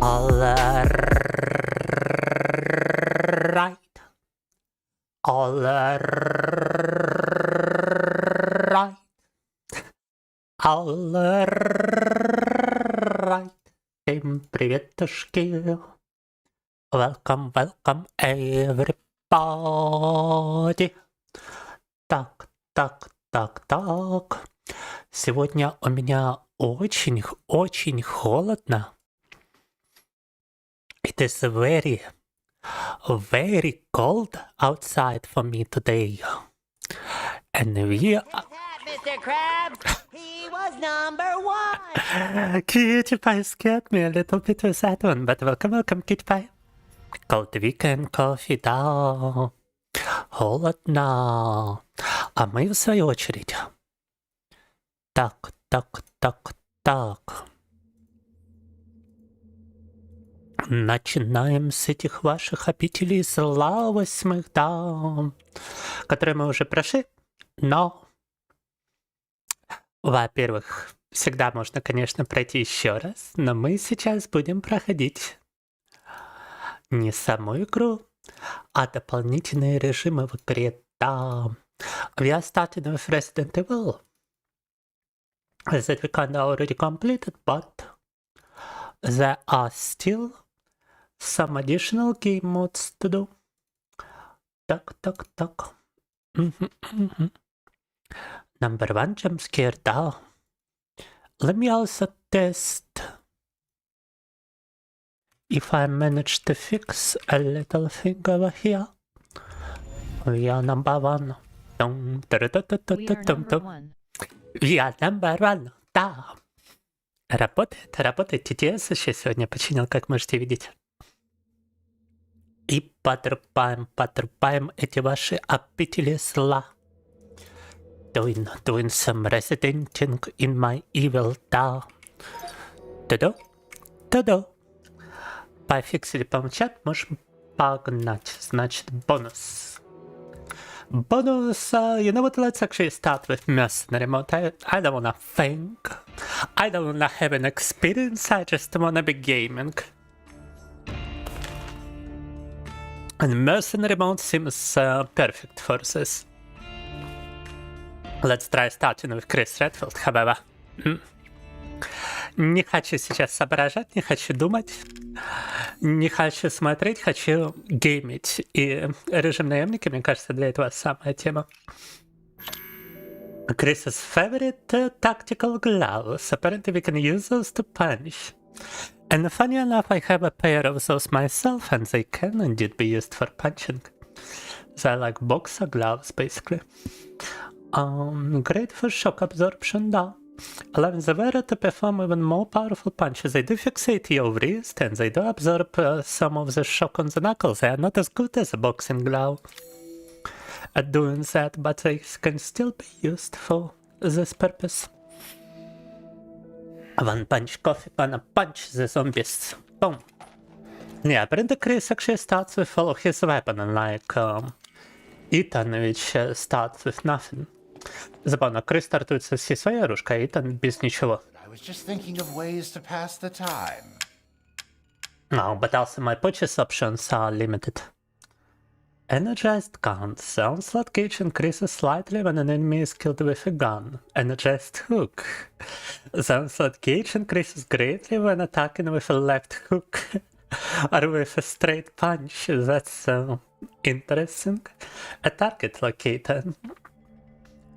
Alright. Alright. Alright. Всем приветушки. Welcome, welcome, everybody. Так. Сегодня у меня очень холодно. It is very cold outside for me today. And we are... Mr. Krabs, he was number one. Cutie Pie scared me a little bit with that one, but welcome, Cutie Pie. Cold weekend coffee, да. Холодно. А мы в свою очередь. Так. Начинаем с этих ваших обителей зла 8, да, которые мы уже прошли, но, во-первых, всегда можно, конечно, пройти еще раз, но мы сейчас будем проходить не саму игру, а дополнительные режимы в игре, да. We are starting with Resident Evil, that we kinda already completed, but there are still some additional game modes to do. Так. Number 1 jump scare, да. Let me also test if I manage to fix a little thing over here. We are number 1. We are number 1. Да. Работает. TTS еще сегодня починил, как можете видеть. И потрупаем эти ваши обители зла. Doing some residing in my evil, да. Тудо. Пофиксили, помолчать, можем погнать. Значит, бонус. You know what, let's actually start with mercenary mode. I don't wanna think. I don't wanna have an experience, I just wanna be gaming. And mercenary mode seems perfect for this. Let's try starting with Chris Redfield, however. Не хочу сейчас соображать, не хочу думать, не хочу смотреть, хочу геймить. И режим наемника, мне кажется, для этого самая тема. Chris's favorite tactical gloves. Apparently we can use those to punch. And funny enough, I have a pair of those myself, and they can indeed be used for punching. They're like boxer gloves, basically. Great for shock absorption, да. Allowing the wearer to perform even more powerful punches. They do fixate your wrist, and they do absorb some of the shock on the knuckles. They are not as good as a boxing glove at doing that, but they can still be used for this purpose. One punch coffee, gonna punch the zombies. Boom. Yeah, apparently Chris actually starts with all of his weapon, unlike Ethan, which starts with nothing. Забавно, Крис стартует со всей своей оружкой, а Итан без ничего. No, but also my purchase options are limited. Energized guns. The onslaught gauge increases slightly when an enemy is killed with a gun. Energized hook. The onslaught gauge increases greatly when attacking with a left hook or with a straight punch. That's interesting. A target locator.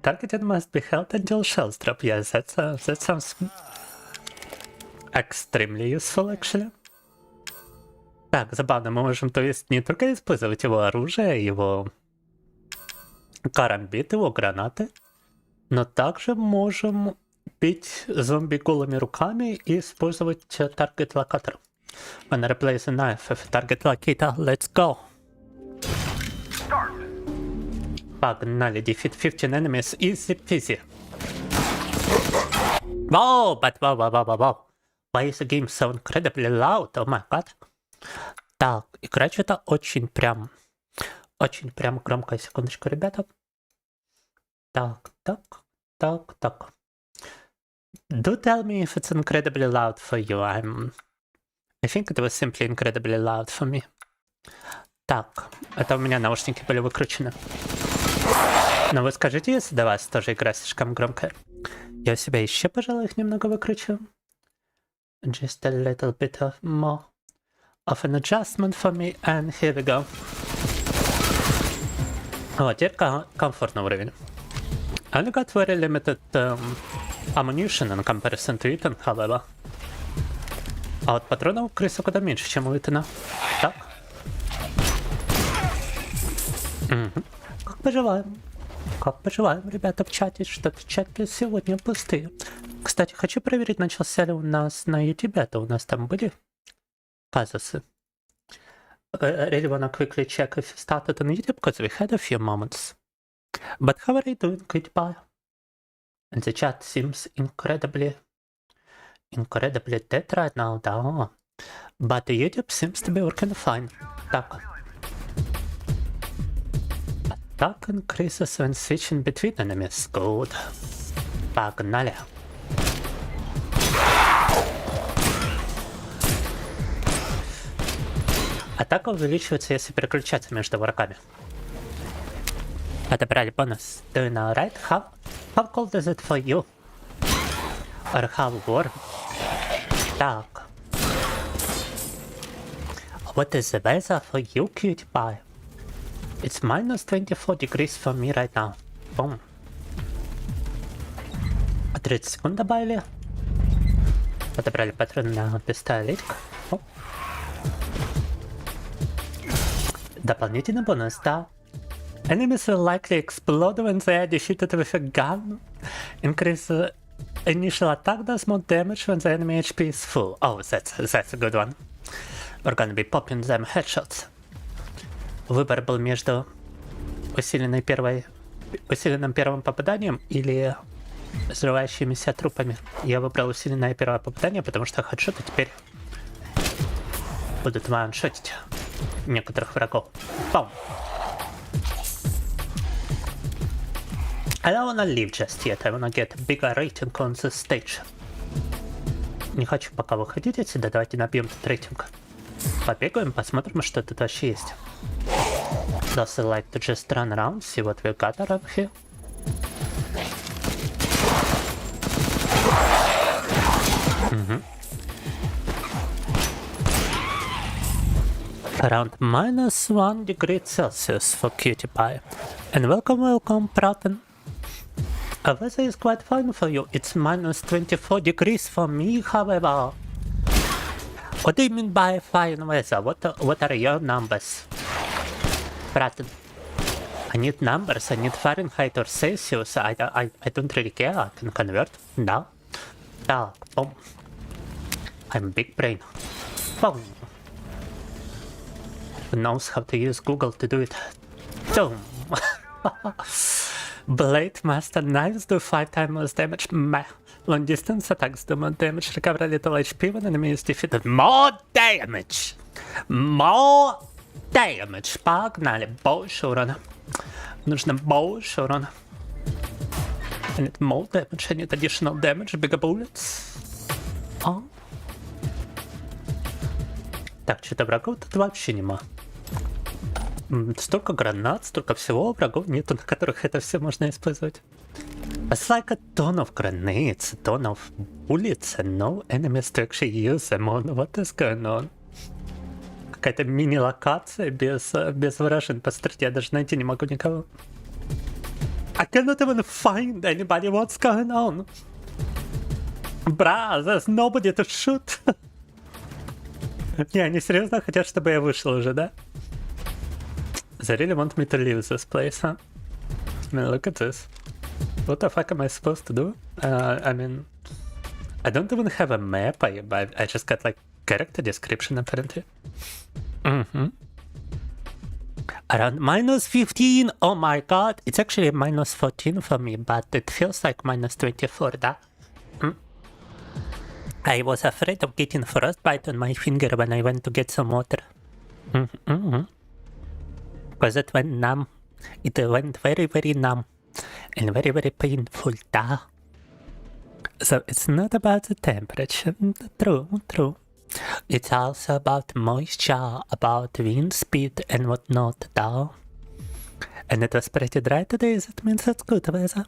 Targeted must be held until shells drop. Yes, that sounds extremely useful, actually. Так, забавно, мы можем, то есть, не только использовать его оружие, его карамбит, его гранаты, но также можем бить зомби голыми руками и использовать target locator. When I replace a knife with a target locator, let's go! Погнали, defeat 15 enemies, easy peasy. Wow, but wow. Why is the game so incredibly loud? Oh my god. Так, играть что-то очень прям громко. Секундочку, ребята. Так. Do tell me if it's incredibly loud for you. I'm I think it was simply incredibly loud for me. Так, это у меня наушники были выкручены. Но вы скажите, если до вас тоже игра слишком громкая? Я у себя еще, пожалуй, их немного выкручу. Just a little bit of more of an adjustment for me, and here we go. Вот, теперь комфортный уровень. I only got very limited ammunition in comparison to Ethan, however. А вот патронов у крыса куда меньше, чем у Итана. Так. Угу. Как пожелаем. Как пожелаем, ребята, в чате. Что-то чаты сегодня пустые. Кстати, хочу проверить, начался ли у нас на YouTube. Это у нас там были казусы. Really wanna quickly check if you started on YouTube, because we had a few moments. But how are you doing, goodbye? And the chat seems incredibly dead right now, да. But the YouTube seems to be working fine. Так. Attack increases when switching between enemies. Good. Погнали. Атака увеличивается, если переключаться между врагами. Отобрали бонус. Doing alright? How cold is it for you? Or how warm? Так. What is the weather for you, cutie pie? It's minus 24 degrees for me right now. Boom. 30 секунд добавили. Отобрали патрон на пистолетик. Оп. Дополнительный бонус, да. Enemies will likely explode when they are defeated with a gun. Increase initial attack does more damage when the enemy HP is full. Oh, that's a good one. We're gonna be popping them headshots. Выбор был между усиленным первым попаданием или взрывающимися трупами. Я выбрал усиленное первое попадание, потому что хедшоты теперь будут ваншотить некоторых врагов. Бам! I don't wanna leave just yet. I wanna get a bigger rating on the stage. Не хочу пока выходить отсюда. Давайте набьем тут рейтинг. Побегаем, посмотрим, что тут вообще есть. Does it like to just run around, see what we got around here? Around minus 1 degree Celsius for cutie pie. And welcome, Praten. Weather is quite fine for you. It's minus 24 degrees for me, however. What do you mean by fine weather? What are your numbers? Praten. I need numbers. I need Fahrenheit or Celsius. I don't really care. I can convert. No. Так, boom. I'm big brain. Boom. Who knows how to use Google to do it? Boom. Blade Master Knives do 5 times damage. Meh. Long distance attacks do more damage. Recover a little HP when enemy is defeated. More damage! More damage! Погнали! Больше урона. Нужно больше урона. I need more damage. I need additional damage. Bigger bullets. Oh. Так, что-то врагов тут вообще нема. Столько гранат, столько всего, врагов нету, на которых это все можно использовать. It's like a ton of grenades, a ton of bullets, and no enemies to actually use them on. What is going on? Какая-то мини-локация без вражин по страте, я даже найти не могу никого. I cannot even find anybody. What's going on? Бра, there's nobody to shoot. Не, они серьезно хотят, чтобы я вышел уже, да? They really want me to leave this place, huh? I mean, look at this. What the fuck am I supposed to do? I mean, I don't even have a map. I just got like character description apparently. Around minus 15. Oh my god, it's actually minus 14 for me, but it feels like minus 24, да? I was afraid of getting frostbite on my finger when I went to get some water. Because it went numb. It went very, very numb. And very, very painful, da. So it's not about the temperature. True, true. It's also about moisture, about wind speed and whatnot, though. And it was pretty dry today, that means it's good weather.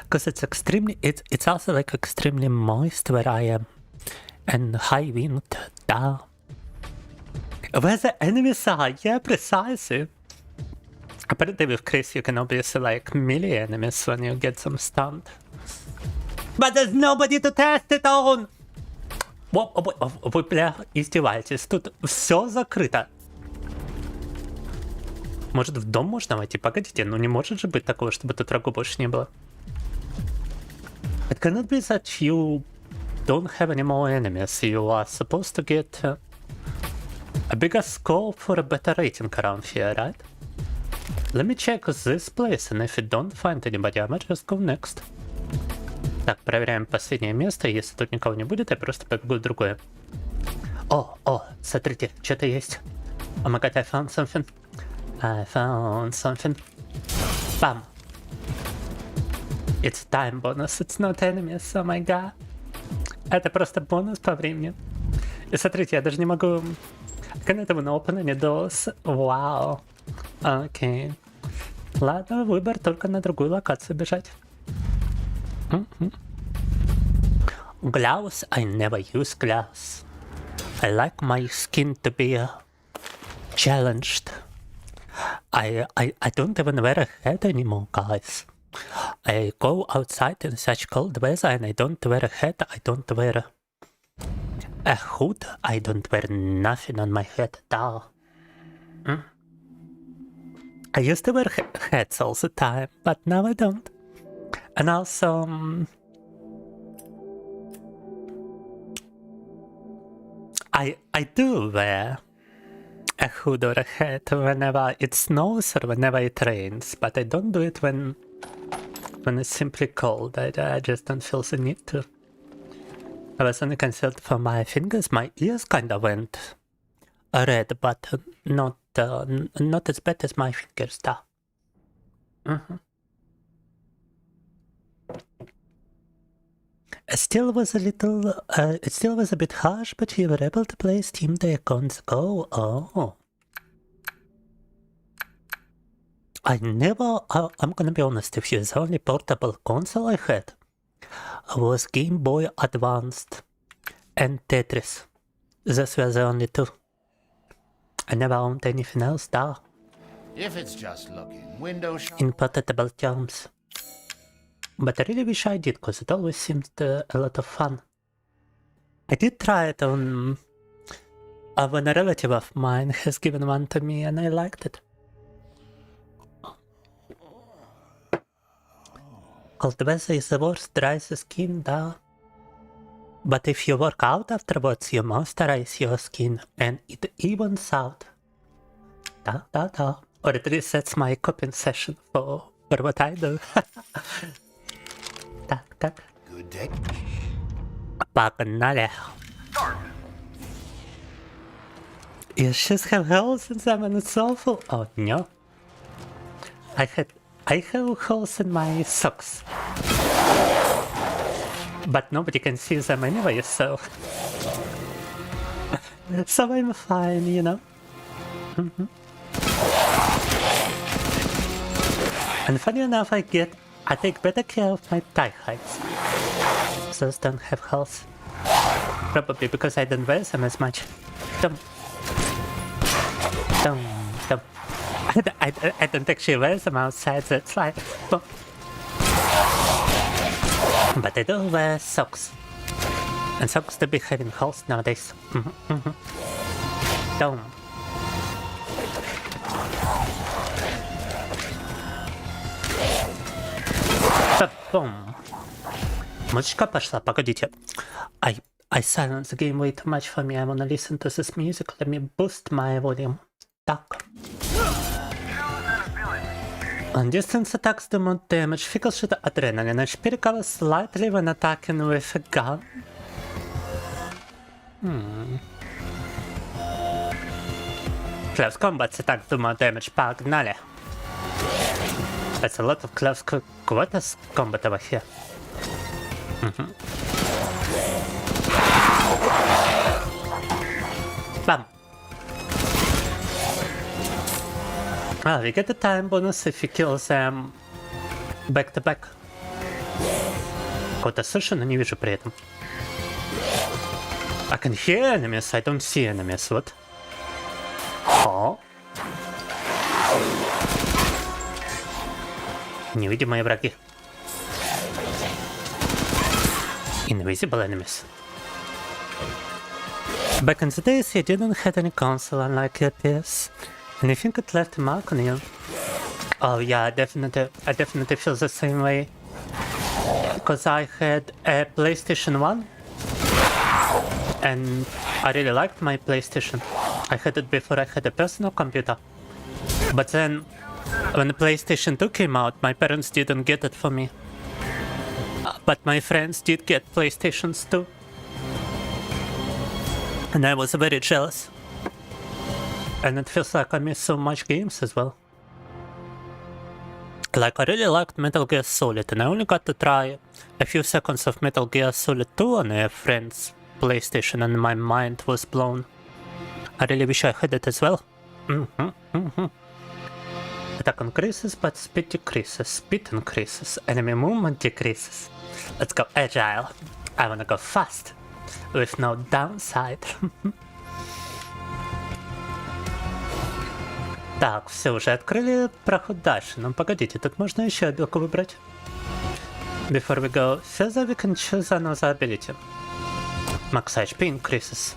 Because it's also like extremely moist where I am. And high wind, though. Where the enemies are, yeah, precisely. Apparently with Chris you can obviously like melee enemies when you get them stunned. But there's nobody to test it on! Вы, бля, издеваетесь, тут все закрыто. Может, в дом можно войти? Погодите, ну не может же быть такого, чтобы тут врагу больше не было. It cannot be that you don't have any more enemies. You are supposed to get a bigger scope for a better rating around here, right? Let me check this place, and if you don't find anybody, I might just go next. Так, проверяем последнее место. Если тут никого не будет, я просто побегу в другое. О, смотрите, что-то есть. Oh my god, I found something. I found something. Bam. It's time bonus, it's not enemies, oh my god. Это просто бонус по времени. И смотрите, я даже не могу... I can't even open any doors. Вау. Окей. Ладно, выбор только на другую локацию бежать. Gloves? I never use gloves. I like my skin to be challenged. I don't even wear a hat anymore, guys. I go outside in such cold weather and I don't wear a hat, I don't wear a hood, I don't wear nothing on my head at all. I used to wear hats all the time, but now I don't. And also... I do wear a hood or a hat whenever it snows or whenever it rains, but I don't do it when it's simply cold. I just don't feel the need to. I was only concerned for my fingers. My ears kind of went red, but not as bad as my fingers, though. It still was a bit harsh, but you were able to play Steam Day accounts ago. Oh. I'm gonna be honest with you, the only portable console I had was Game Boy Advanced and Tetris. Those were the only two. I never owned anything else, though. If it's just looking, window shop. In portable terms. But I really wish I did, because it always seemed a lot of fun. I did try it on... when a relative of mine has given one to me, and I liked it. Cold weather is the worst, dries the skin, duh. But if you work out afterwards, you moisturize your skin, and it evens out. Duh. Or it resets my coping session for what I do. Так. Good day. Погнали. Your shoes have holes in them and it's awful. Oh no. I have holes in my socks. But nobody can see them anyway, so... so I'm fine, you know. And funny enough, I take better care of my thigh heights. Those don't have holes. Probably because I don't wear them as much. Dumb. I don't actually wear them outside, so it's like... But I do wear socks. And socks do be having holes nowadays. Dumb. Boom. Музычка пошла, погодите. I silenced the game way too much for me. I wanna listen to this music. Let me boost my volume. Так. On distance attacks do more damage. Fickle shot adrenaline. HP recovers slightly when attacking with a gun. Close combat attacks do more damage. Погнали. That's a lot of close quarters combat over here. Bam! We get a time bonus if we kill them back to back. Кого-то совершенно не вижу при этом. I can hear enemies, I don't see enemies, what? О! Невидимые враги. Invisible enemies. Back in the days, he didn't have any console unlike your PS, and I think it left a mark on you. Oh yeah, I definitely feel the same way. Because I had a PlayStation 1, and I really liked my PlayStation. I had it before I had a personal computer. But then, when the PlayStation 2 came out, my parents didn't get it for me. But my friends did get PlayStations 2. And I was very jealous. And it feels like I missed so much games as well. Like, I really liked Metal Gear Solid, and I only got to try a few seconds of Metal Gear Solid 2 on a friend's PlayStation, and my mind was blown. I really wish I had it as well. Attack increases, but speed decreases. Speed increases. Enemy movement decreases. Let's go agile. I wanna go fast. With no downside. Так, все, уже открыли проход дальше. Но погодите, тут можно еще обилку выбрать. Before we go further, we can choose another ability. Max HP increases.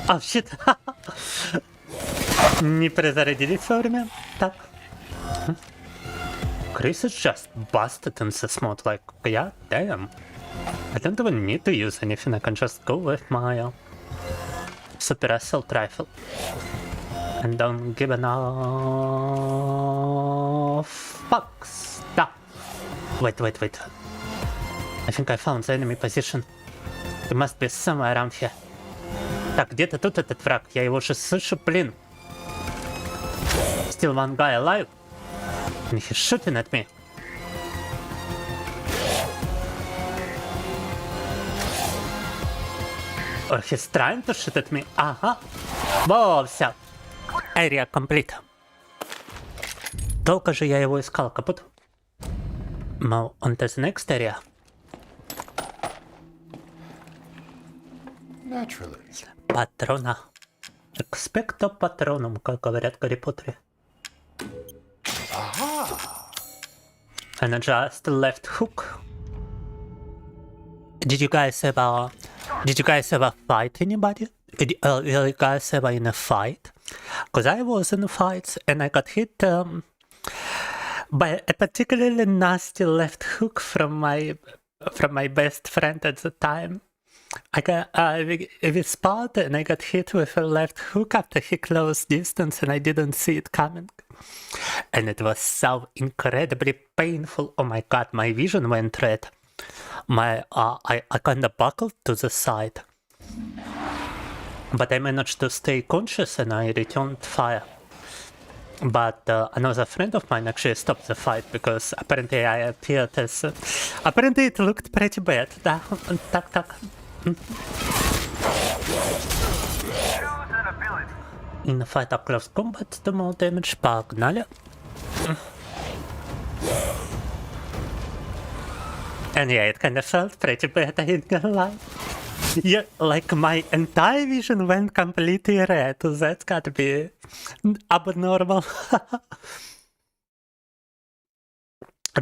Oh shit! Не перезарядились вовремя. Так. Chris is just busted in this mode, like, yeah, damn. I don't even need to use anything, I can just go with my super assault rifle. And don't give enough fucks. Da. Wait. I think I found the enemy position. He must be somewhere around here. Так, где-то тут этот враг, я его уже слышу, блин. Still one guy alive. And he's shooting at me. Or he's trying to shoot at me. Ага. Во, все. Area complete. Долго же я его искал, капут. Move on to the next area. Naturally. Патрона. Expecto patronum, как говорят в Гарри Поттере. And just left hook. Did you guys ever fight anybody? Were you guys ever in a fight? Because I was in fights and I got hit by a particularly nasty left hook from my best friend at the time. We sparred and I got hit with a left hook after he closed distance and I didn't see it coming. And it was so incredibly painful. Oh my god, my vision went red. I kinda buckled to the side. But I managed to stay conscious and I returned fire. But another friend of mine actually stopped the fight because apparently I appeared as... apparently it looked pretty bad. Да, так. In a fight or close combat, the more damage. Погнали. And yeah, it kinda felt pretty bad, I ain't gonna lie. Yeah, like my entire vision went completely red. That's gotta be abnormal.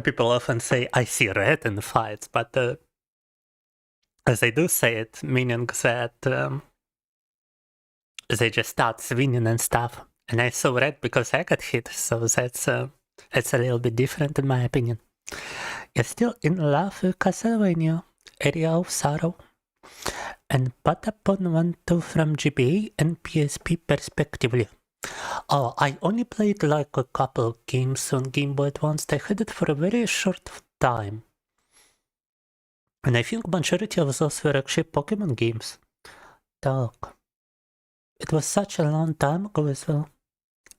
People often say I see red in fights, but as they do say it, meaning that they just start swinging and stuff. And I saw red because I got hit, so that's a little bit different in my opinion. You're still in love with Castlevania, Area of Sorrow, and Patapon 1-2 from GBA and PSP respectively. Oh, I only played like a couple games on Game Boy Advance. I had it for a very short time. And I think majority of those were actually Pokemon games. Так. It was such a long time ago as well.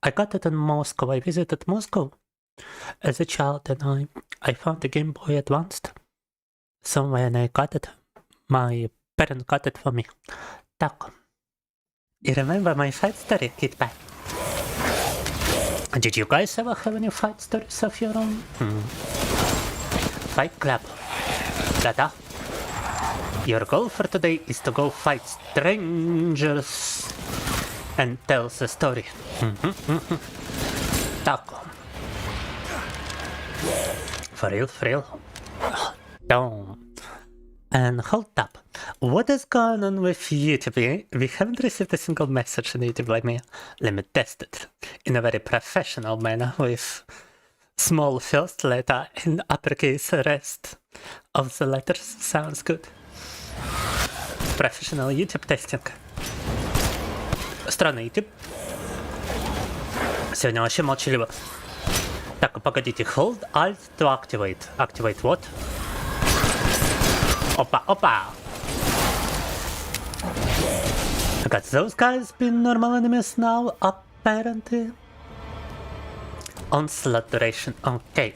I got it in Moscow. I visited Moscow as a child and I found the Game Boy Advanced. So when I got it, my parent got it for me. Так. You remember my fight story, Kid Pie? Did you guys ever have any fight stories of your own? Fight Club. Da-da. Your goal for today is to go fight strangers and tell the story. Так. For real. Don't. And hold up. What is going on with YouTube? We haven't received a single message on YouTube like me. Let me test it in a very professional manner with small first letter and uppercase rest of the letters. Sounds good. Professional YouTube testing. Странный YouTube. Сегодня вообще молчаливо. Так, погодите. Hold Alt to activate. Activate what? Опа. I got those guys being normal enemies now, apparently. Onslaught duration, okay.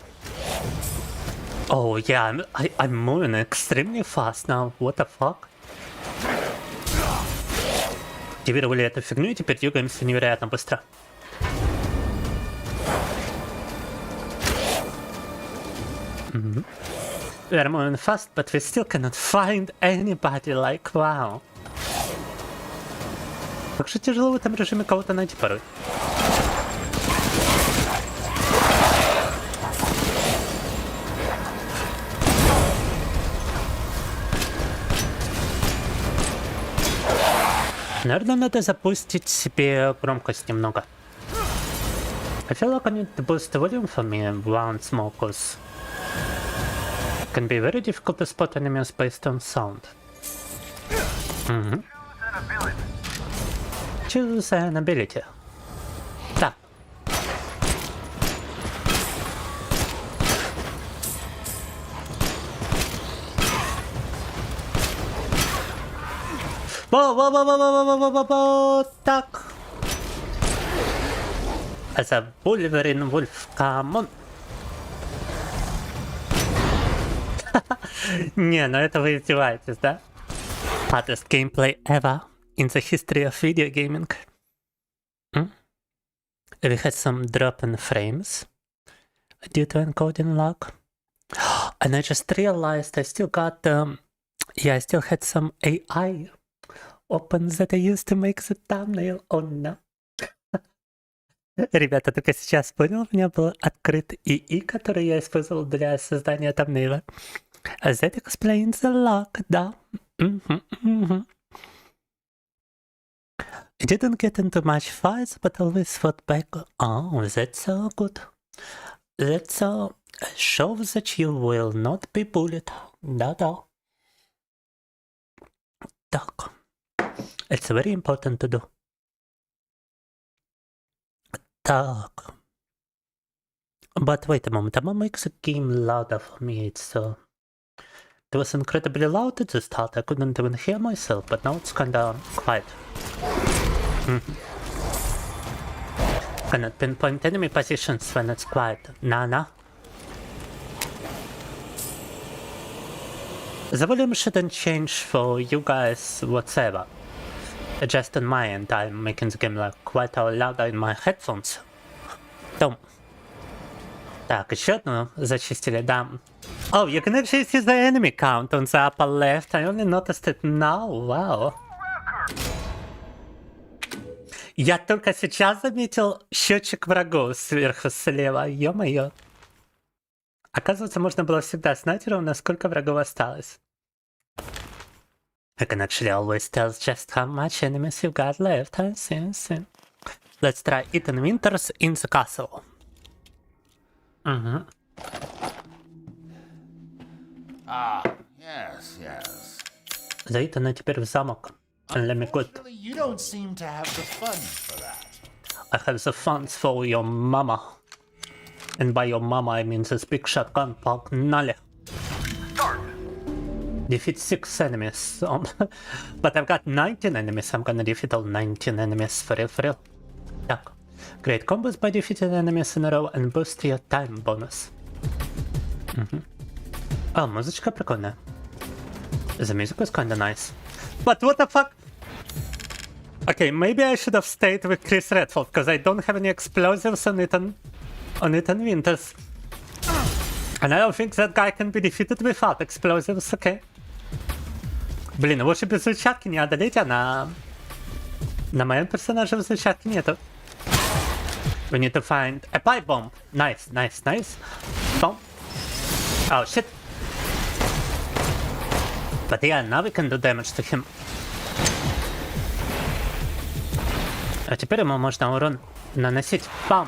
Oh yeah, I'm moving extremely fast now, what the fuck? Активировали эту фигню и теперь двигаемся невероятно быстро. We are moving fast, but we still cannot find anybody, like, wow. Как же тяжело в этом режиме кого-то найти порой. Наверное, надо запустить себе громкость немного. I feel like I need to boost the volume for me once more, cause it can be very difficult to spot enemies based on sound. Choose an ability. Так. Так. As a Wolverine Wolf, come on. Не, ну это вы издеваетесь, да? Hottest gameplay ever in the history of video gaming. We had some drop in frames due to encoding lag. And I just realized I still got I still had some AI open that I used to make the thumbnail. Oh no. Ребята, только сейчас понял, у меня был открыт ИИ, который я использовал для создания thumbnail. That explains the lag, да. I didn't get into much fights, but always fought back. Oh, that's so good. That's shows that you will not be bullied. Да-да. Так. It's very important to do. Так. But wait a moment, I'm gonna make the game louder for me. It was incredibly loud at the start, I couldn't even hear myself, but now it's kinda quiet. Cannot pinpoint enemy positions when it's quiet. Nah. The volume shouldn't change for you guys whatsoever. Just on my end, I'm making the game like quite louder in my headphones. Том. Так, еще одну зачистили, да. Oh, you can actually see the enemy count on the upper left. I only noticed it now. Wow. Я только сейчас заметил счетчик врагов сверху слева. Ё-моё. Оказывается, можно было всегда знать ровно, сколько врагов осталось. I can actually always tell just how much enemies you've got left. I see. Let's try Ethan Winters in the castle. Ah, yes. Зайти на теперь в замок. Let me good. Unfortunately, you don't seem to have the funds for that. I have the funds for your mama. And by your mama I mean this big shotgun Pognalle. Defeat 6 enemies. But I've got 19 enemies. I'm gonna defeat all 19 enemies for real. Так. Create combos by defeating enemies in a row and boost your time bonus. О, музычка прикольная. The music was kinda nice. But what the fuck? Okay, maybe I should have stayed with Chris Redfield, because I don't have any explosives on Ethan Winters. And I don't think that guy can be defeated without explosives, okay. Блин, лучше без взрывчатки не одолеть, а на моем персонаже взрывчатки нету. We need to find a pipe bomb. Nice, nice, nice. Bomb. Oh shit. But yeah, now we can do damage to him. А теперь ему можно урон наносить. Бам!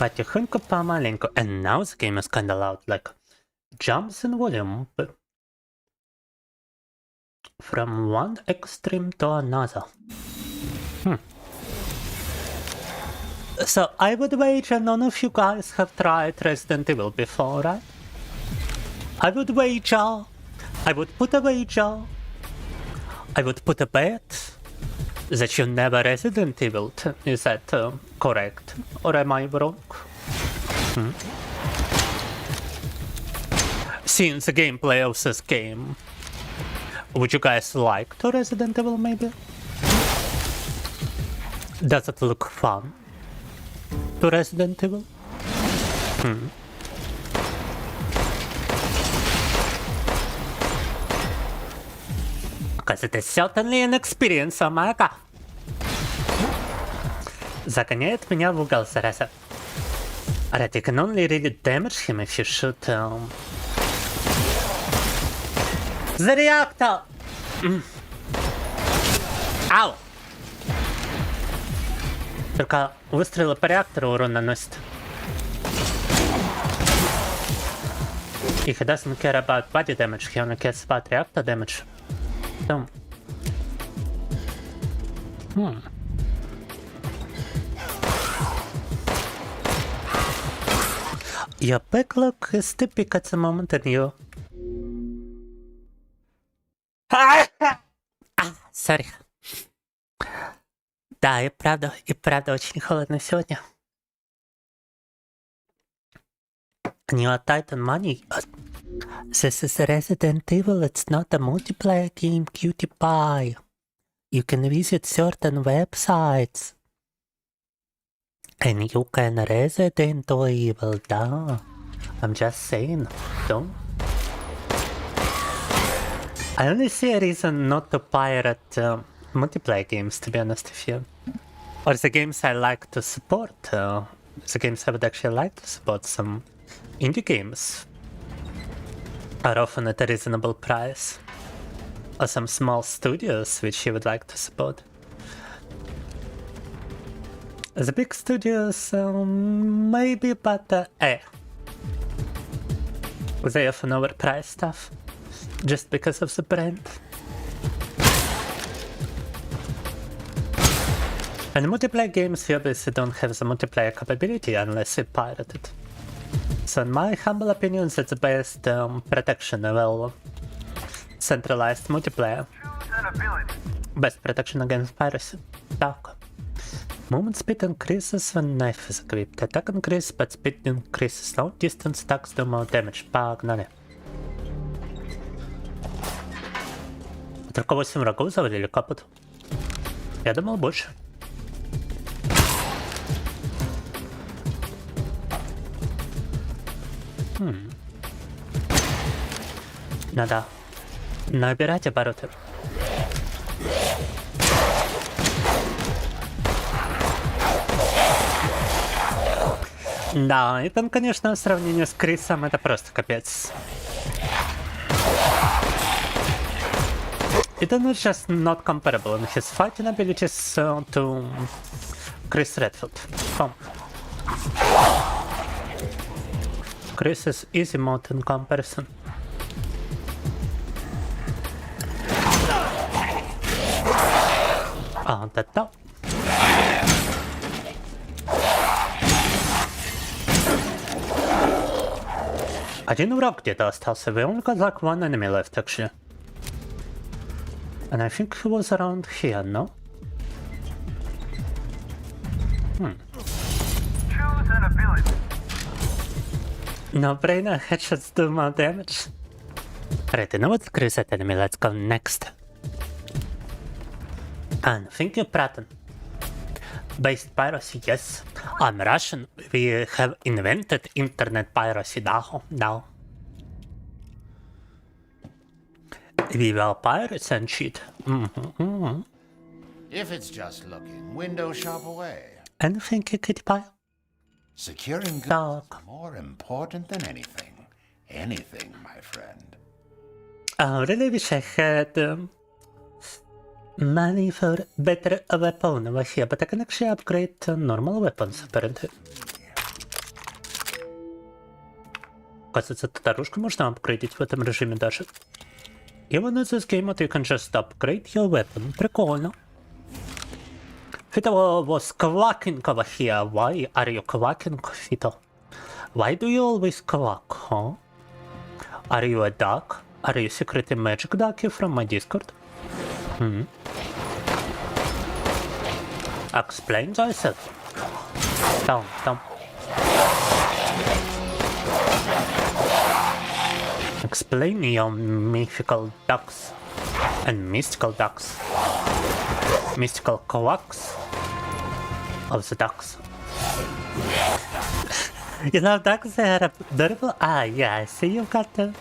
Потихоньку, помаленьку. And now the game is kinda loud, like jumps in volume from one extreme to another. So I would wager none of you guys have tried Resident Evil before, right? I would wager, I would put a wager, I would put a bet that you never Resident Evil. Is that correct? Or am I wrong? Seeing the gameplay of this game, would you guys like to Resident Evil maybe? Does it look fun to Resident Evil? Because it is certainly an experience, oh my god. Загоняет меня в угол, зараза. Alright, you can only really damage him if you shoot the reactor! Ау! Только выстрелы по реактору урон наносит. He doesn't care about body damage, he only cares about reactor damage. So. Your backlog is typical at the moment and you... Sorry. Да, и правда очень холодно сегодня. New Titan money. This is Resident Evil, it's not a multiplayer game, cutie pie. You can visit certain websites. And you can Resident Evil, да. I'm just saying, don't. I only see a reason not to pirate multiplayer games, to be honest with you. Or the games I like to support. The games I would actually like to support, some indie games, are often at a reasonable price. Or some small studios which you would like to support. The big studios, maybe, but they often overprice stuff just because of the brand. And multiplayer games, you obviously don't have the multiplayer capability unless you pirate it. So in my humble opinion, that's the best protection, well, centralized multiplayer. Best protection against piracy. Так. Movement speed increases when knife is equipped. Attack increases, but speed increases. Long distance attacks do more damage. Погнали. Только 8 врагов завалили капут. Я думал больше. Надо набирать обороты. Да, и там, конечно, в сравнении с Крисом это просто капец. Ethan is just not comparable in his fighting abilities to Chris Redfield. Come. Chris is easy mode in comparison. А, да-да. Один враг где-то остался. We only got like one enemy left actually. And I think he was around here, no? Choose an ability. No-brainer headshots do more damage. Alright, you know what? Reset enemy, let's go next. And thank you, Pratten. Based piracy, yes. I'm Russian. We have invented internet piracy now. We were pirates and cheat. If it's just looking, window shop away. And thank you, Kitty Pie. Securing goods Dog. is more important than anything. Anything, my friend. I really wish I had money for better weapon over here, but I can actually upgrade normal weapons, apparently. Кажется, татарушку можно апгрейдить в этом режиме даже. Even in this game, you can just upgrade your weapon. Прикольно. Fito was quacking over here. Why are you quacking, Fito? Why do you always quack, huh? Are you a duck? Are you secretly magic ducky from my Discord? Explain yourself. Down. Explain your mythical ducks and mystical ducks. Mystical quacks of the ducks. You know, ducks, they are adorable. Ah, yeah, I see you've got a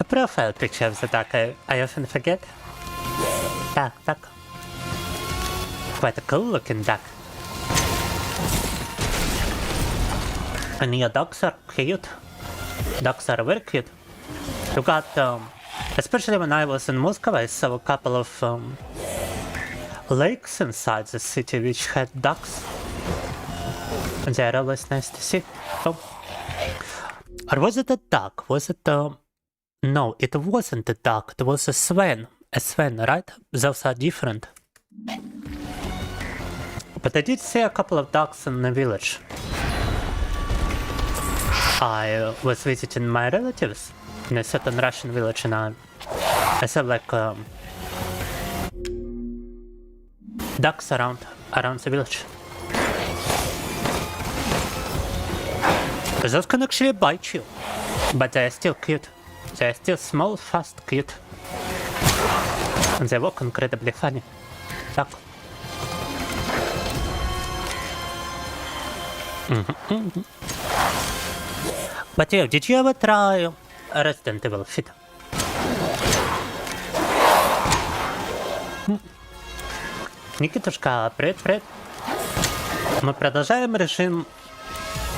profile picture of the duck. I often forget. Duck. Quite a cool looking duck. And your ducks are cute. Ducks are very cute. You got, especially when I was in Moscow, I saw a couple of lakes inside the city which had ducks. And they're always nice to see. Oh. Or was it a duck? Was it no, it wasn't a duck. It was a swan. A swan, right? Those are different. But I did see a couple of ducks in the village. I was visiting my relatives in a certain Russian village, and I saw like ducks around the village. Those can actually bite you, but they are still cute. They are still small, fast, cute, and they look incredibly funny. Duck. But yeah, did you ever try Resident Evil Fit? Никитушка, привет. Мы продолжаем режим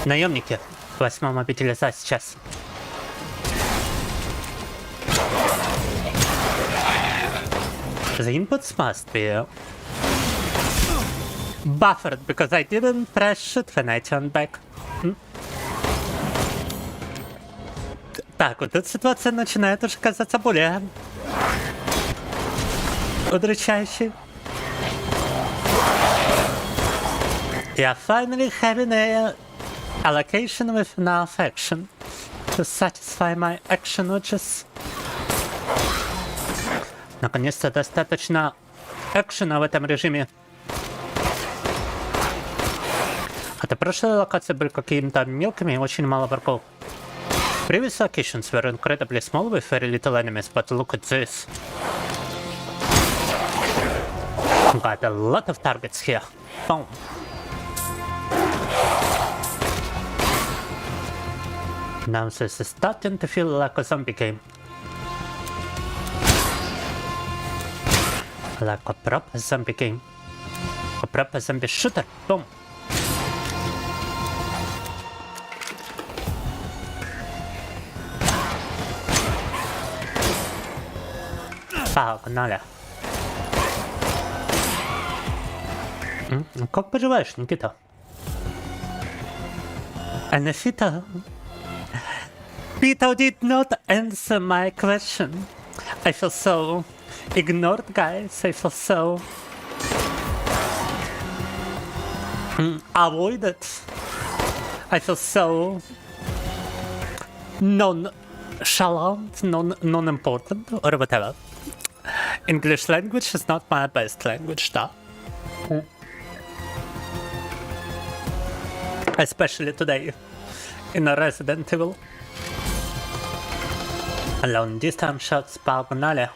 наемники в 8-м обители зла сейчас. The inputs must be buffered because I didn't press shit when I turned back. Так, вот эта ситуация начинает уже казаться более удручающей. Yeah, finally having a allocation with enough action to satisfy my action urges. Наконец-то достаточно экшена в этом режиме. Хотя прошлые локации были какими-то мелкими и очень мало врагов. Previous locations were incredibly small with very little enemies, but look at this. Got a lot of targets here. Boom. Now this is starting to feel like a zombie game. Like a proper zombie game. A proper zombie shooter. Boom. Погнали. Как поживаешь, Никита? Anafita. Peter did not answer my question. I feel so ignored, guys. I feel so avoided. I feel so nonchalant, non-important, or whatever. English language is not my best language, da. Especially today in a Resident Evil. Long distance shots погнали.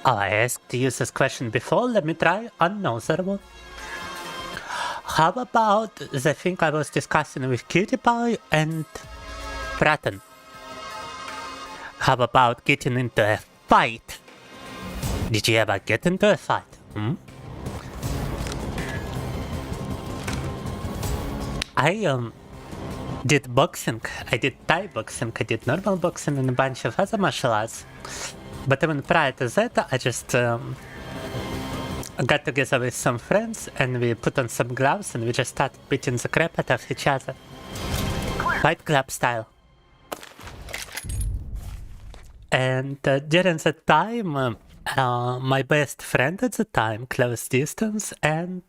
Oh, I asked you this question before, let me try another one. How about the thing I was discussing with Cutie Pie and Pratten? How about getting into a fight? Did you ever get into a fight? I did boxing, I did Thai boxing, I did normal boxing and a bunch of other martial arts. But even prior to that, I just got together with some friends and we put on some gloves and we just started beating the crap out of each other. Fight club style. And during that time, my best friend at the time, close distance, and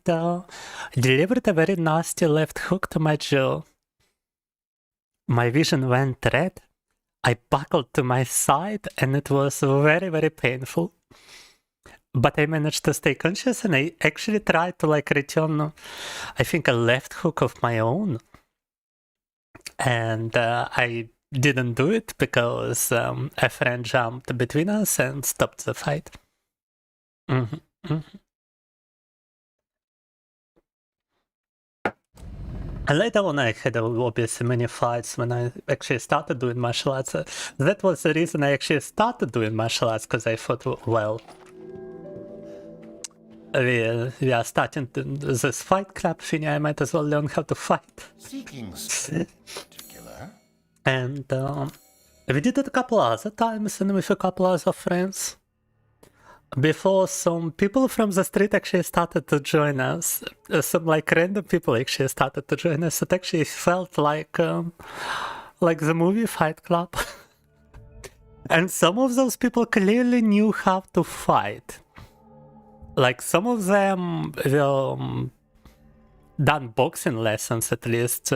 delivered a very nasty left hook to my jaw. My vision went red. I buckled to my side and it was very, very painful. But I managed to stay conscious and I actually tried to return, I think, a left hook of my own. And I didn't do it because a friend jumped between us and stopped the fight. And later on I had obviously many fights when I actually started doing martial arts. That was the reason I actually started doing martial arts, because I thought, well, we are starting this fight club thing, I might as well learn how to fight. Seeking particular. And we did it a couple other times and with a couple other friends. Before some people from the street actually started to join us. Some random people actually started to join us. It actually felt like the movie Fight Club. And some of those people clearly knew how to fight. Some of them were done boxing lessons at least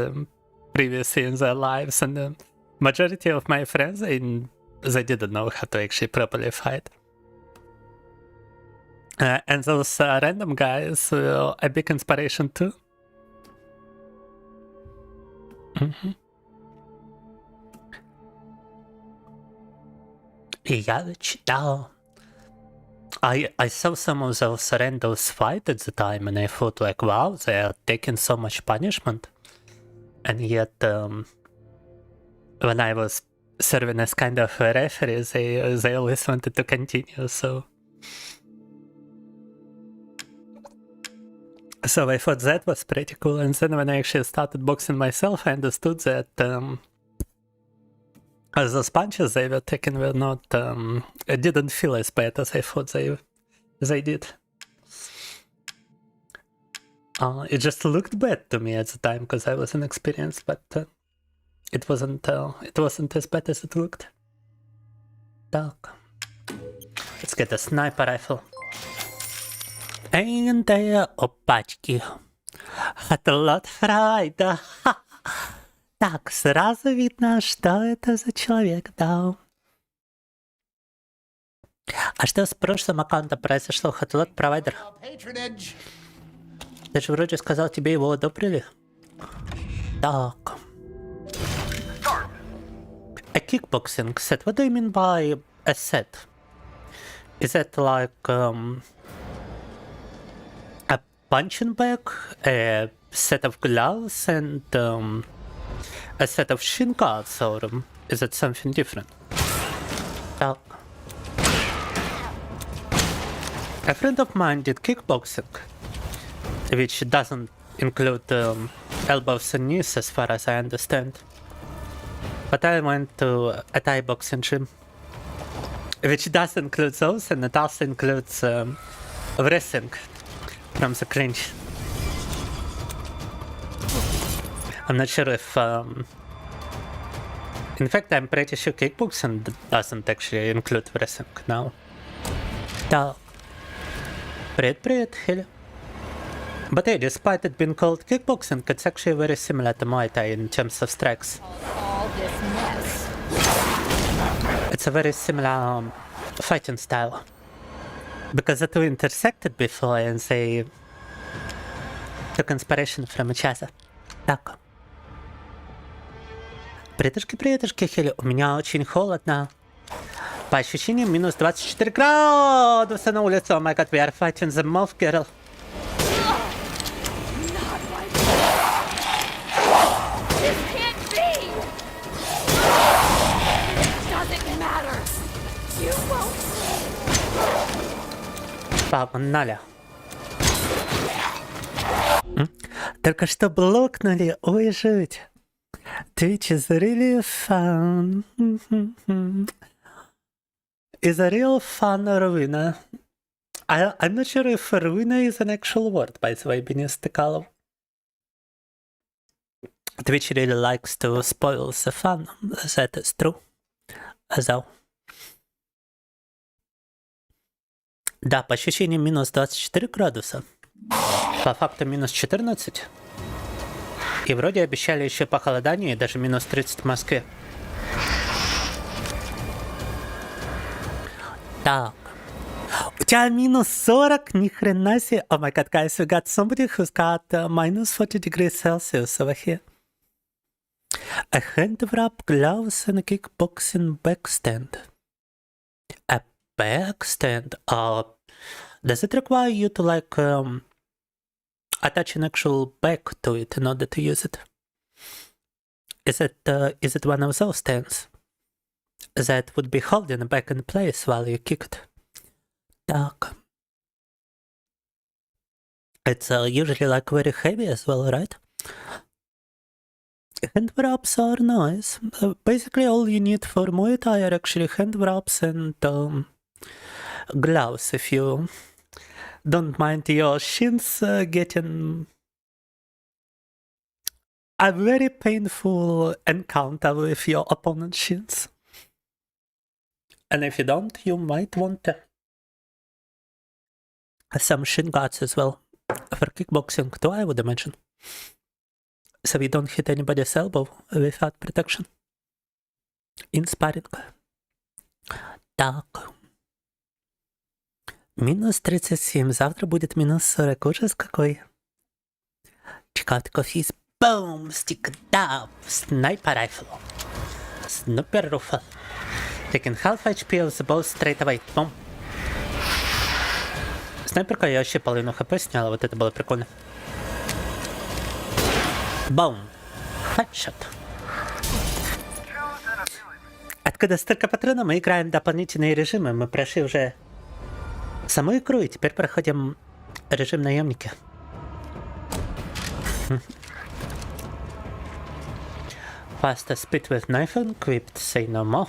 previously in their lives, and the majority of my friends, they didn't know how to actually properly fight. And those random guys were a big inspiration too. Yeah, I saw some of those randos fight at the time and I thought wow, they are taking so much punishment. And yet, when I was serving as kind of a referee, they always wanted to continue, so I thought that was pretty cool. And then when I actually started boxing myself, I understood that those punches they were taking were not, it didn't feel as bad as I thought they did. It just looked bad to me at the time because I was inexperienced, but it wasn't as bad as it looked. Так. Let's get a sniper rifle. And опачки. Отлот Фрайда. Так, сразу видно, что это за человек, да. А что с прошлым аккаунтом произошло? Хатлот провайдер. Patronage. Ты же вроде сказал, тебе его одобрили. Так. A kickboxing set. What do you mean by a set? Is that like a punching bag, a set of gloves, and a set of shin guards, or is it something different? Так. A friend of mine did kickboxing, which doesn't include elbows and knees as far as I understand. But I went to a Thai boxing gym, which does include those, and it also includes wrestling from the clinch. I'm not sure if... in fact, I'm pretty sure kickboxing doesn't actually include wrestling now. Так. Привет, Хелли. But hey, despite it being called kickboxing, it's actually very similar to Muay Thai in terms of strikes. All this mess. It's a very similar fighting style. Because the two intersected before and they took inspiration from each other. Так. Приятушки, Хели, у меня очень холодно. По ощущениям, минус 24 градуса на улице. Oh my god, we are fighting the moth girl. This can't be! Doesn't matter! You won't. Погнали. Только что блокнули. Ой, жуть. Twitch is really fun. Is a real fun ruina. I'm not sure if ruina is an actual word, by the way, Benistikalov. Twitch really likes to spoil the fun. That is true. So. Да, по ощущениям минус 24 градуса. По факту минус 14. И вроде обещали еще похолодание, даже минус 30 в Москве. Так. У тебя минус 40? Ни хрена себе. Oh my god, guys, we got somebody who's got minus 40 degrees Celsius over here. A hand wrap, gloves, and a kickboxing backstand. A backstand? Does it require you to like attach an actual back to it in order to use it? Is it one of those stands that would be holding it back in place while you kick it? Так. It's usually like very heavy as well, right? Hand wraps are nice. Basically all you need for Muay Thai are actually hand wraps and gloves if you don't mind your shins getting a very painful encounter with your opponent's shins. And if you don't, you might want some shin guards as well for kickboxing too, I would imagine. So you don't hit anybody's elbow without protection. In sparring. Так. Минус 37, завтра будет минус 40. Ужас какой. Check out coffees. Boom! Stick it up! Sniper rifle. Sniper rifle. Taking half HP of the bow straight away. Boom. Снайперка, я вообще половину хп сняла, вот это было прикольно. Boom. Headshot. Откуда столько патронов, мы играем дополнительные режимы. Мы прошли уже саму игру и теперь проходим режим наемника. Faster speed with knife equipped, say no more.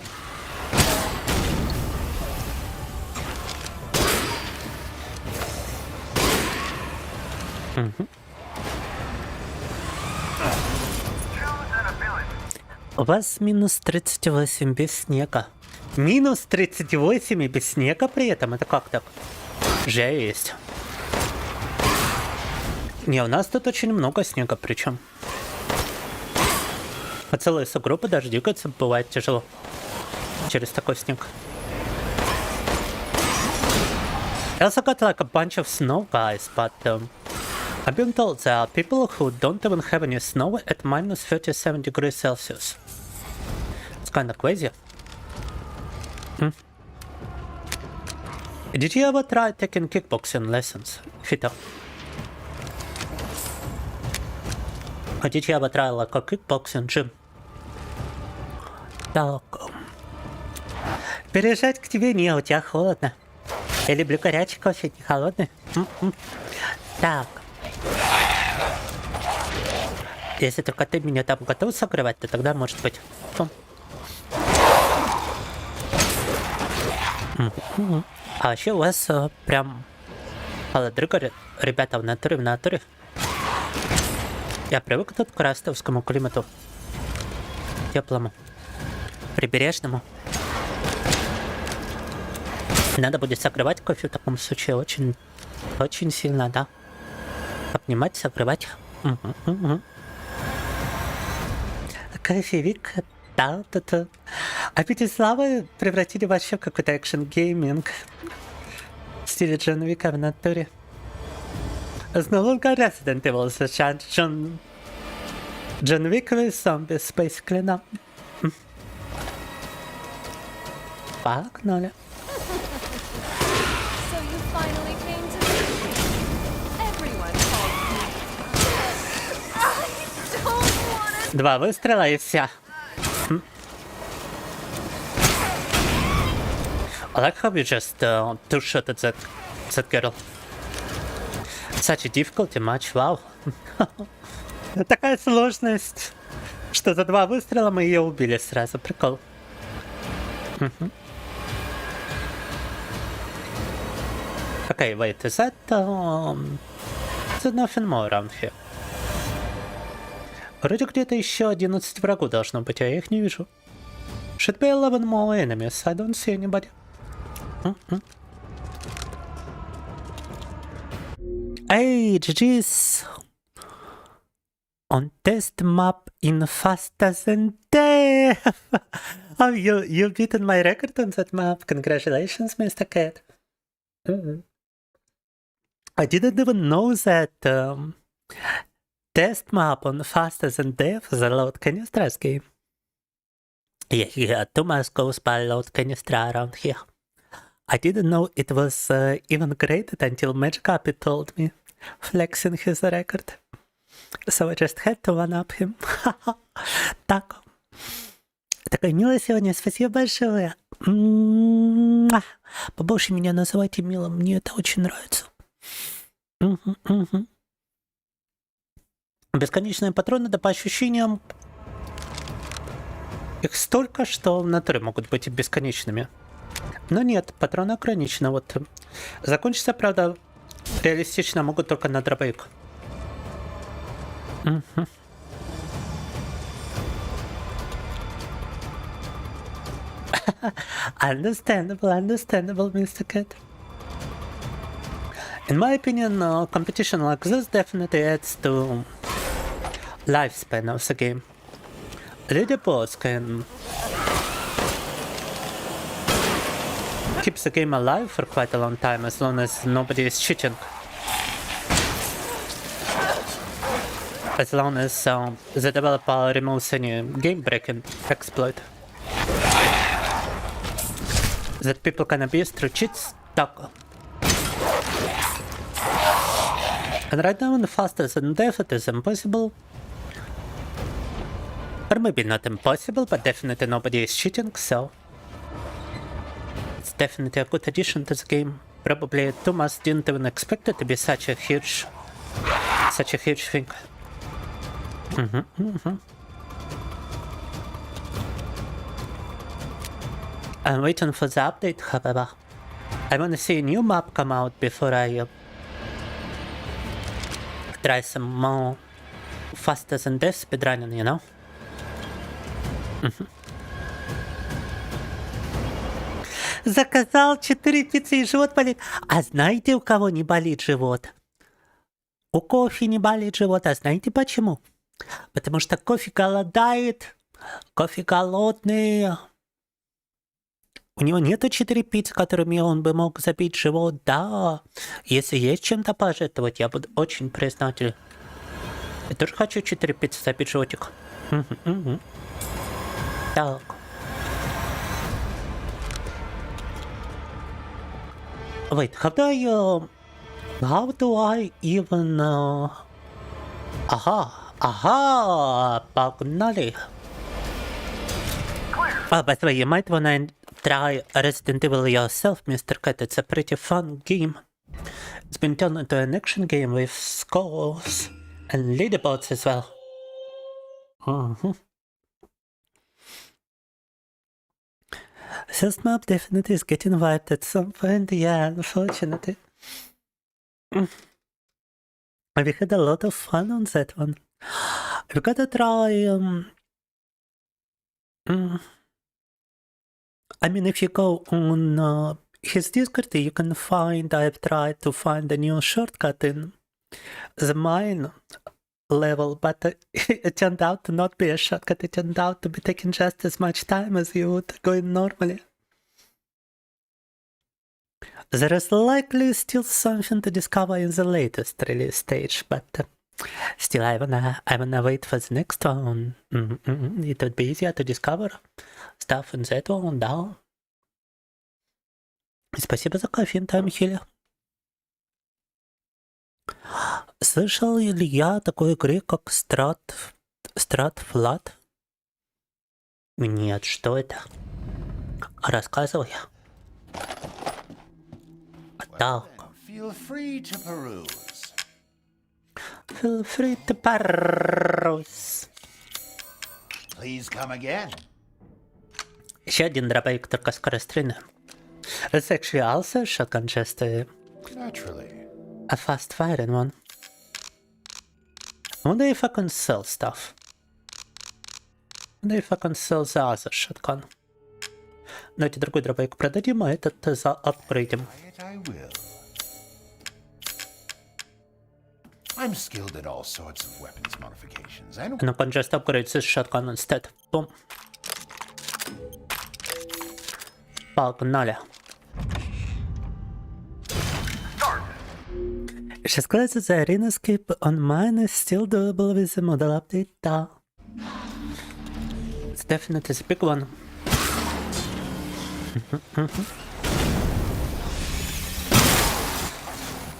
У вас минус 38 без снега. Минус 38 и без снега при этом? Это как так? Жесть. Не, у нас тут очень много снега причем. А целые сугробы даже двигаться бывает тяжело. Через такой снег. I also got like a bunch of snow guys, but I've been told there are people who don't even have any snow at minus 37 degrees Celsius. It's kinda crazy. Did you ever try taking kickboxing lessons, Fito? Or did you ever try like a kickboxing gym? Так. Переезжать к тебе не, у тебя холодно. Я люблю горячий кофе, не холодный. Так. Если только ты меня там готов согревать, то тогда может быть. А вообще у вас прям холодрыга, ребята, в натуре. Я привык тут к ростовскому климату. Теплому. Прибережному. Надо будет согревать кофе в таком случае очень сильно, да. Обнимать, согревать. Кофевик, да. А Славы превратили вообще в какой-то экшен-гейминг. стилі Джон Віка в натурі. Знову Resident Evil, звичайно. Джон Вік with zombies, basically, no. Погнали. So you finally came to me. Everyone calls me. I don't want to. 2 вистріла і все. I like how you just two-shotted that girl. Such a difficulty match, wow. Такая сложность, что за 2 выстрела мы ее убили сразу, прикол. Okay, wait, is that nothing more around here? Вроде где-то еще 11 врагов должно быть, а я их не вижу. Should be 11 more enemies, I don't see anybody. Hey, GG's! On test map in faster than death! Oh, you beaten my record on that map. Congratulations, Mr. Cat. I didn't even know that test map on faster than death is allowed. Can you stress game? Yeah, 2 months goes by allowed Canistra around here. I didn't know it was even graded until Magic told me, flexing his record. So I just had to one-up him. Так. Такая милая сегодня, спасибо большое. Побольше меня называйте милым, мне это очень нравится. Бесконечные патроны, да по ощущениям, их столько, что в натуре могут быть и бесконечными. Но нет, патроны ограничены. Вот. Закончится, правда, реалистично могут только на дробовик. Understandable, Mr. Cat. In my opinion, competition like this definitely adds to lifespan of the game. Leaderboards can keep the game alive for quite a long time as long as nobody is cheating. As long as the developer removes any game-breaking exploit that people can abuse through cheats. Так. And right now in the faster than death it is impossible. Or maybe not impossible, but definitely nobody is cheating, so it's definitely a good addition to the game. Probably Thomas didn't even expect it to be such a huge thing. I'm waiting for the update, however. I want to see a new map come out before I try some more faster than death speedrunning, you know? Заказал 4 пиццы и живот болит. А знаете, у кого не болит живот? У кофе не болит живот. А знаете почему? Потому что кофе голодает. Кофе голодный. У него нету 4 пиццы, которыми он бы мог забить живот. Да. Если есть чем-то пожертвовать, я буду очень признателен. Я тоже хочу 4 пиццы забить животик. Так. Wait, how do I even... Ага, погнали. Oh, by the way, you might wanna try Resident Evil yourself, Mr. Cat. It's a pretty fun game. It's been turned into an action game with scores and leaderboards as well. This map definitely is getting wiped at some point, yeah, unfortunately. We had a lot of fun on that one. We gotta try, I mean, if you go on his Discord, you can find, I've tried to find a new shortcut in the mine level, but it turned out to not be a shortcut. It turned out to be taking just as much time as you would going normally. There is likely still something to discover in the latest release stage, but still I wanna wait for the next one. It would be easier to discover stuff in that one, да. Спасибо за кофе, Тамхиль. Слышал ли я такой игры, как Strat-Flat? Нет, что это? Рассказывай. Так. Feel free to peruse. Feel free to peruse. Please come again. Еще один дробовик, только скорострельный. It's actually also shotgun, just Naturally. a fast firing one. I wonder if I can sell stuff. I wonder if I can sell the other shotgun. Давайте другой дробовик продадим, а этот заапгрейдим. I will. I'm skilled at all sorts of weapons modifications, and And I can just upgrade this shotgun instead. Boom. Погнали. Just glad that the arena escape on mine is still doable with the model update. Да. It's definitely the big one.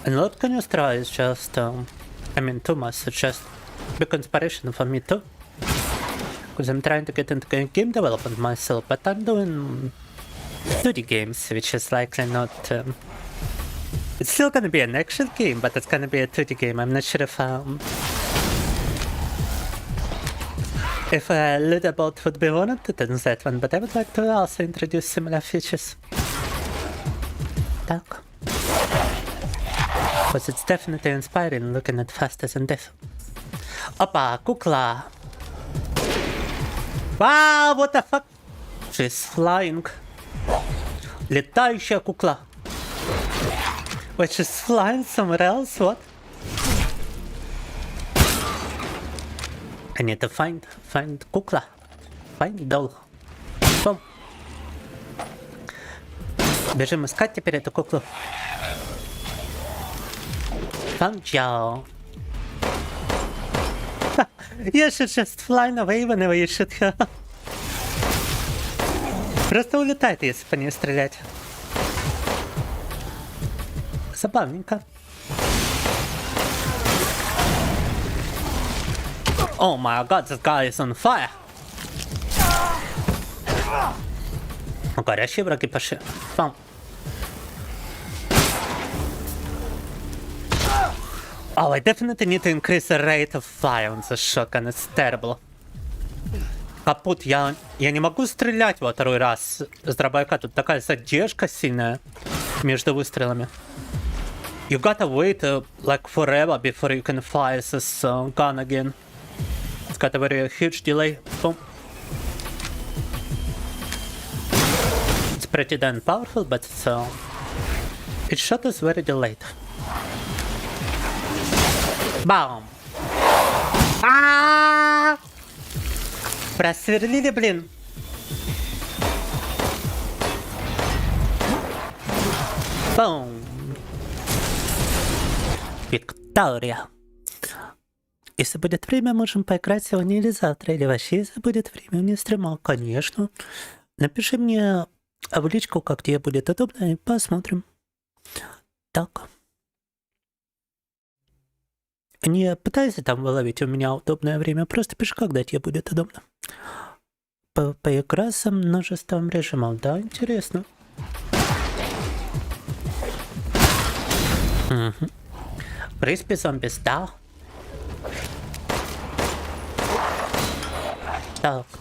And Lord Canustra is just, I mean, too much. It's just big inspiration for me too. Because I'm trying to get into game development myself, but I'm doing 2D games, which is likely not... it's still gonna be an action game, but it's gonna be a 2D game. I'm not sure if a leaderboard would be warranted in that one, but I would like to also introduce similar features. Так. Because it's definitely inspiring looking at Faster Than Death. Опа, кукла! Wow, what the fuck? She's flying. Летающая кукла. Wait, she's flying somewhere else? What? I need to find кукла. Find doll. Boom. Бежим искать теперь эту куклу. Found you. You should just fly away whenever you shoot her. Просто улетает, если по ней стрелять. Забавненько. Oh my god, this guy is on fire. Горящие враги пошли. Бам. Oh, I definitely need to increase the rate of fire on the shotgun. It's terrible. Капут, я не могу стрелять во второй раз с дробовика. Тут такая задержка сильная между выстрелами. You gotta wait like forever before you can fire this gun again. It's got a very huge delay. Boom. It's pretty damn powerful, but its shot is very delayed. Бам! А-а-а! Просверлили, блин. Бум! Виктория. Если будет время, можем поиграть сегодня или завтра, или вообще, если будет время, не стрима, конечно. Напиши мне в личку, как тебе будет удобно, и посмотрим. Так. Не пытайся там выловить у меня удобное время, просто пиши, когда тебе будет удобно. Поиграть со множеством режимов, да, интересно. Угу. В принципе, зомбис, да.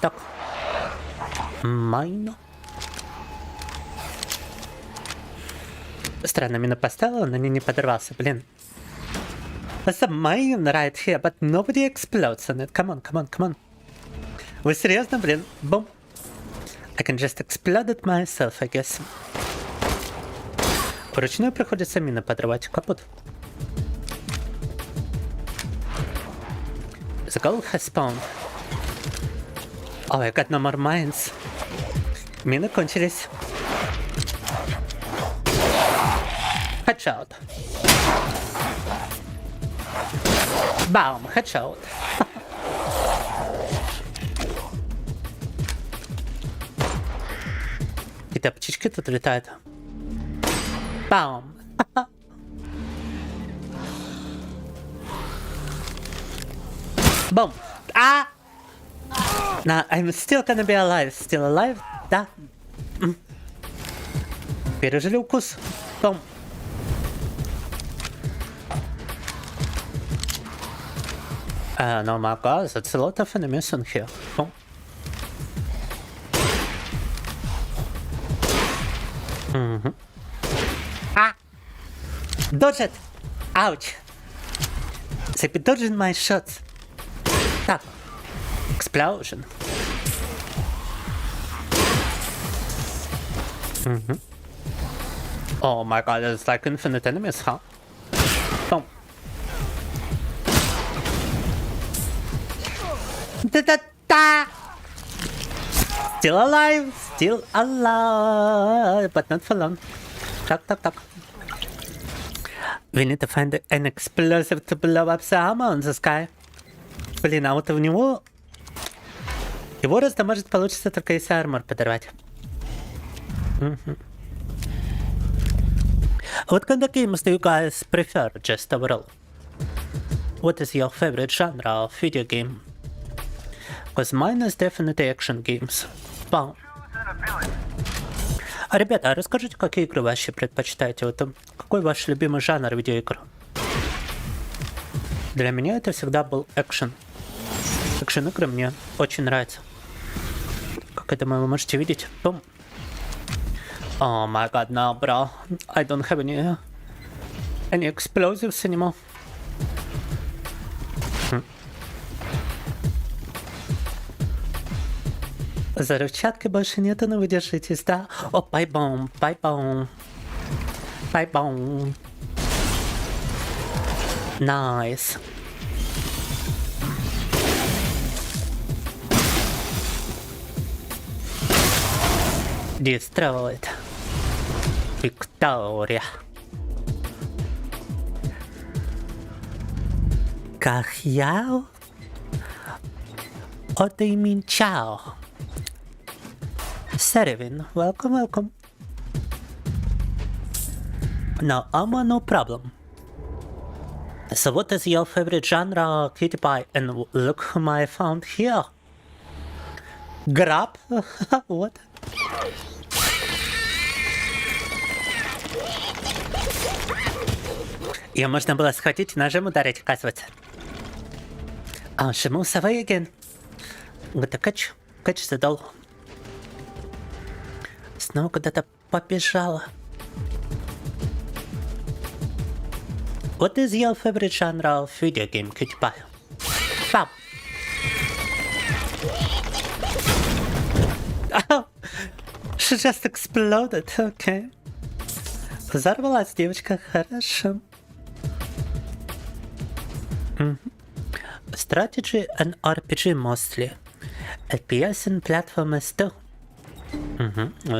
Так. Майно. Странно, мина поставила, но не подорвался, блин. There's a mine right here, but nobody explodes on it. Come on. Вы серьезно, блин? Бум. I can just explode it myself, I guess. Вручную приходится мины подрывать. Капут. The goal has spawned. Oh, I got no more mines. Мины кончились. Headshot. Бам, headshot. Какие-то птички тут летают. Бам. Бум. А! Nah, I'm still gonna be alive. Still alive? Да. Пережили укус. Бум. No, my god, that's a lot of enemies in here. Boom. Ah! Dodge it! Ouch! They've been dodging my shots. Stop. Explosion. Oh my god, it's like infinite enemies, huh? Boom. Da-da-da! Still alive, but not for long. Tuck, tuck, tuck. We need to find an explosive to blow up the armor on this guy. Блин, а вот у него... Его раздамажить получится только если армор подорвать. What kind of games do you guys prefer, just overall? What is your favorite genre of video game? Because mine is definitely action games. Wow. А, ребята, а расскажите, какие игры вы вообще предпочитаете? Вот, какой ваш любимый жанр видеоигр? Для меня это всегда был экшен. Экшен-игры мне очень нравятся. Как это вы можете видеть. Бум. Oh my god, no, bro. I don't have any explosives anymore. Взрывчатки больше нету, но вы держитесь, да? О, пайбом, пайбом. Пайбом. Nice. Destroyed. Victoria. Кахяо? Or do you mean ciao? Serevin, welcome, welcome. No armor, no problem. So what is your favorite genre, Cutie Pie? And look whom I found here. Grab? What? Ее можно было схватить и ножом ударить, оказывается. А, Шиму совой again. Где-то кач задал. Снова куда-то побежала. What is your favorite genre of video game, Cutie Pie? Bam! Oh, she just exploded, okay. Взорвалась девочка, хорошо. Strategy and RPG mostly. FPS and platformers too.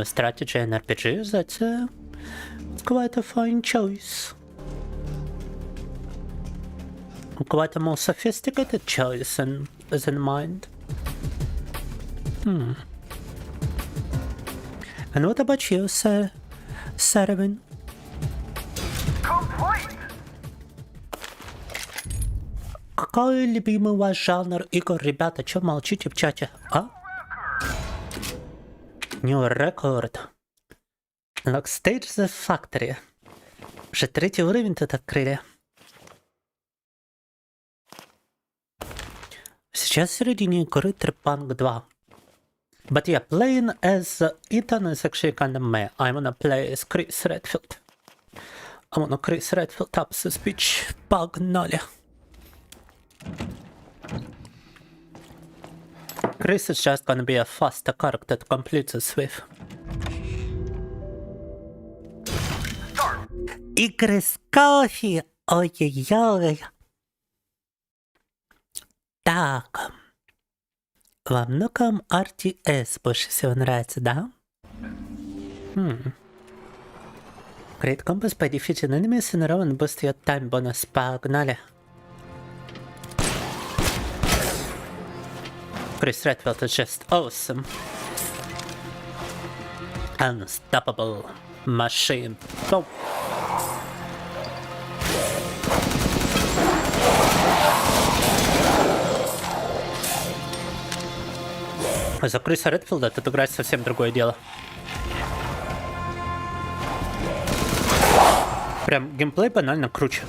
Strategy and RPG, that's quite a fine choice. Quite a more sophisticated choice than mind. And what about you, sir? Serevin? Какой любимый ваш жанр игр, ребята? Чё молчите в чате, а? New record. Lock stage the factory. Уже 3-й уровень тут открыли. Сейчас в середине игры Tripang 2. But yeah, playing as Ethan is actually kinda meh. I wanna play as Chris Redfield. I wanna Chris Redfield up this bitch. Погнали. Chris is just gonna be a faster character to complete this with. Игры с кофе. Ой-ой-ой. Так. Во многом RTS больше всего нравится, да? Create combos by defeating enemies in a row and boost your time bonus. Погнали. Chris Redfield is just awesome. Unstoppable machine. Boom. За Криса Редфилда тут играть совсем другое дело. Прям геймплей банально круче.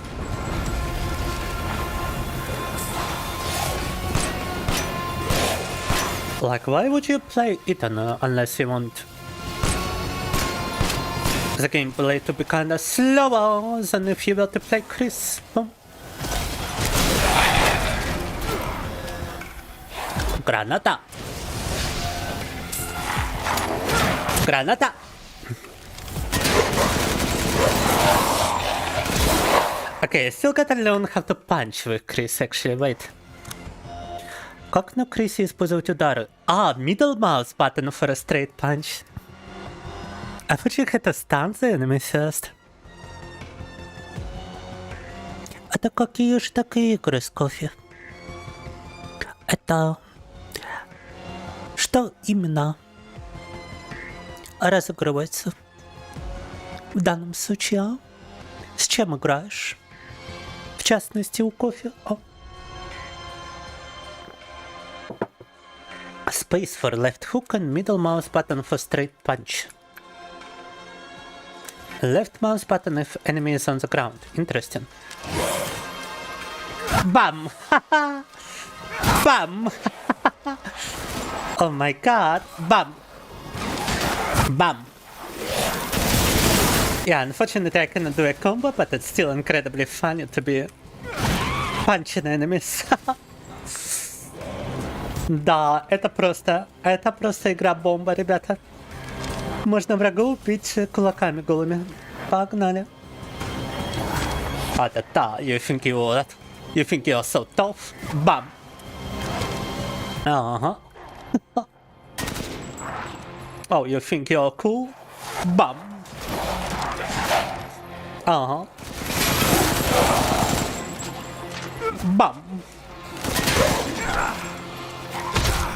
Like, why would you play Ethan unless you want the gameplay to be kinda slower than if you were to play Chris? Boom. Granata! Granata! Okay, I still gotta learn how to punch with Chris, actually, wait. Как на Крисе использовать удары? Middle mouse button for a straight punch. I thought you had to stun the enemy first. Это какие же такие игры с кофе? Это... Что именно разыгрывается в данном случае, а? С чем играешь? В частности, у кофе. Space for left hook and middle mouse button for straight punch. Left mouse button if enemy is on the ground. Interesting. Bam! Bam! Oh my god! Bam! Bam! Yeah, unfortunately I cannot do a combo, but it's still incredibly funny to be punching enemies. Да, это просто игра-бомба, ребята. Можно врага убить кулаками голыми. Погнали. Да, you think you're that? You think you're so tough? Bam! Ага. Oh, you think you're cool? Bam! Ага. Bam!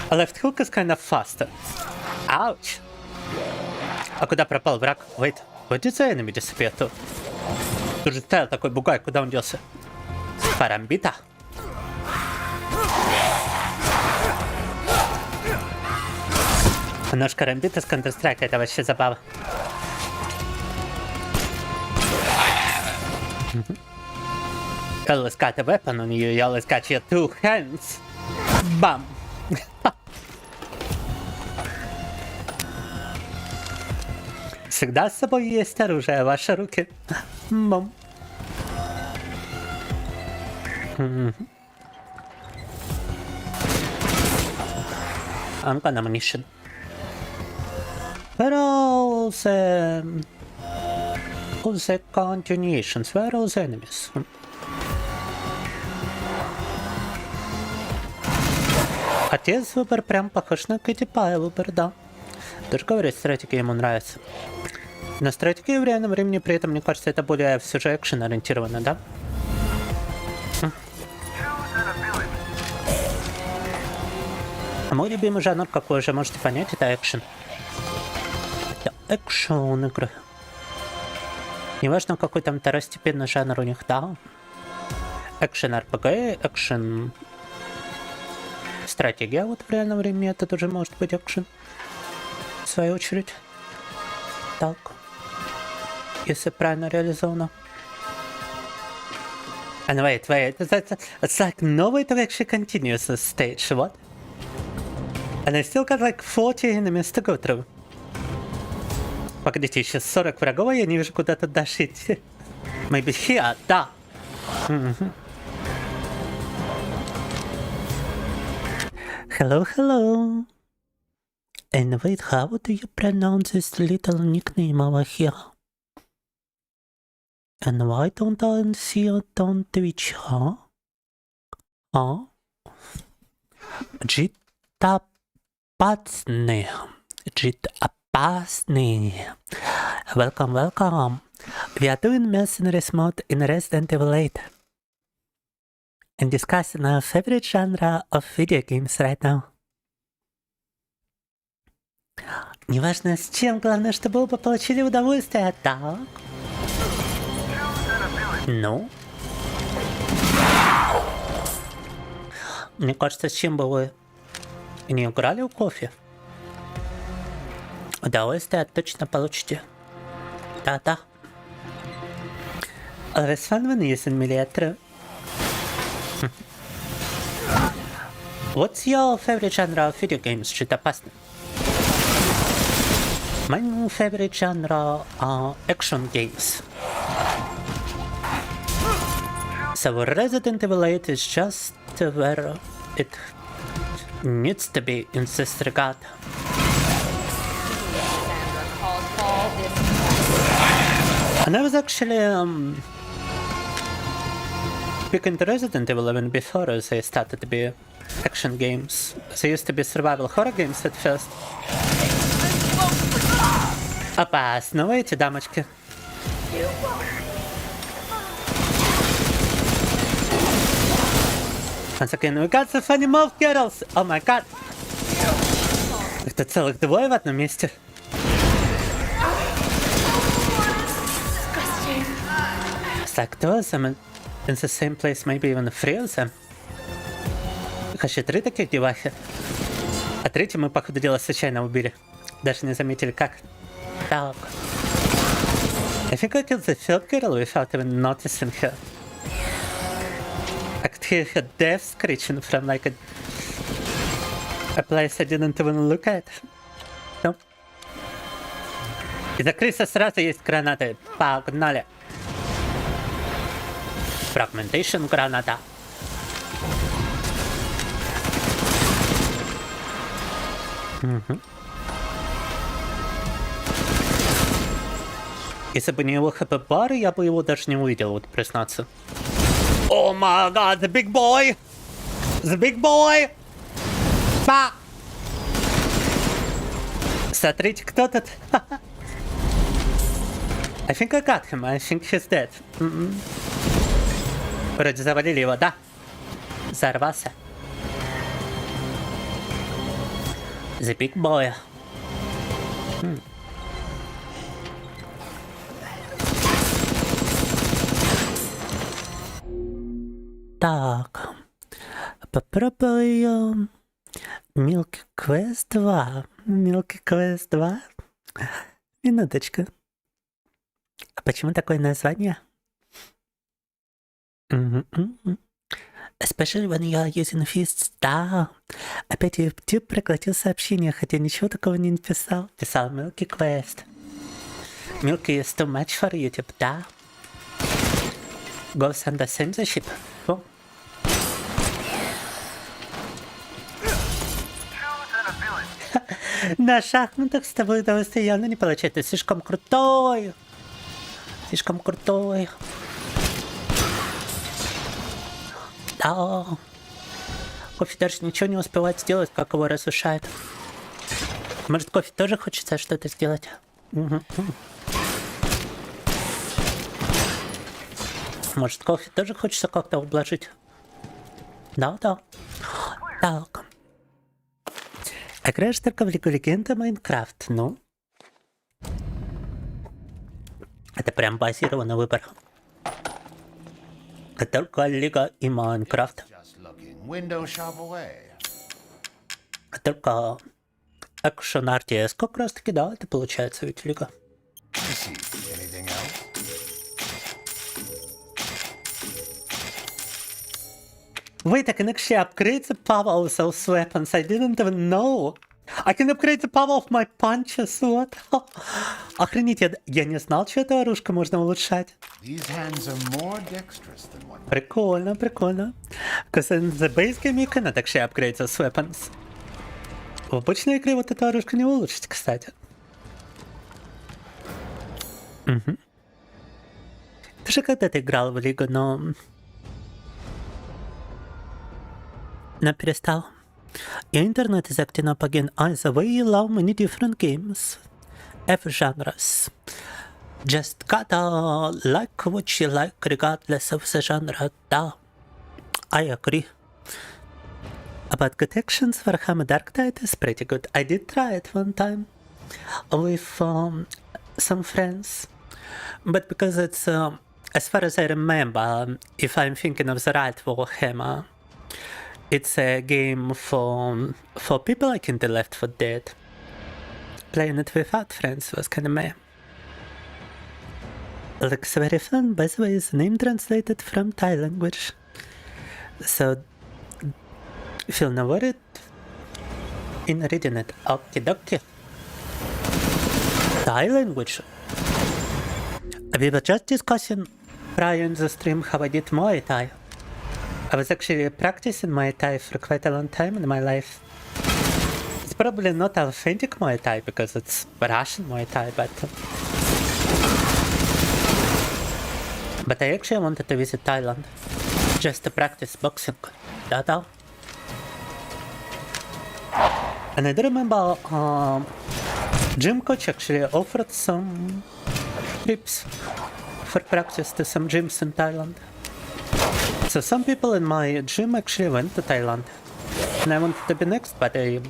A left hook is kind of faster. Ouch! А куда пропал враг? Wait, where did the enemy disappear to? Тут же стоял такой бугай, куда он делся? Парамбита? Наш карамбит из Counter-Strike, это вообще забава. You always got a weapon on you, you always got your two hands. Bam! Всегда с собой есть оружие, ваши руки. Бам. I'm gonna ammunition. Where are all the continuations? Where are all the enemies? Отец выбор прям похож на Кэти Пай выбор, да. Тоже говорит, стратегия ему нравится. На стратегии в реальном времени при этом, мне кажется, это более все же экшен ориентировано, да? Мой любимый жанр, как вы уже можете понять, это экшен. Это экшен игры. Неважно, какой там второстепенный жанр у них, да? Экшен RPG, экшен... Стратегия, вот в реальном времени это тоже может быть экшен. В свою очередь. Так. Если правильно реализовано. And wait, it's like no way to actually continue this stage, what? And I still got like 40 enemies to go through. Погодите, еще 40 врагов, я не вижу, куда тут дальше идти. Maybe here, да. Hello, hello. And wait, how do you pronounce this little nickname over here? And why don't I see it on Twitch, huh? Huh? Jitapasny. Welcome, welcome. We are doing mercenaries mode in Resident Evil 8 and discussing our favorite genre of video games right now. Неважно с чем, главное, чтобы оба получили удовольствие, так? Ну? Мне кажется, с чем бы вы не играли в кофе, удовольствие точно получите. Да-да. Always fun when using melee. What's your favorite genre of video games? Что-то опасное. My favorite genre are action games. So Resident Evil 8 is just where it needs to be in this regard. Sandra calls all this And I was actually big into Resident Evil even before they started to be action games. They used to be survival horror games at first. Опасно, эти дамочки. Once again, we got the funny mouth girls! Oh my god! Это целых двое в одном месте. It's like two of them in the same place, maybe even three of them. Вообще 3 таких девахи. А третью мы, по ходу дела, случайно убили. Даже не заметили как. Так. I think I killed the third girl without even noticing her. I could hear her death screeching from like a place I didn't even look at. No. И за крыса сразу есть гранаты. Погнали. Fragmentation граната. Если бы не его хп-бары, я бы его даже не увидел, вот признаться. О май гад, the big boy! The big boy! Па! Смотрите, кто тут. I think I got him, I think he's dead. Вроде завалили его, да? Взорвался. The big boy. Так, попробую Milky Quest 2. Milky Quest 2. Минуточку. А почему такое название? Especially when you are using fists. Да. Опять YouTube проглотил сообщение, хотя ничего такого не написал. Писал Milky Quest. Milky is too much for YouTube, да. Goes under censorship. Фу. На шахматах с тобой удовольствие явно не получается. Ты слишком крутой. Слишком крутой. Да. Кофе даже ничего не успевает сделать, как его разрушает. Может, кофе тоже хочется что-то сделать? Может, кофе тоже хочется как-то ублажить? Да. Так. Играешь только в Лигу Легенд и Майнкрафт, ну? Это прям базированный выбор. Только Лига и Майнкрафт. Только экшен RTS как раз таки, да, это получается ведь Лига. Wait, I can actually upgrade the power of those weapons. I didn't even know. I can upgrade the power of my punches. What? Охренеть, я не знал, что это оружие можно улучшать. Прикольно, прикольно. Because in the base game you cannot actually upgrade those weapons. В обычной игре вот это оружие не улучшить, кстати. Ты же когда-то играл в Лигу, но перестал. Your internet is acting up again. The way you love many different games. F genres. Just gotta like what you like regardless of the genre. Da, I agree. About good actions, Warhammer Dark Tide is pretty good. I did try it one time with some friends, but because it's, as far as I remember, if I'm thinking of the right Warhammer, it's a game for people like in the Left 4 Dead. Playing it without friends was kinda meh. Looks very fun. By the way, is the name translated from Thai language, so feel no worried in reading it. Okie dokie. Thai language. We were just discussing prior in the stream how I did Muay Thai. I was actually practicing Muay Thai for quite a long time in my life. It's probably not authentic Muay Thai because it's Russian Muay Thai, but I actually wanted to visit Thailand just to practice boxing. Da-da. And I do remember gym coach actually offered some trips for practice to some gyms in Thailand. So some people in my gym actually went to Thailand. And I wanted to be next, but I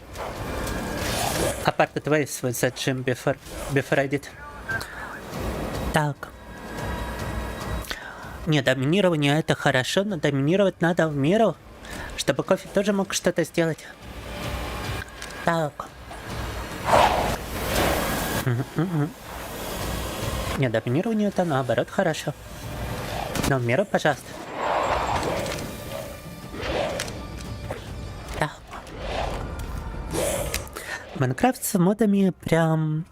parted ways with that gym before I did. Так. Не, доминирование это хорошо, но доминировать надо в меру, чтобы кофе тоже мог что-то сделать. Так. Не, доминирование это наоборот хорошо. Но в меру, пожалуйста. Так. Майнкрафт с модами прям...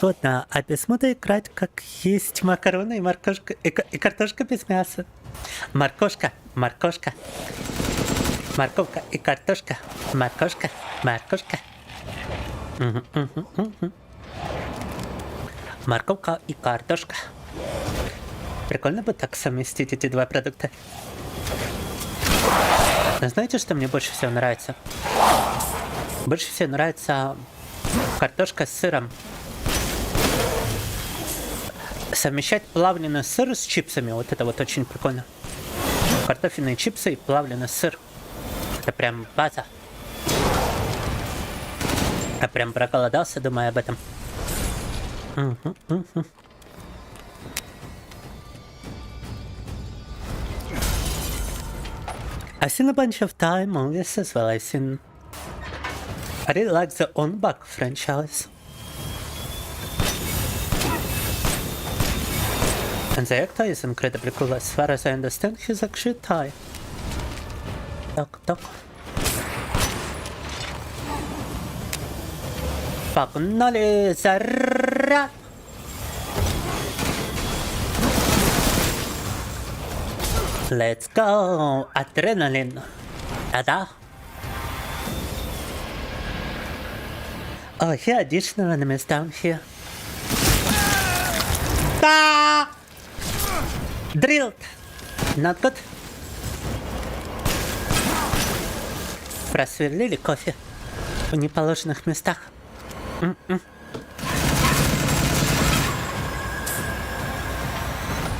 Ладно, а без мода играть как есть макароны и моркошка, и картошка без мяса. Морковка и картошка. Морковка. Морковка и картошка. Прикольно бы так совместить эти два продукта. Но знаете, что мне больше всего нравится? Больше всего нравится картошка с сыром. Совмещать плавленый сыр с чипсами, вот это вот очень прикольно. Картофельные чипсы и плавленый сыр. Это прям база. Я прям проголодался, думая об этом. I've seen a bunch of Thai movies as well. I really like the On-Bak franchise. And the actor is incredibly cool. As far as I understand, he's actually Thai. Так. Погнали, заряд! Let's go! Adrenaline! Да-да! Oh, here additional enemies down here. Ah! Drilled! Not good. Просверлили кофе в неположенных местах.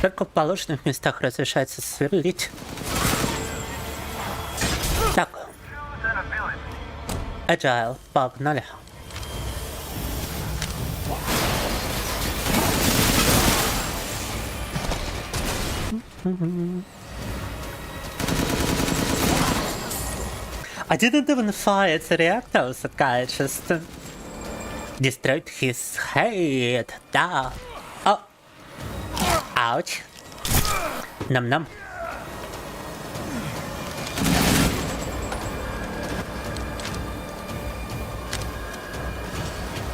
Только в положенных местах разрешается сверлить. Так. Agile, погнали. I didn't even fire the reactors, that guy just destroyed his head. Da. Oh. Ouch. Num.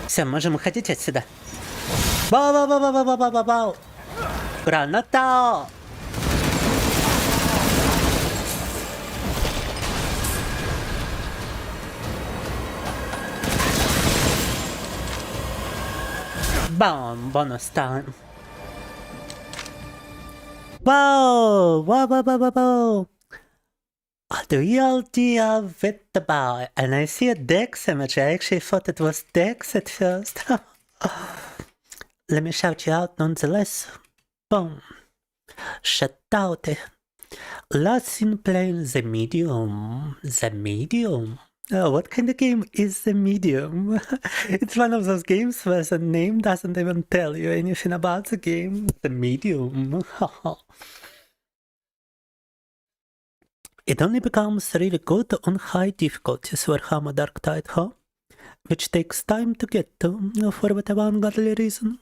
Все, можем уходить отсюда. Бау. Граната. Boom, bonus time. Whoa! The real deal with the bar. And I see a Dex image. I actually thought it was Dex at first. let me shout you out nonetheless. Boom. Shout out. Last seen playing The Medium. The Medium? Oh, what kind of game is The Medium? It's one of those games where the name doesn't even tell you anything about the game. The Medium. It only becomes really good on high difficulties Warhammer Dark Tide, huh? Which takes time to get to, for whatever ungodly reason.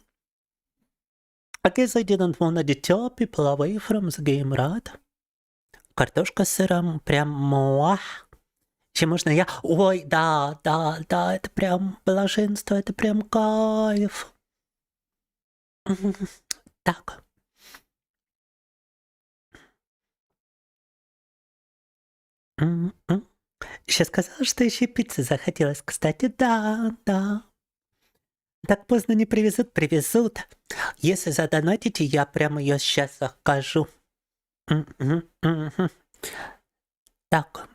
I guess I didn't want to deter people away from the game, right? Картошка с сыром прям муа. Чем можно я? Ой, да, это прям блаженство, это прям кайф. Так. Еще сказал, что еще пиццы захотелось. Кстати, да. Так поздно не привезут. Если задонатите, я прямо ее сейчас закажу. Так.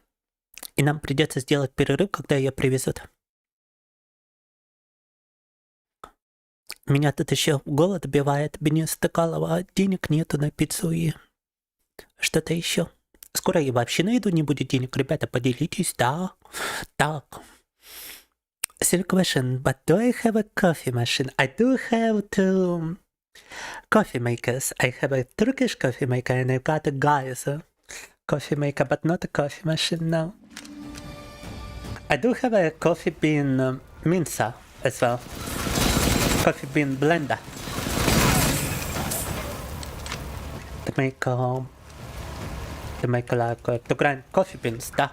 И нам придется сделать перерыв, когда ее привезут. Меня тут еще голод убивает. Мне стыкалово, денег нету на пиццу и что-то еще. Скоро и вообще на еду не будет денег. Ребята, поделитесь, да. Так. Silly question, but do I have a coffee machine? I do have two coffee makers. I have a Turkish coffee maker and I've got a guy's coffee maker, but not a coffee machine now. I do have a coffee bean mincer as well. Coffee bean blender. To make like to grind coffee beans, да.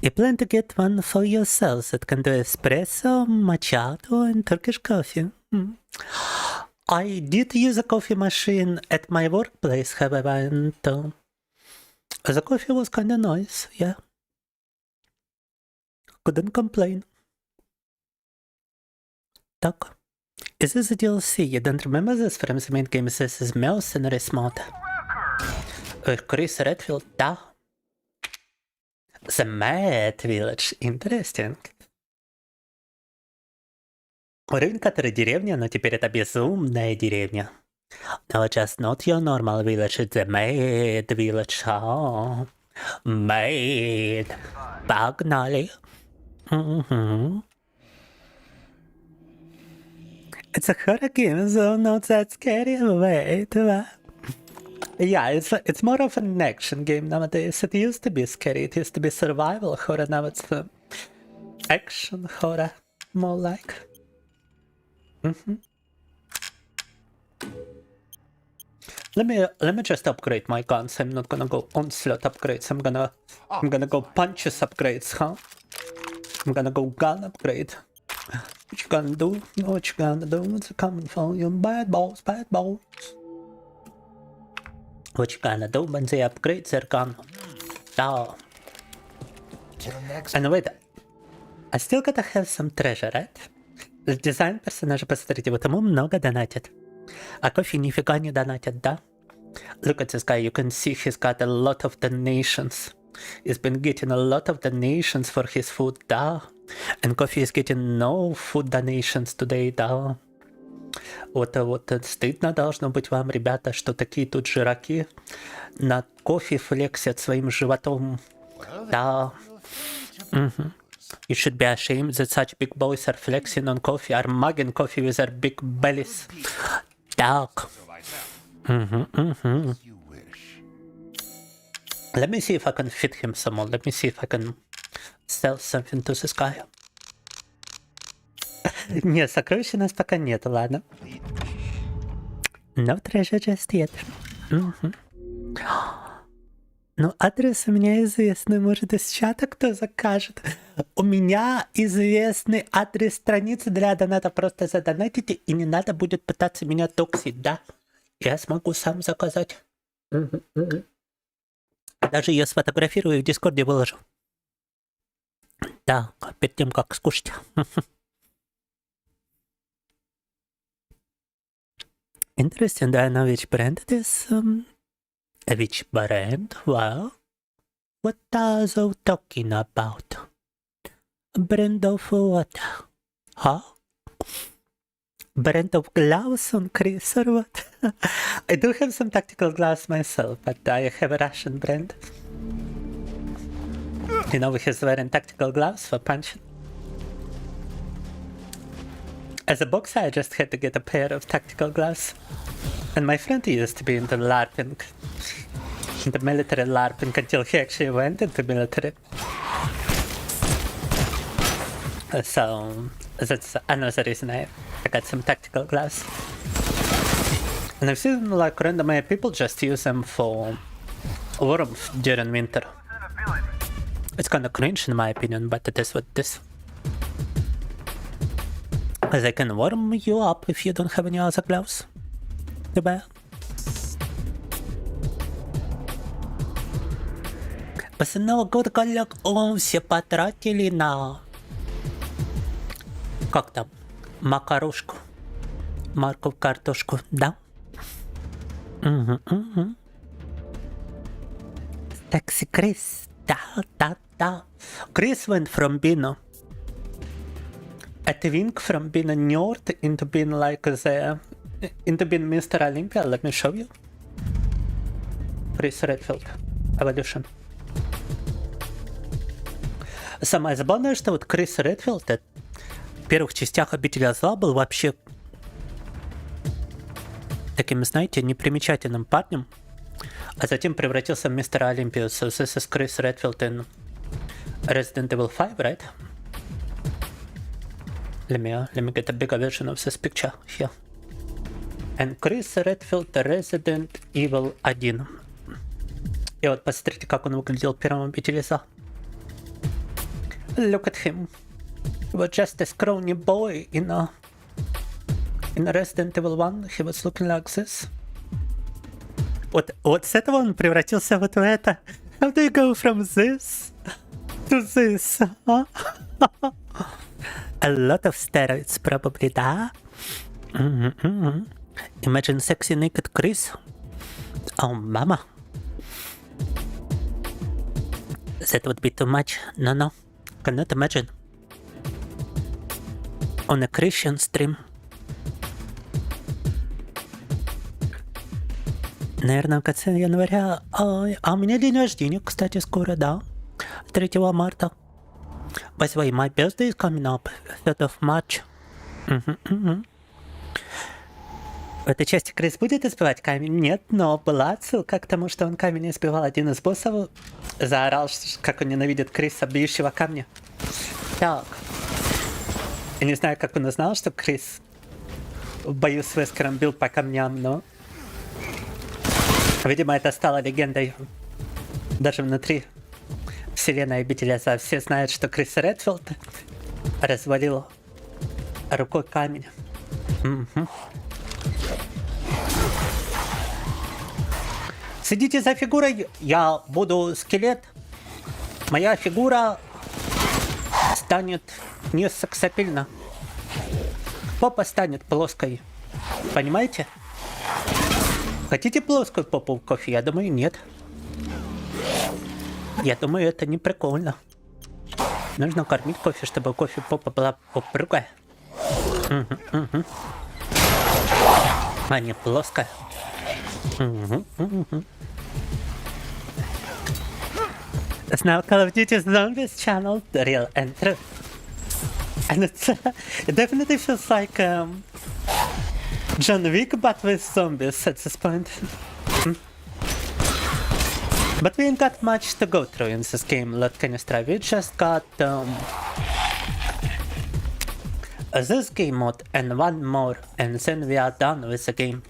You plan to get one for yourselves that can do espresso, macchiato, and Turkish coffee. I did use a coffee machine at my workplace, however, and the coffee was kinda nice, yeah. Couldn't complain. Так. Is this a DLC? You don't remember this from the main game? This is Mercenaries mod. Chris Redfield, да. The Mad Village. Interesting. Уровень, который деревня, но теперь это безумная деревня. No, just not your normal village, it's the Mad Village. Oh. Mad. Погнали. It's a horror game, so not that scary. Wait, yeah, it's more of an action game nowadays. It used to be scary. It used to be survival horror. Now it's action horror, more like. Let me just upgrade my guns. I'm not gonna go onslaught upgrades. I'm gonna go punches upgrades, huh? I'm gonna go gun upgrade. What you gonna do? What you gonna do? It's coming for you, bad balls. What you gonna do when they upgrade their gun? Oh. And wait, I still gotta have some treasure, right? Дизайн персонажа, посмотрите, вот ему много донатят. А кофе нифига не донатят, да? Look at this guy, you can see he's got a lot of donations. He's been getting a lot of donations for his food, да? And coffee is getting no food donations today, да? Вот стыдно должно быть вам, ребята, что такие тут жираки на кофе флексят своим животом. Да. You should be ashamed that such big boys are flexing on coffee, are mugging coffee with their big bellies. Так. Let me see if I can fit him some more. Let me see if I can sell something to this guy. Нет, сокровищ у нас пока нет, ладно. No treasure just yet. Ну, адрес у меня известный, может, из чата кто закажет. У меня известный адрес страницы для доната. Просто задонатите, и не надо будет пытаться меня токсить, да? Я смогу сам заказать. Даже ее сфотографирую и в Дискорде выложу. Так, перед тем, как скушать. Interesting, do I know which brand it is? Which brand? Well, what are they talking about? A brand of what? Huh? Brand of gloves on Chris or what? I do have some tactical gloves myself, but I have a Russian brand. You know, he's wearing tactical gloves for punching. As a boxer, I just had to get a pair of tactical gloves. And my friend used to be into LARPing, into military LARPing, until he actually went into military. So that's another reason I got some tactical gloves. And I've seen like randomly people just use them for warmth during winter. It's kind of cringe in my opinion, but it is what it is. They can warm you up if you don't have any other gloves. Too bad. Пацаны, год коллег, все потратили на... Как там? Макарошку. Морковь, картошку, да? Угу. Taxi Chris. Da. Chris went from being a twink from being a nerd into being like into being Mr. Olympia. Let me show you. Chris Redfield. Evolution. Самое забавное, что вот Крис Редфилд в первых частях Обителя Зла был вообще таким, знаете, непримечательным парнем, а затем превратился в мистера Олимпию. So this is Chris Redfield in Resident Evil 5, right? Let me get a bigger version of this picture here. And Chris Redfield Resident Evil 1. И вот посмотрите, как он выглядел в первом Обители Зла. Look at him. He was just a scrawny boy in Resident Evil 1. He was looking like this. Вот с этого он превратился вот в это. How do you go from this to this? Huh? A lot of steroids probably, да? Imagine sexy naked Chris. Oh, mama. That would be too much. No. Cannot imagine. On a Christian stream. Наверное, в конце января. А у меня день рождения, кстати, скоро, да. 3 марта. By the way, my birthday is coming up. 3rd of March. В этой части Крис будет избивать камень? Нет, но была отсылка к тому, что он камень избивал. Один из боссов заорал, как он ненавидит Криса, бьющего камня. Так. Я не знаю, как он узнал, что Крис в бою с Вескером бил по камням, но... Видимо, это стало легендой. Даже внутри вселенной Обителя Зла все знают, что Крис Редфилд развалил рукой камень. Следите за фигурой, я буду скелет. Моя фигура станет не сексапильна. Попа станет плоской. Понимаете? Хотите плоскую попу в кофе? Я думаю, нет. Я думаю, это не прикольно. Нужно кормить кофе, чтобы кофе попа была упругая. А не плоская. It's now Call of Duty Zombies channel, the real and true. And it definitely feels like John Wick, but with zombies at this point. But we ain't got much to go through in this game, Lot Canistra. We just got this game mode and one more, and then we are done with the game.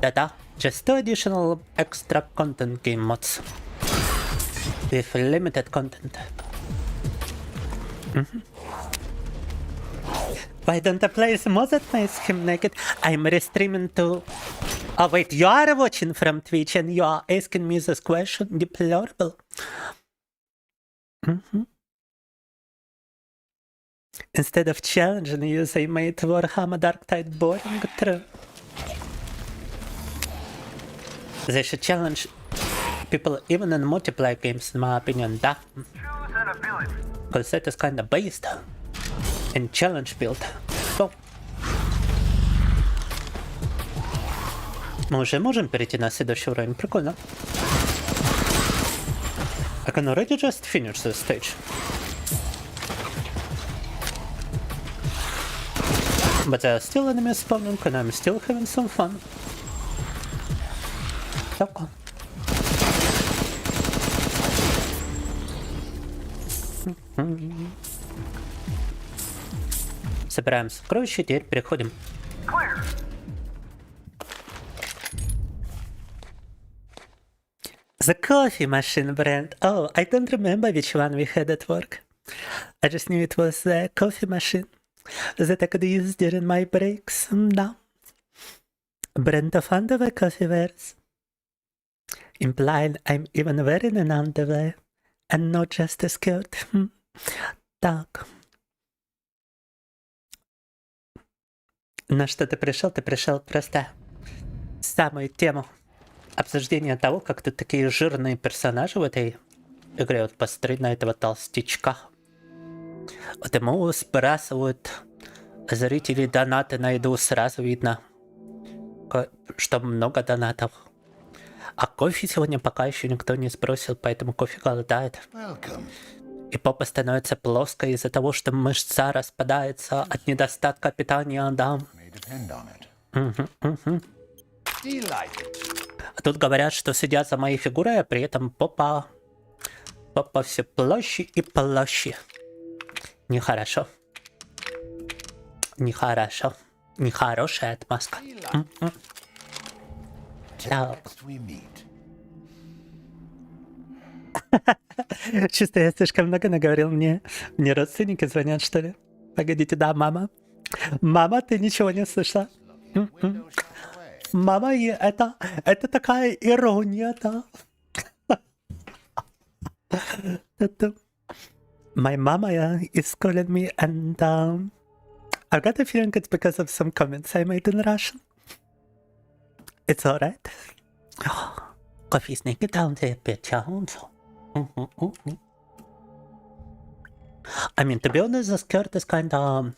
Ta-da! Just 2 additional extra content game mods. With limited content. Why don't I play the mod that makes him naked? I'm restreaming to... Oh wait, you are watching from Twitch and you are asking me this question? Deplorable. Instead of challenging you, they made Warhammer Dark Tide boring. True. They should challenge people even in multiplayer games, in my opinion, да? Because that is kinda based in challenge build. Все. Мы уже можем перейти на следующий уровень. Прикольно. I can already just finish this stage. But there are still enemies spawning and I'm still having some fun. Так. Собираем сокровища, теперь переходим. The coffee machine brand. Oh, I don't remember which one we had at work. I just knew it was the coffee machine that I could use during my breaks. No. Brand of underwear coffee wears. Implying I'm even wearing an underwear and not just a skirt. Так. На что ты пришел? Ты пришел просто в самую тему обсуждения того, как тут такие жирные персонажи в этой игре. Вот посмотри на этого толстячка. Вот ему сбрасывают зрители донаты на еду, сразу видно, что много донатов. А кофе сегодня пока еще никто не сбросил, поэтому кофе голодает. И попа становится плоской из-за того, что мышца распадается от недостатка питания, да. А тут говорят, что сидят за моей фигурой, а при этом попа все площи и площи. Нехорошо. Нехорошо. Нехорошая отмазка. Да. Чисто я слишком много наговорил. Мне родственники звонят, что ли? Погодите, да, мама. Мама, ты ничего не слышала? Мама, и это такая ирония, да? My mama is calling me and I've got a feeling it's because of some comments I made in Russian. It's alright. Coffee sneaking down there, bitch. I mean, to be honest, the skirt is kinda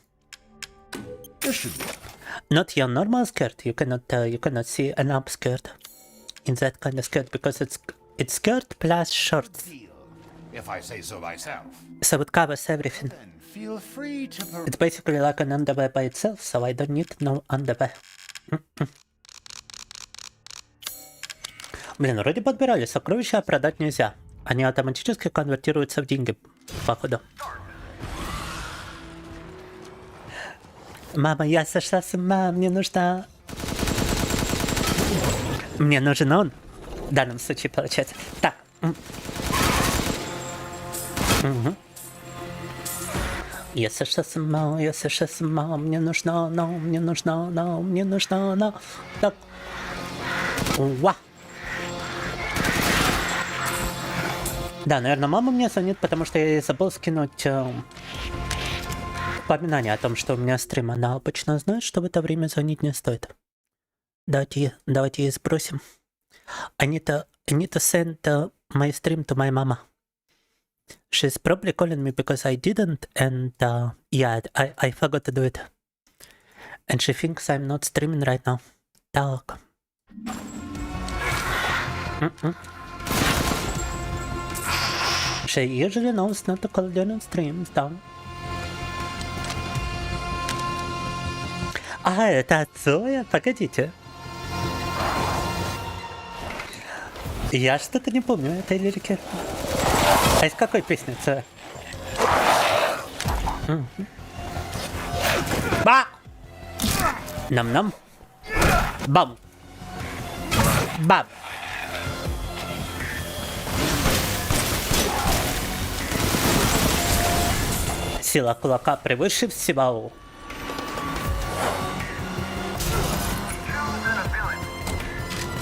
not your normal skirt. You cannot see an up skirt in that kind of skirt because it's skirt plus shorts. If I say so myself. So it covers everything. Then feel free to It's basically like an underwear by itself, so I don't need no underwear. Блин, вроде подбирали сокровища, а продать нельзя. Они автоматически конвертируются в деньги, походу. Мама, я сошла с ума, мне нужно... Мне нужен он. В данном случае получается. Так. Я сошла с ума, мне нужно оно. Так. Уа. Да, наверное, мама мне звонит, потому что я ей забыл скинуть упоминание о том, что у меня стрим. Она обычно знает, что в это время звонить не стоит. Давайте ей сбросим. I need to send my stream to my mama. She's probably calling me because I didn't, and yeah, I forgot to do it. And she thinks I'm not streaming right now. Так. She usually knows not to call during streams, да. А, это Цоя? Погодите. Я что-то не помню этой лирики. А из какой песни Цоя? Ба! Нам-нам. Бам! Бам! Сила кулака превыше всего.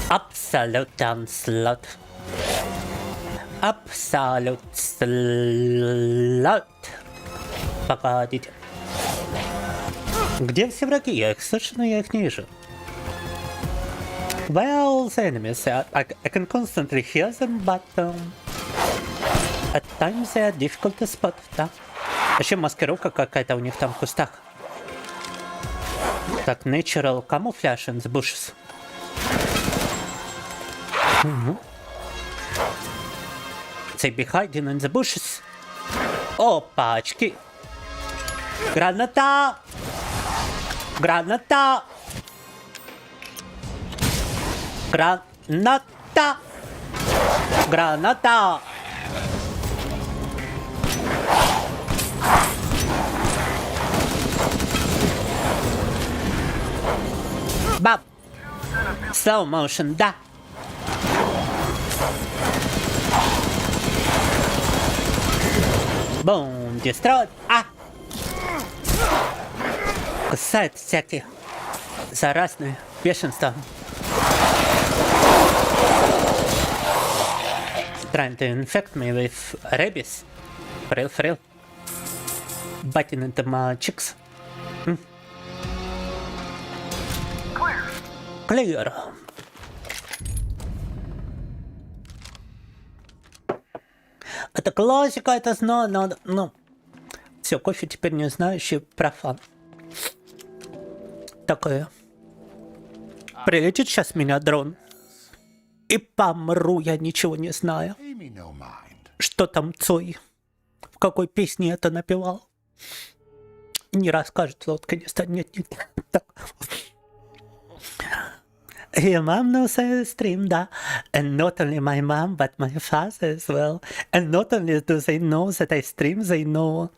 Абсолют слот. Абсолют слот. Погодите. Где все враги? Я их не вижу. Well, the enemies, I can constantly hear them, but at times they are difficult to spot, да? Вообще маскировка какая-то у них там в кустах. Так, natural camouflage in the bushes. They be hiding in the bushes. Опачки. Граната! Граната! Граната! Граната! Бам! Slow motion, да. Бум, destroyed. Кусают всякие заразные бешенства. Trying to infect me with rabies. For real. Biting into my cheeks. Clear. Это классика, это знаю, надо. Ну. Все, кофе теперь не знающий профан. Такое. Прилетит сейчас меня дрон. И помру я, ничего не знаю. Что там Цой? В какой песне это напевал? Не расскажет, вот, конечно, нет. Так. Your mom knows I stream, да. And not only my mom, but my father as well. And not only do they know that I stream, they know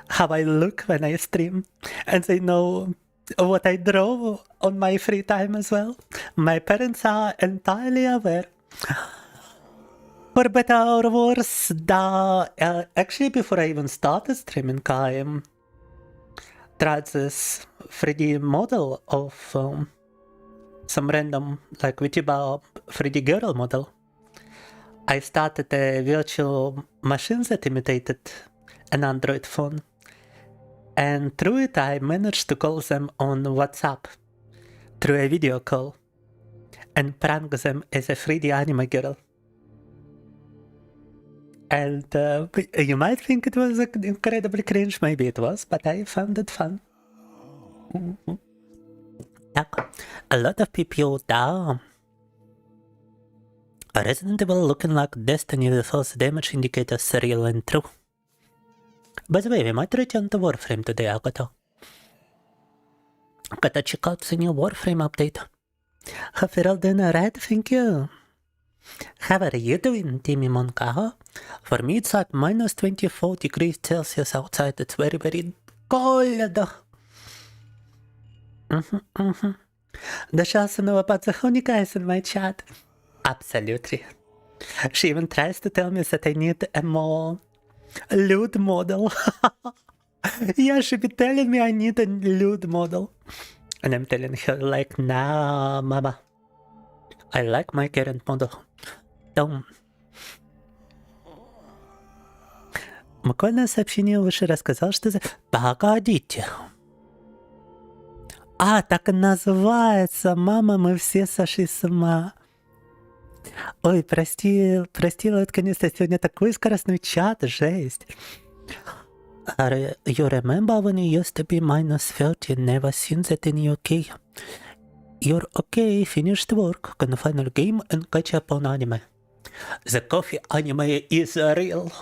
how I look when I stream. And they know what I draw on my free time as well. My parents are entirely aware. For better or worse, да. Actually, before I even started streaming, I tried this 3D model of some random, like vTuber 3D girl model. I started a virtual machine that imitated an Android phone. And through it, I managed to call them on WhatsApp through a video call and prank them as a 3D anime girl. And you might think it was incredibly cringe, maybe it was, but I found it fun. A lot of people down. Resident Evil looking like Destiny with all the damage indicators real and true. By the way, we might return to Warframe today, Agatha. Gotta check out the new Warframe update. Hope you're all doing alright, thank you. How are you doing, Timmy Moncaho? For me it's at minus 24 degrees Celsius outside, it's very, very cold. Dasha Sunova Patsahonika is in my chat. Absolutely. She even tries to tell me that I need a more lewd model. Yeah, she be telling me I need a lewd model. And I'm telling her like, nah, mama. I like my current model. Don't. Буквальное сообщение выше рассказал, что за... Погодите. А, так и называется. Мама, мы все сошли с ума. Ой, прости, конечно, сегодня такой скоростной чат, жесть. You remember when you used to be minus 30, never seen that in UK? You're okay, finished work, can final game and catch up on anime. The coffee anime is real.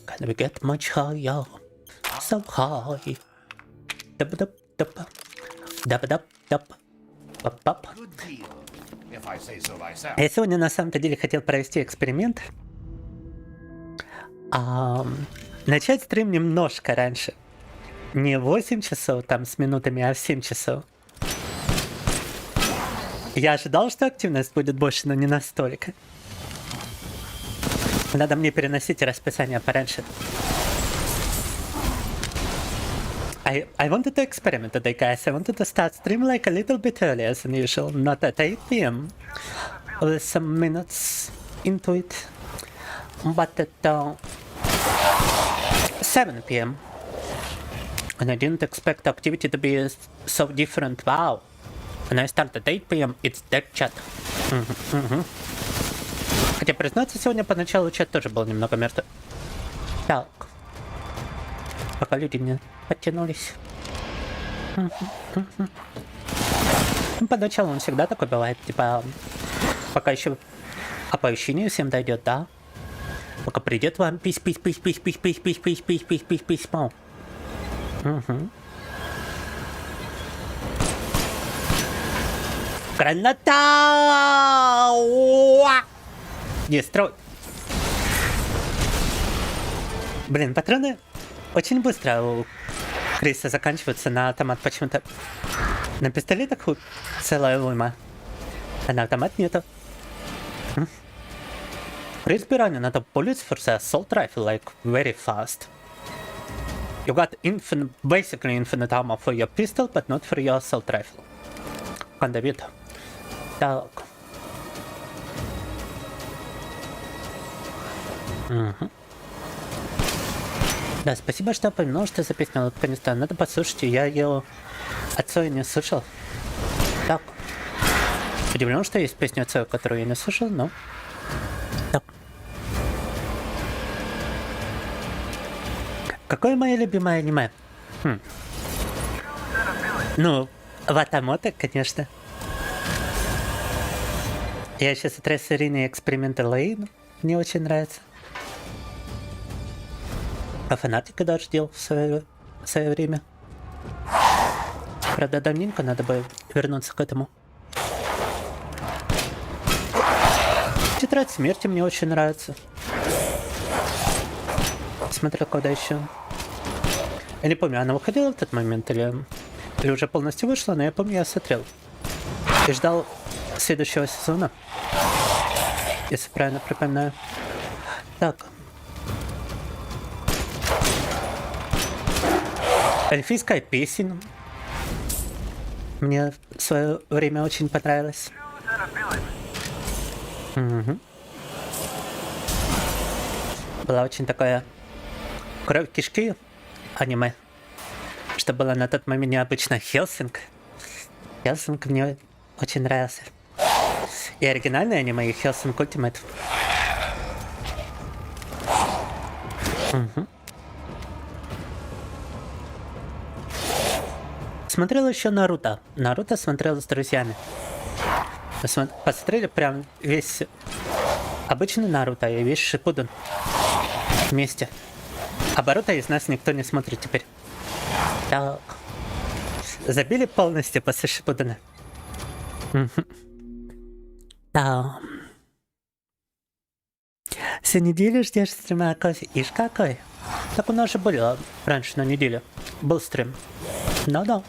Can we get much higher? So high. Dub. Я сегодня на самом-то деле хотел провести эксперимент. Начать стрим немножко раньше. Не 8 часов там с минутами, а в 7 часов. Я ожидал, что активность будет больше, но не настолько. Надо мне переносить расписание пораньше. I wanted to experiment today, guys. I wanted to start stream like a little bit earlier than usual, not at 8 PM. With some minutes into it. But at 7 PM. And I didn't expect activity to be so different. Wow. When I start at 8 PM, it's dead chat. Хотя, признаться, сегодня поначалу чат тоже был немного мертвый. Так. Пока люди не подтянулись. Ну, поначалу он всегда такой бывает, типа, пока еще оповещение всем дойдет, да? Пока придет вам пись-пись-пись-пись-пись-пись-пись-пись-пись-пись-пись-пись-пись-пись-пись. Угу. Граната! Не строй. Блин, патроны очень быстро у Криса заканчиваются на автомат почему-то. На пистолетах целая уйма, а на автомат нету. При избирании надо bullets for the assault rifle like very fast. You got basically infinite ammo for your pistol, but not for your assault rifle. Кондовид. Так. Угу. Да, спасибо, что упомянул, что за песня наконец-то. Надо послушать, я ее от Цоя не слышал. Так. Удивлен, что есть песня от Цоя, которую я не слышал, но... Так. Какое мое любимое аниме? Ну, Ватамота, конечно. Я сейчас отрез серийные эксперименты Лейн. Мне очень нравится. А фанатика даже делал в свое время. Правда, давненько надо бы вернуться к этому. Тетрадь смерти мне очень нравится. Смотрел, когда еще. Я не помню, она выходила в тот момент или уже полностью вышла, но я помню, я смотрел. И ждал следующего сезона. Если правильно припоминаю. Так. Эльфийская песня. Мне в свое время очень понравилась. Угу. Была очень такая кровь кишки аниме. Что было на тот момент необычно. Хелсинг. Хелсинг мне очень нравился. И оригинальное аниме, и Хелсинг Ультимейт. Угу. Смотрел еще Наруто. Наруто смотрел с друзьями. Посмотрели прям весь обычный Наруто и весь Шипуден вместе. А Боруто из нас никто не смотрит теперь. Так. Забили полностью после Шипудена. Да. Всю неделю ждешь стрима кофе. Ишь какой. Так у нас же было раньше на неделю. Был стрим. Ну-да.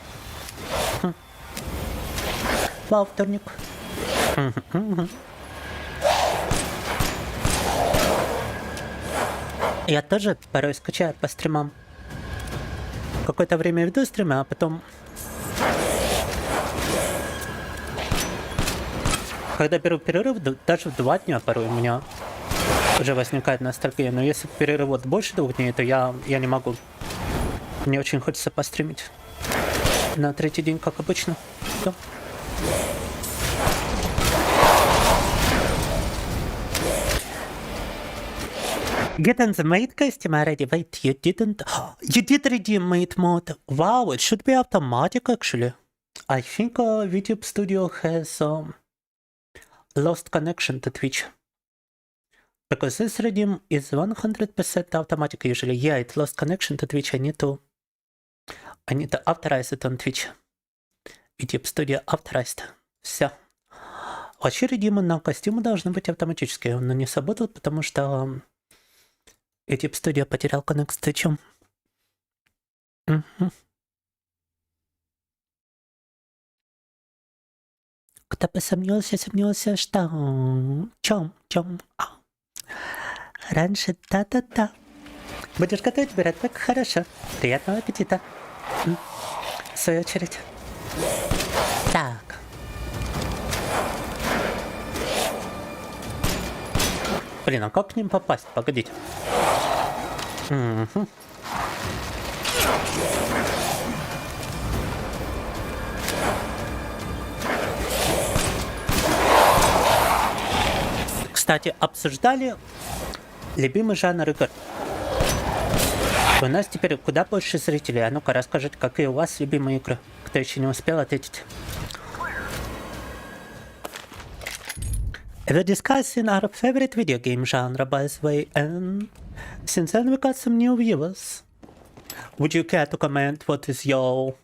Во вторник. Я тоже порой скучаю по стримам. Какое-то время веду стримы, а потом... Когда беру перерыв, даже в 2 дня порой у меня уже возникает ностальгия. Но если перерыв вот больше 2 дней, то я не могу. Мне очень хочется постримить. На 3-й день, как обычно. Да. Get on the maid costume already. Wait, you didn't... You did redeem maid mode. Wow, it should be automatic actually. I think YouTube Studio has lost connection to Twitch. Because this redeem is 100% automatic usually. Yeah, it lost connection to Twitch. I need to authorize it on Twitch. YouTube Studio authorized. Все. Вообще редимы на костюмы должны быть автоматические. Он не сработал, потому что YouTube Studio потерял коннект с Twitch. Кто бы сомнился, что... Чем? Раньше та-та-та. Будешь готовить, брат, так хорошо. Приятного аппетита. В свою очередь. Так. Блин, а как к ним попасть? Погодите. Угу. Кстати, обсуждали любимый жанр игр. У нас теперь куда больше зрителей. А ну-ка, расскажите, какие у вас любимые игры. кто еще не успел ответить. We're discussing our favorite video game genre, by the way, and since then we got some new viewers. Would you care to comment what is your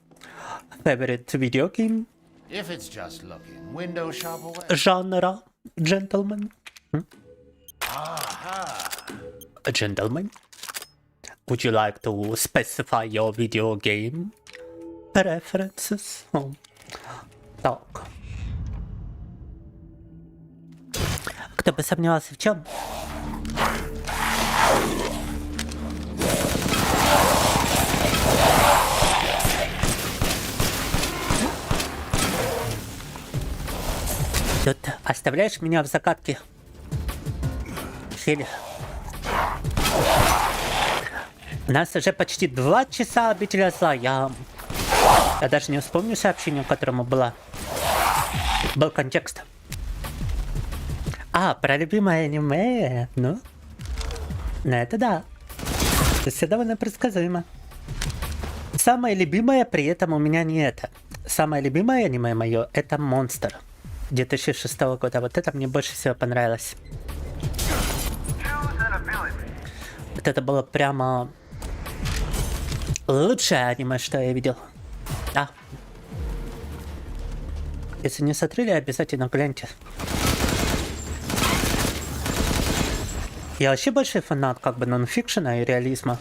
favorite video game If it's just looking, window shop away. genre, gentlemen? Aha! A gentleman? Would you like to specify your video game preferences? Oh. Так. Кто бы сомневался в чем? Тут оставляешь меня в загадке. Фили. У нас уже почти 2 часа обителя зла. Я даже не вспомню сообщение, к которому был контекст. А, про любимое аниме. Ну это да. Это все довольно предсказуемо. Самое любимое при этом у меня не это. Самое любимое аниме мое это Монстр 2006 года. Вот это мне больше всего понравилось. Вот это было прямо лучшее аниме, что я видел. Да. Если не смотрели, обязательно гляньте. Я вообще большой фанат как бы нонфикшена и реализма.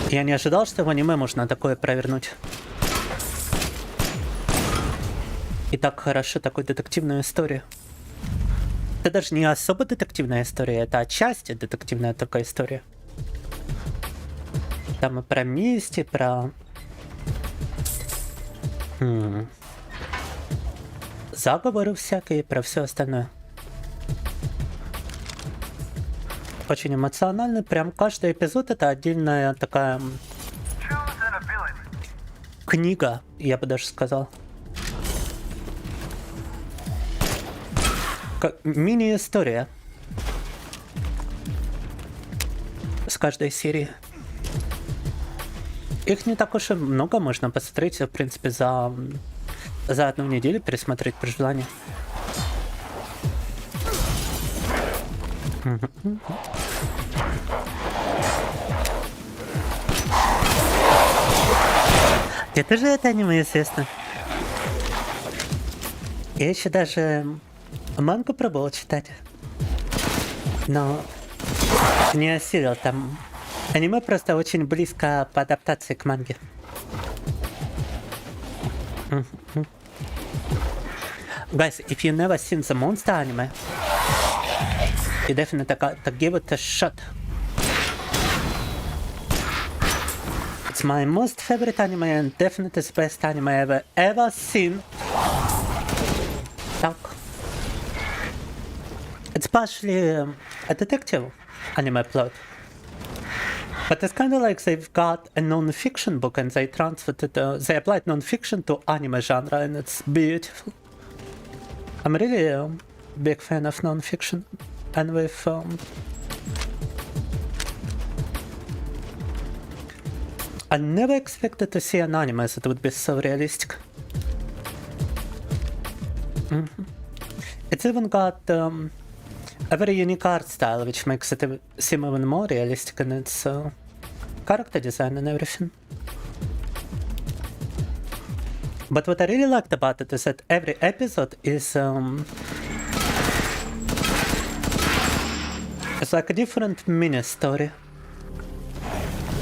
Я не ожидал, что в аниме можно такое провернуть. И так хорошо такую детективную историю. Это даже не особо детективная история, это отчасти детективная такая история. Там и про месть, и про... заговоры всякие, про все остальное. Очень эмоционально, прям каждый эпизод это отдельная такая книга, я бы даже сказал. Как мини-история с каждой серии. Их не так уж и много, можно посмотреть, в принципе, за одну неделю пересмотреть при желании. Это же это аниме, естественно. Я еще даже мангу пробовал читать, но не осилил. Там аниме просто очень близко по адаптации к манге. Guys, if you never seen the Monster anime, you definitely gotta give it a shot. It's my most favorite anime and definitely the best anime I've ever seen. Так. It's partially a detective anime plot. But it's kind of like they've got a non-fiction book and they transferred it, they applied non-fiction to anime genre and it's beautiful. I'm really a big fan of non-fiction and with I never expected to see an anime that would be so realistic. It's even got a very unique art style which makes it seem even more realistic in its character design and everything. But what I really liked about it is that every episode is it's like a different mini story.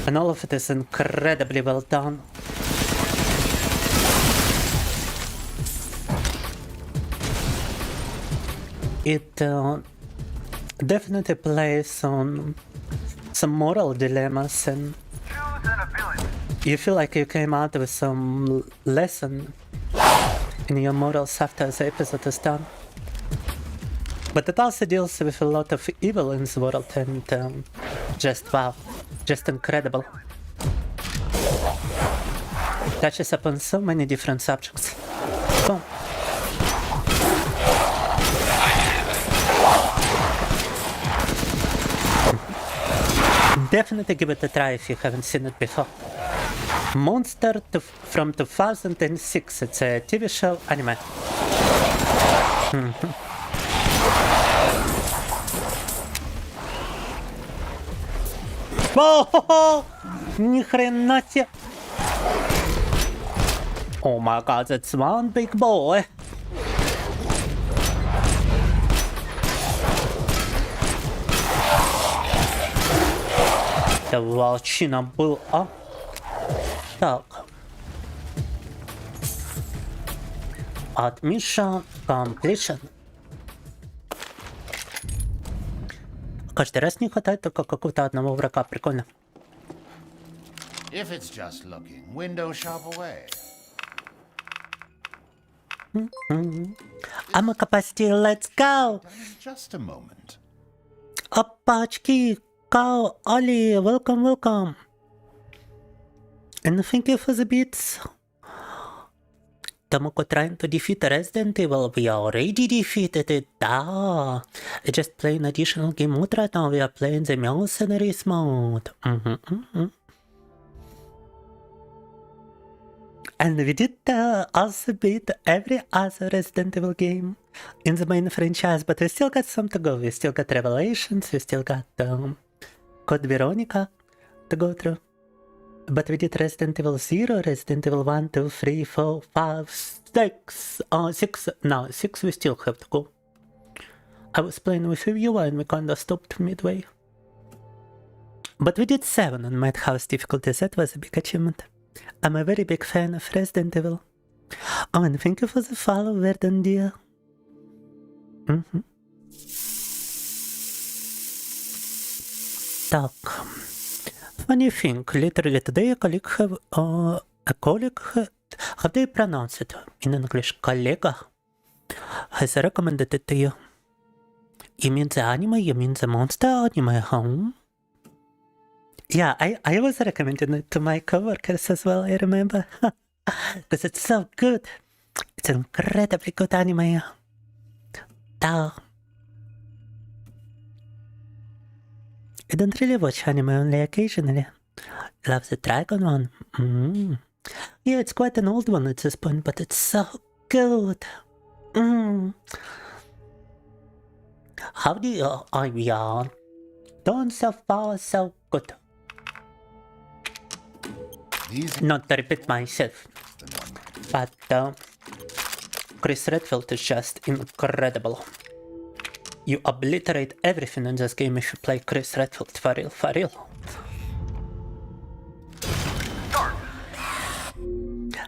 And all of it is incredibly well done. It definitely plays on some moral dilemmas and you feel like you came out with some lesson in your morals after the episode is done. But it also deals with a lot of evil in the world and just wow, just incredible. Touches upon so many different subjects. Boom. Definitely give it a try if you haven't seen it before. Monster from 2006. It's a TV show anime. Oh, ни хрена себе. Oh my god, that's one big boy. Это волчина был, а? Так. Admission completion. Каждый раз не хватает только какого-то одного врага. Прикольно. If it's just looking, window shop away. I'm a capacity, let's go! Just a moment. Опачки! Cow, Ollie, welcome, welcome! And thank you for the beats. Tomoko trying to defeat Resident Evil. We already defeated it. Da. Just playing additional game mode right now. We are playing the Mercenaries mode. And we did also beat every other Resident Evil game in the main franchise, but we still got some to go. We still got Revelations, we still got Code Veronica to go through. But we did Resident Evil 0, Resident Evil 1, 2, 3, 4, 5, 6. 6. No, 6 we still have to go. I was playing with you and we kinda stopped midway. But we did 7 on Madhouse difficulty. That was a big achievement. I'm a very big fan of Resident Evil. Oh, and thank you for the follow, Verdun dear. Так. Funny thing, literally today a colleague how do you pronounce it in English? Colleague has recommended it to you. You mean the anime? You mean the monster anime, huh? Yeah, I was recommending it to my coworkers as well, I remember. Because it's so good. It's an incredibly good anime. Da. I don't really watch anime, only occasionally. Love the dragon one. Yeah, it's quite an old one at this point, but it's so good. How do you... Oh, yeah. Don't so far, so good. Not to repeat myself, but Chris Redfield is just incredible. You obliterate everything in this game if you play Chris Redfield, for real, for real.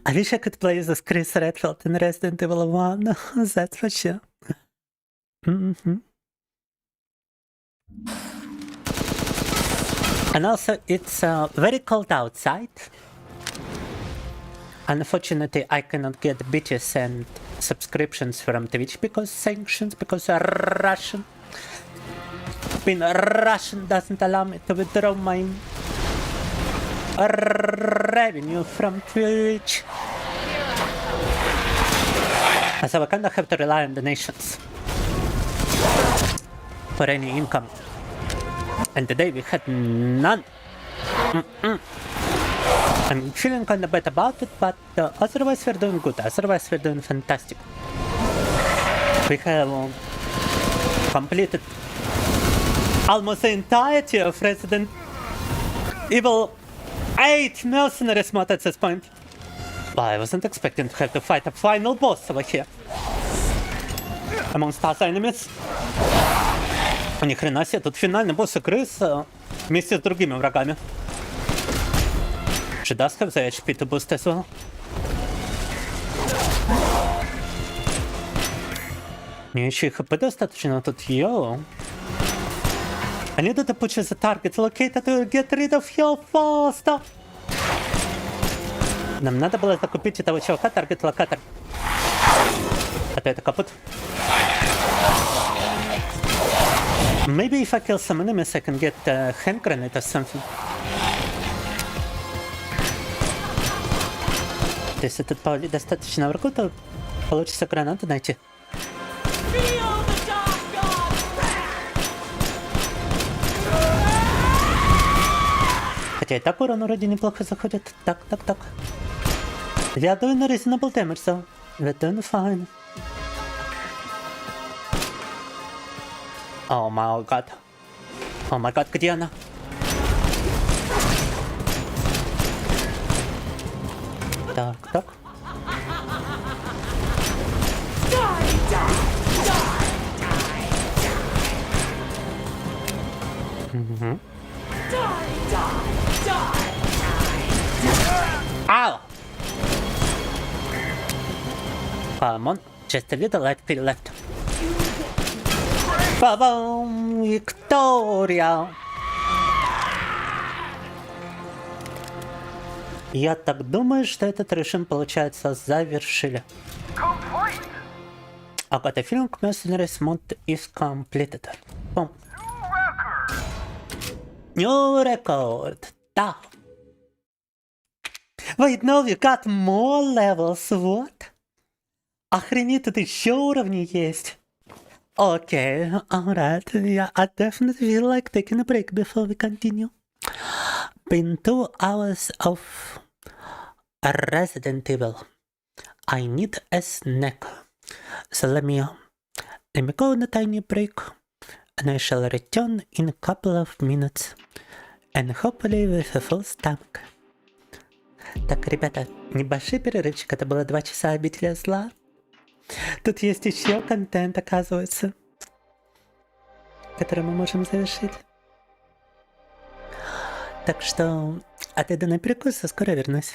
I wish I could play as Chris Redfield in Resident Evil 1, that's for sure. And also, it's very cold outside. Unfortunately, I cannot get bitches and subscriptions from Twitch because sanctions, because Russian. Being Russian doesn't allow me to withdraw my revenue from Twitch. So I kind of have to rely on donations for any income. And today we had none. I'm feeling kind of bad about it, but otherwise we're doing good. Otherwise we're doing fantastic. We have completed almost the entirety of Resident Evil 8 Mercenaries mod at this point. Well, I wasn't expecting to have to fight a final boss over here. Amongst other enemies. Ни хрена себе, тут финальный босс игры вместе с другими врагами. She does have the HP to boost as well. Мне еще и хп достаточно тут, йоу. I needed to push the target located to get rid of your faster. Нам надо было закупить этого чувака, таргет-локатор. А то это капут. Maybe if I kill some enemies, I can get a hand grenade or something. Если тут достаточно врагу, то получится гранату найти. Хотя Окей, так урон вроде неплохо заходит. Так. We are doing reasonable damage, so we're doing fine. О май гад, где она? Так. Угу. Ау! Come on, just a little light feel left. Ба-бам! Виктория! Я так думаю, что этот режим, получается, завершили. Okay, the film mercenaries mode is completed. Boom. New record. Да. Wait, no, we got more levels. What? Охренеть, тут еще уровни есть. Okay, alright. Yeah, I definitely feel like taking a break before we continue. Been 2 hours of Resident Evil. I need a snack. So let me go on a tiny break, and I shall return in a couple of minutes, and hopefully with a full stomach. Так, ребята, небольшой перерывчик, это было 2 часа обители зла. Тут есть еще контент, оказывается, который мы можем завершить. Так что отойду на перекус, а скоро вернусь.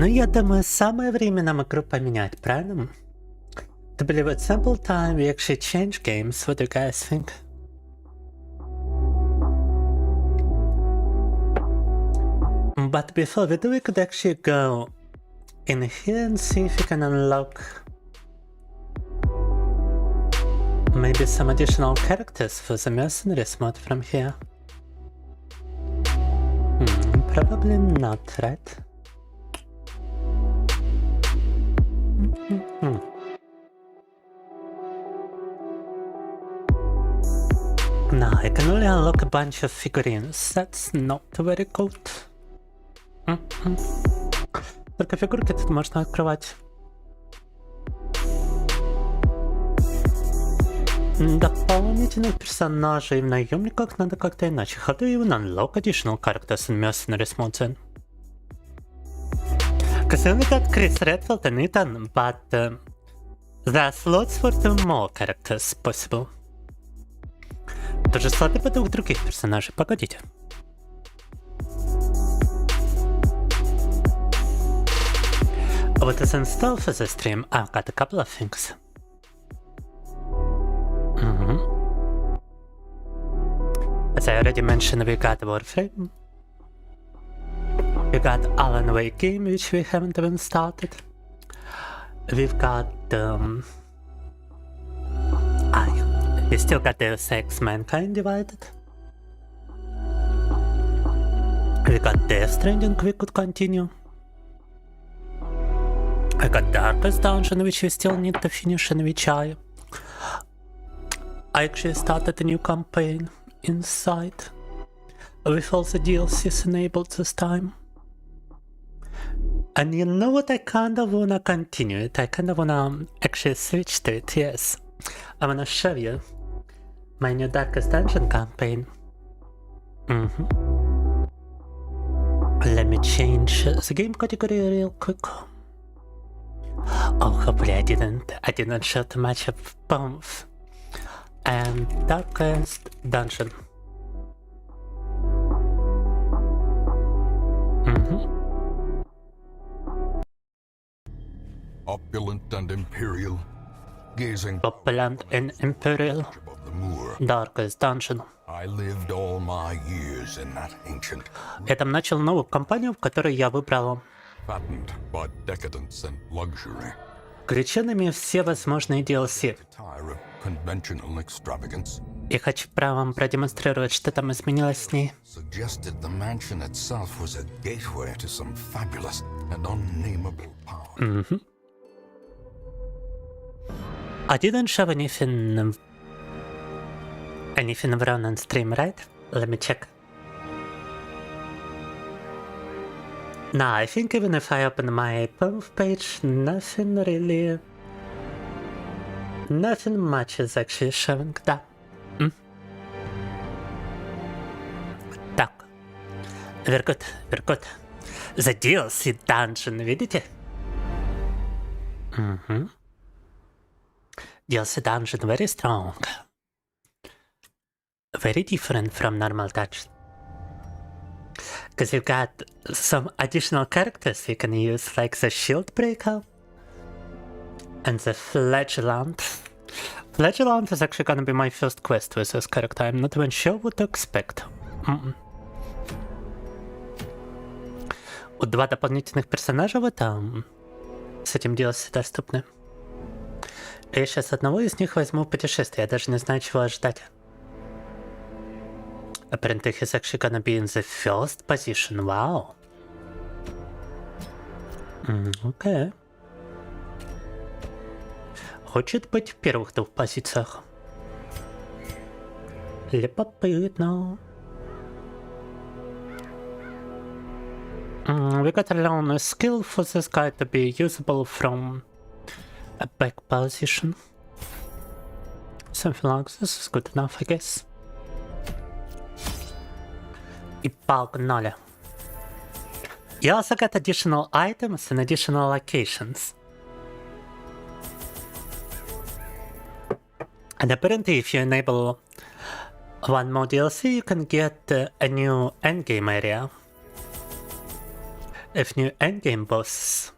Ну, я думаю, самое время нам игру поменять, правильно? To believe at sample time we actually change games. What do you guys think? But before we do, we could actually go in here and see if we can unlock maybe some additional characters for the mercenaries mod from here. Probably not, right? No, I can only unlock a bunch of figurines. That's not very good. Только фигурки тут можно открывать. Дополнительных персонажей в наемниках надо как-то иначе. How do you unlock additional characters in mercenaries mode then? Because I only got Chris Redfield and Ethan, but there are slots for 2 more characters possible. Тоже слоты по 2 других персонажей, погодите. What is in store for the stream? I've got a couple of things. As I already mentioned, we got Warframe. We got Alan Wake game, which we haven't even started. We've got we still got Deus Ex Mankind Divided. We got Death Stranding, we could continue. I got Darkest Dungeon, which we still need to finish, and which I actually started a new campaign inside with all the DLCs enabled this time. And you know what, I kinda wanna continue it. I kinda wanna actually switch to it, yes. I wanna show you my new Darkest Dungeon campaign. Let me change the game category real quick. Oh, hopefully I didn't show too much of both. And Darkest Dungeon. Opulent and imperial, gazing Opulent and Imperial. above the moor. Darkest Dungeon. I lived all my years in that ancient, Я там начал новую кампанию, в которой я выбрал fattened by decadence and luxury. включенными все возможные DLC. Tire of conventional extravagance. Я хочу вам продемонстрировать, что там изменилось с ней. Suggested the mansion itself was a gateway to some fabulous and unnameable power. I didn't show anything run on stream, right? Let me check. Nah, I think even if I open my Pump page, nothing much is actually showing. Да. Так. Very good, very good. The DLC dungeon, видите? DLC dungeon, very strong. Very different from normal dungeon. Because you've got some additional characters you can use, like the Shield Breaker and the Flagellant. Flagellant is actually gonna be my first quest with this character. I'm not even sure what to expect. Два дополнительных персонажа в этом с этим DLC доступны. Я сейчас одного из них возьму в путешествие, я даже не знаю, чего ожидать. Apparently he's actually gonna be in the first position. Wow. Окей. Хочет быть в первых 2 позициях. Любопытно. We gotta learn a skill for this guy to be usable from a back position. Something like this is good enough, I guess. И погнали. You also got additional items and additional locations. And apparently if you enable one more DLC, you can get a new endgame area. If new endgame boss.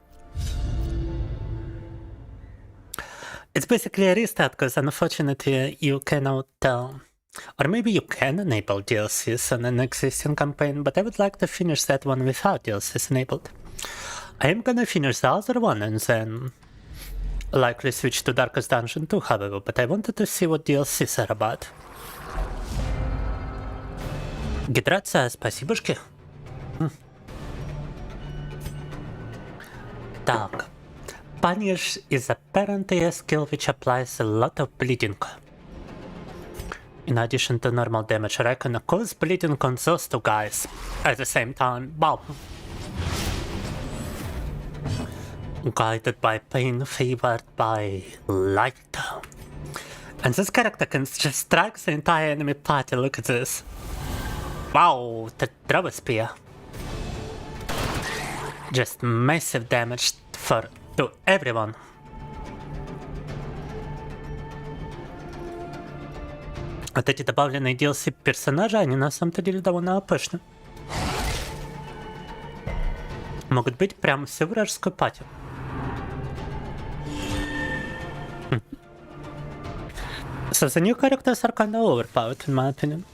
It's basically a restart because unfortunately you cannot or maybe you can enable DLCs on an existing campaign, but I would like to finish that one without DLCs enabled. I am gonna finish the other one and then likely switch to Darkest Dungeon 2, however, but I wanted to see what DLCs are about. Гидрация, спасибошки. Так. Punish is apparently a skill which applies a lot of bleeding. In addition to normal damage, I can cause bleeding on those two guys at the same time. Wow. Guided by pain, favored by light. And this character can just strike the entire enemy party. Look at this. Wow, the Dragon Spear. Just massive damage to everyone. Вот эти добавленные DLC персонажи, они на самом-то деле довольно опышны. Могут быть прям всю вражескую пати. So the new characters are kinda overpowered in my opinion,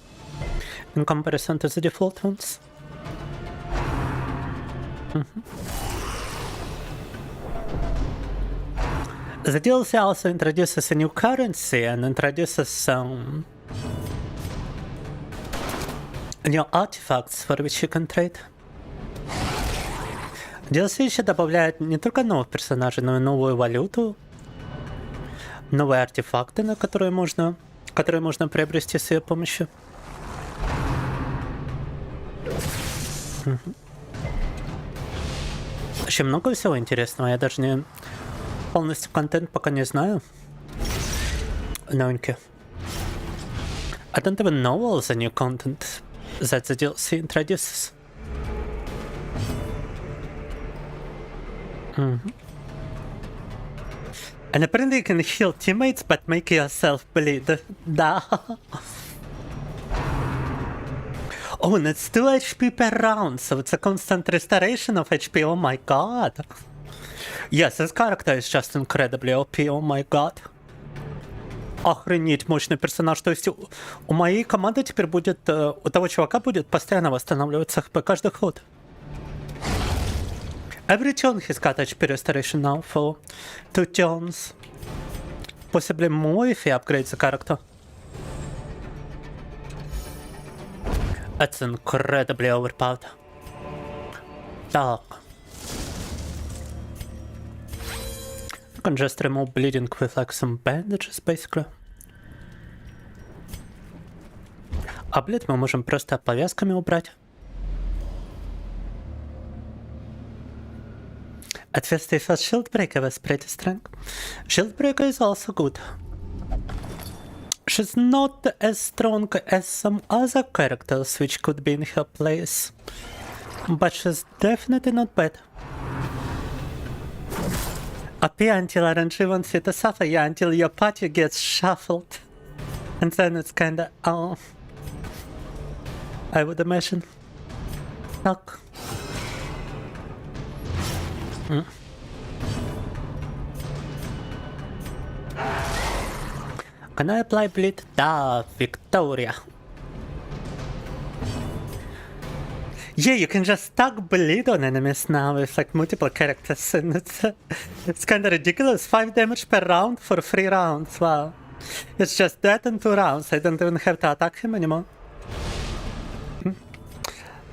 in comparison to the default ones. The DLC also introduces a new currency and introduces some new artifacts for which you can trade. DLC еще добавляет не только новых персонажей, но и новую валюту, новые артефакты, которые можно приобрести с ее помощью. Еще много всего интересного, я даже не полностью контент пока не знаю. Новенький. I don't even know all the new content that the DLC introduces. And apparently you can heal teammates but make yourself bleed. Да. Oh, and it's 2 HP per round, so it's a constant restoration of HP. Oh my god. Yes, this character is just incredibly OP. Oh my god. Охренеть, мощный персонаж. То есть у моей команды теперь будет, у того чувака будет постоянно восстанавливаться хп каждый ход. Every turn he's got HP restoration now for 2 turns. Possibly more if he upgrades the character. That's incredibly overpowered. Так. You can just remove bleeding with like some bandages, basically. А блед мы можем просто повязками убрать. At first I thought Shieldbreaker was pretty strong. Shieldbreaker is also good. She's not as strong as some other characters which could be in her place, but she's definitely not bad. AP until RNG wants you to suffer, yeah, until your party gets shuffled. And then it's kinda, I would imagine. Так. Can I apply bleed? Da, Victoria. Yeah, you can just stack bleed on enemies now with like multiple characters, and it's kind of ridiculous. 5 damage per round for 3 rounds. Wow. It's just that in 2 rounds. I don't even have to attack him anymore.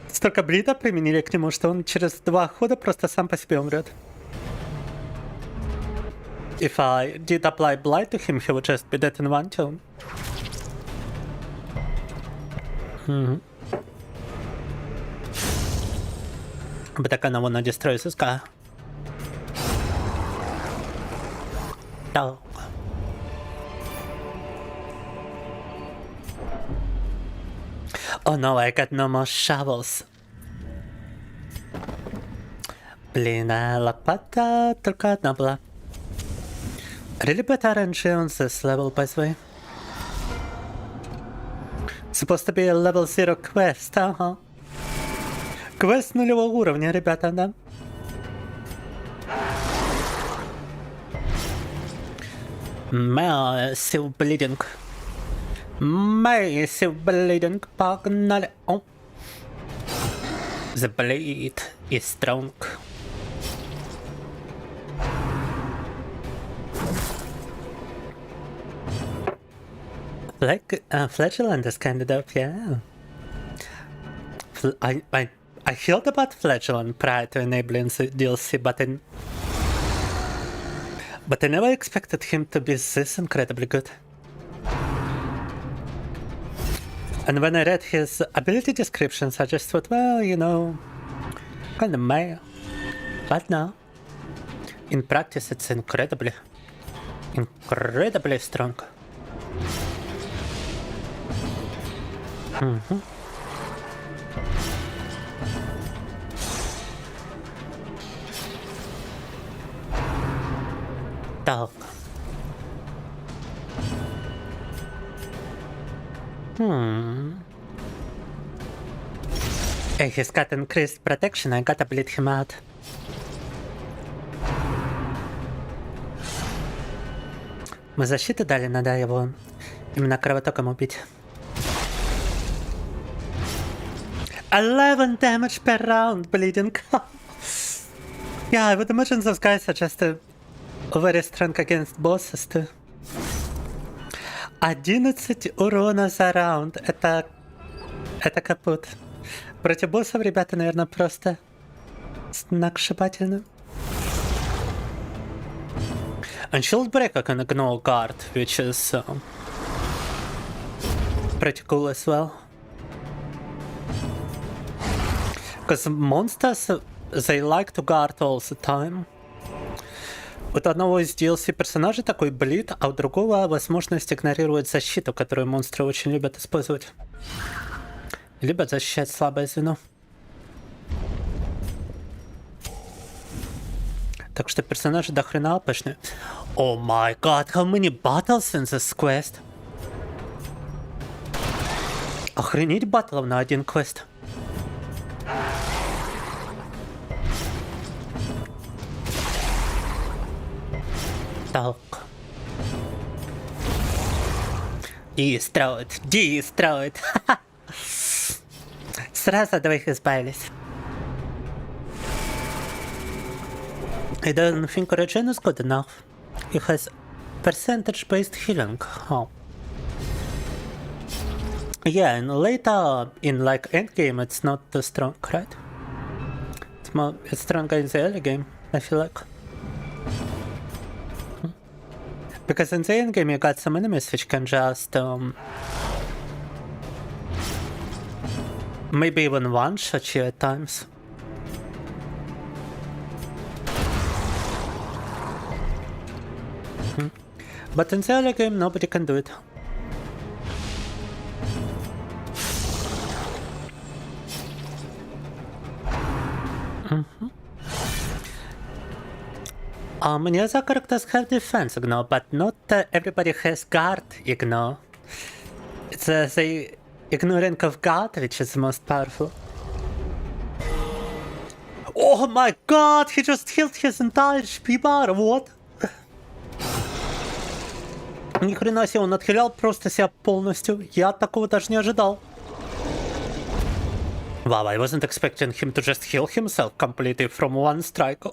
Столько блида применили к нему, что он через 2 хода просто сам по себе умрет. If I did apply blight to him, he would just be dead in 1 turn. But I kinda wanna destroy this guy. No. Oh no, I got no more shovels. Блин, а лопата только одна была. Really bad RNG on this level, by the way. Supposed to be a level 0 quest, Квест нулевого уровня, ребята, да? Massive bleeding. Massive bleeding. Погнали. О. The blade is strong. Flagellant is kinda dope, yeah. I heard about Flagellant prior to enabling the DLC, but I never expected him to be this incredibly good. And when I read his ability descriptions, I just thought, well, you know, kinda meh. But no. In practice, it's incredibly strong. Так. Hey, he's got increased protection, I gotta bleed him out. Мы защиты дали, надо его именно кровотоком убить. 11 damage per round, bleeding. Yeah, I would imagine those guys are just very strong against bosses too. 11 урона за раунд. Это капут. Против боссов, ребята, наверное, просто сногсшибательно. And Shield Breaker can ignore guard, which is pretty cool as well. Because monsters, they like to guard all the time. Вот у одного из DLC персонажей такой блит, а у другого возможность игнорировать защиту, которую монстры очень любят использовать. Любят защищать слабое звено. Так что персонажи до хрена опасны. Oh my god, how many battles in this quest? Охренеть баттлов на один квест. Так. Destroyed. Сразу от двоих избавились. I don't think Regen is good enough. It has percentage-based healing. Oh. Yeah, and later in like endgame it's not too strong, right? It's stronger in the early game, I feel like. Because in the endgame you got some enemies which can just maybe even one-shot you at times. But in the early game nobody can do it. Many other characters have defense ignore, but not everybody has guard ignore. It's the ignoring of guard which is the most powerful. Oh my god, he just healed his entire HP bar, what? Ни хрена себе, он отхилял просто себя полностью. Я такого даже не ожидал. Wow, I wasn't expecting him to just heal himself completely from one strike.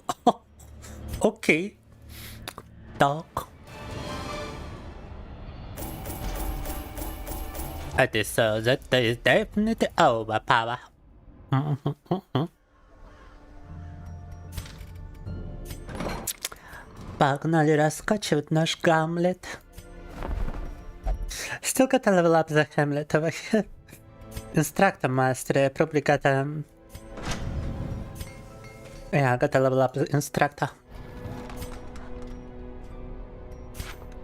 Окей. Так. That is definitely overpower. Погнали раскачивать наш Гамлет. Still gotta level up the Hamlet over here. Instructor mastery, probably gotta... Yeah, I gotta level up the instructor.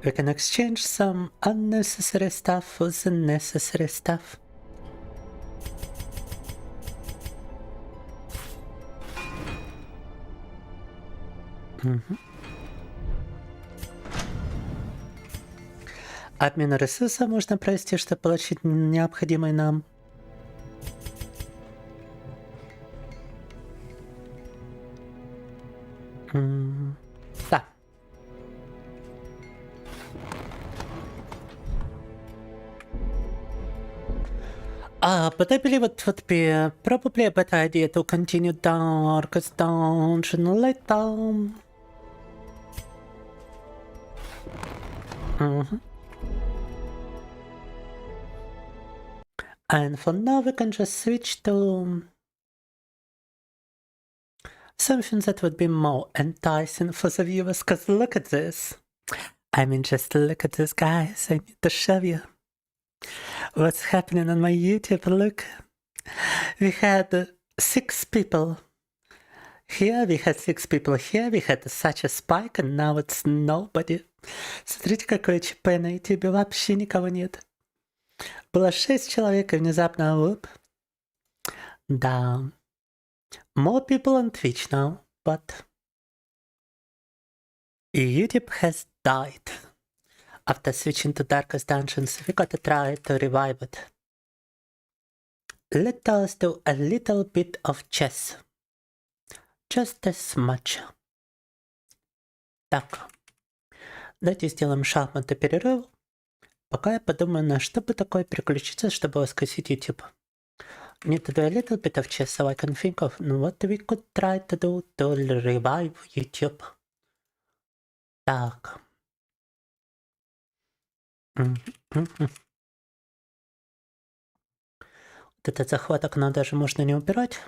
We can exchange some unnecessary stuff for the necessary stuff. Обмен ресурса можно провести, чтобы получить необходимый нам. Да. But I believe it would be probably a better idea to continue Darkest Dungeon later. And for now we can just switch to something that would be more enticing for the viewers, because look at this. I mean, just look at this, guys. I need to show you what's happening on my YouTube. Look, we had 6 people here, we had 6 people here, we had such a spike, and now it's nobody. Смотрите, какое ЧП на YouTube, вообще никого нет. Было 6 человек, и внезапно, оп. Да. More people on Twitch now, but YouTube has died. After switching to Darkest Dungeons, we gotta try to revive it. Let us do a little bit of chess. Just as much. Так. Давайте сделаем шахматный перерыв. Пока я подумаю, на что бы такое переключиться, чтобы воскресить YouTube. Need to do a little bit of chess so I can think of what we could try to do to revive YouTube. Так. Вот этот захват окна даже можно не убирать.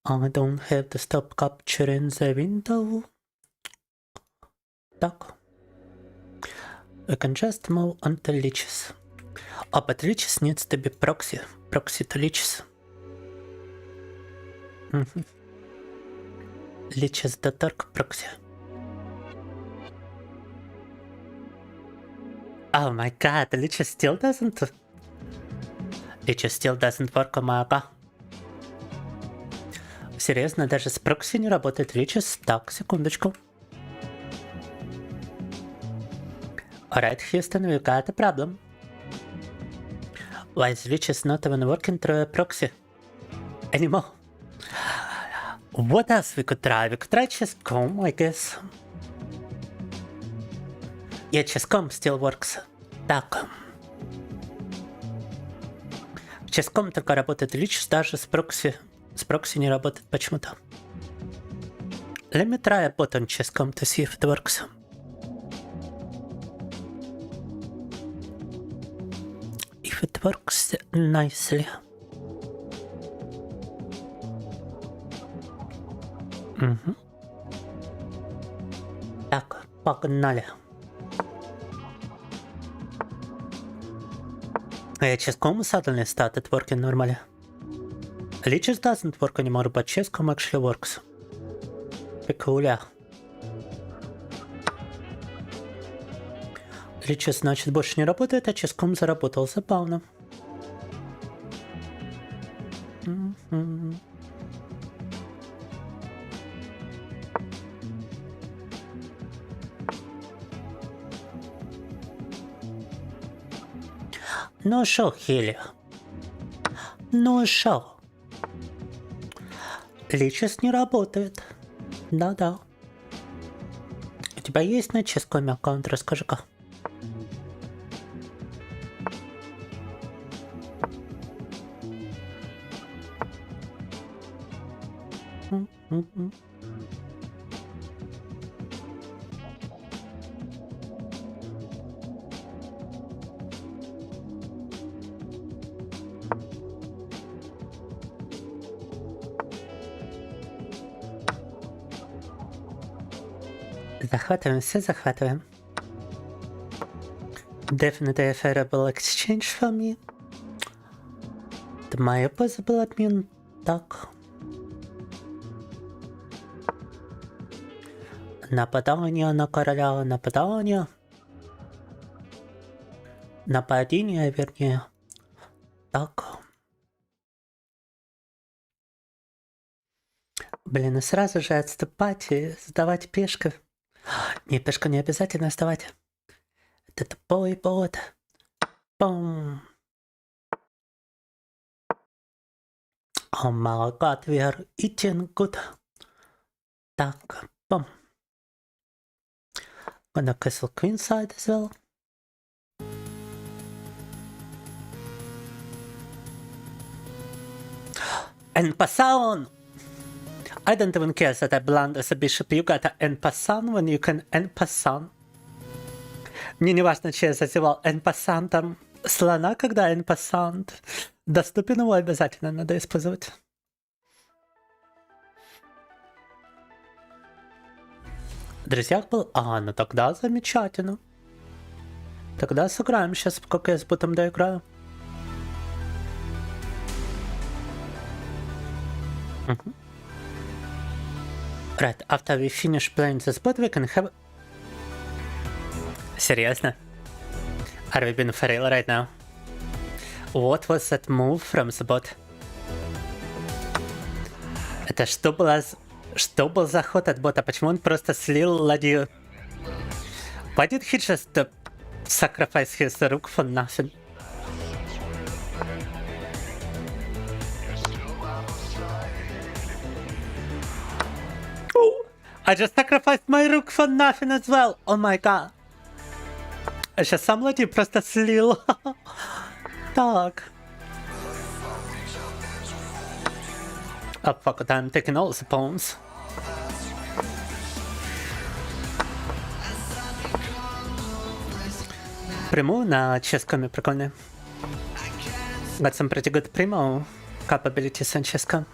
I don't have to stop capturing the window. Так. We can just move on to leeches. Oh, but leeches needs to be proxy. Proxy to leeches. Leeches.org proxy. Oh my god, leeches still doesn't... Leeches still doesn't work on my ага. Серьезно, даже с прокси не работает leeches? Так, секундочку. Alright, Houston, we got a problem. Why is leeches not even working through a proxy anymore? What else we could try? We could try chess.com, I guess. Yeah, chess.com still works. Так. Chess.com только работает leeches, даже с прокси. С прокси не работает почему-то. Let me try a bot on chess.com to see if it works. If it works nicely. Так, погнали. Chess.com suddenly started working normally. Leeches doesn't work anymore, but chess.com actually works. Peculiar. Leeches, значит, больше не работает, а chess.com заработал. Забавно. Ну шо, Хилли? Ну шо? Leeches не работает. Да-да. У тебя есть на chess.com аккаунт? Расскажи-ка. Захватываем, все захватываем. Definitely a favorable exchange for me. My opposable admin. Так. Нападание на короля, нападание. Нападение, вернее. Так. Блин, и сразу же отступать и сдавать пешку. Не, пешку не обязательно сдавать. Это тупой бот. Бум. Oh my god, we are eating good. Так, бом. Gonna castle queen side as well. En passant! I don't even care that I blind as a bishop. You got en passant when you can en passant. Мне не важно, че я зазевал en passant там слона, когда en passant доступен, его обязательно надо использовать. В друзьях был... А, ну тогда замечательно. Тогда сыграем сейчас, пока я с ботом доиграю. Right, after we finish playing this bot, we can have... Серьезно? Are we being for real right now? What was that move from the bot? Это что было... Что был за ход от бота? Почему он просто слил ладью? Why did he just sacrifice his rook for nothing? Oh, I just sacrificed my rook for nothing as well. Oh my god. А сейчас сам ладью просто слил. Так. Oh fuck it, I'm taking all the pawns. Приму на ческами прикольно. Got some pretty good primo capabilities on cheska.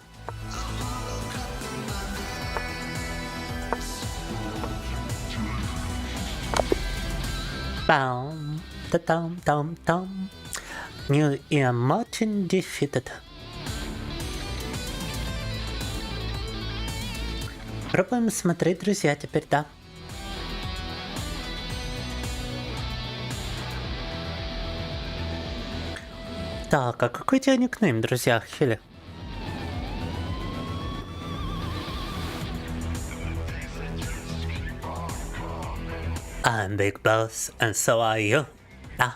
Bam, ta-dum. New Ian Martin defeated. Пробуем смотреть, друзья, теперь, да. Так, а какой у тебя никнейм, друзья, Хили? I'm Big Boss, and so are you. Да.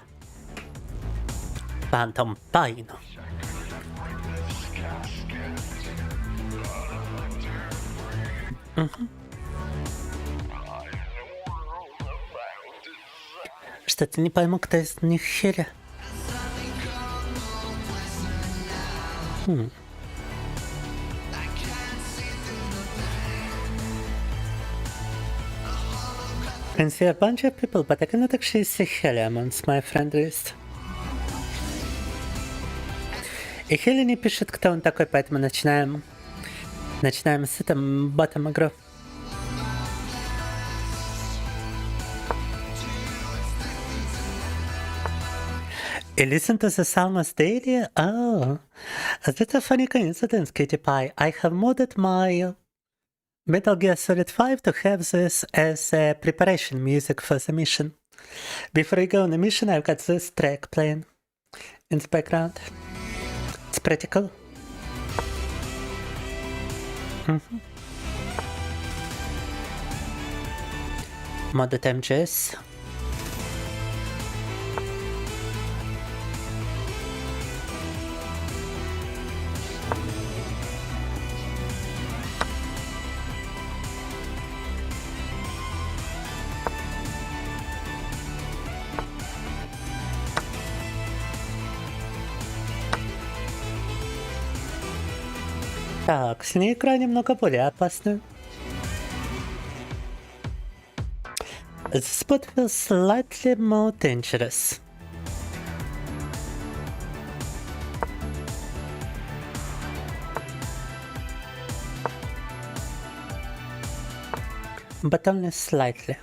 Phantom Pain. Что-то не пойму, кто из них Хили. Can see a bunch of people, but I cannot actually see Heli amongst my friend list. И Хели не пишет, кто он такой, поэтому начинаем с этим ботом игру. You listen to the Salmas daily? Oh, that's a funny coincidence, Kitty Pie. I have modded my Metal Gear Solid 5 to have this as a preparation music for the mission. Before we go on the mission, I've got this track playing in the background. It's pretty cool. Modded MGS. Так, с ней игра немного более опасная. The spot feels slightly more dangerous. But only slightly.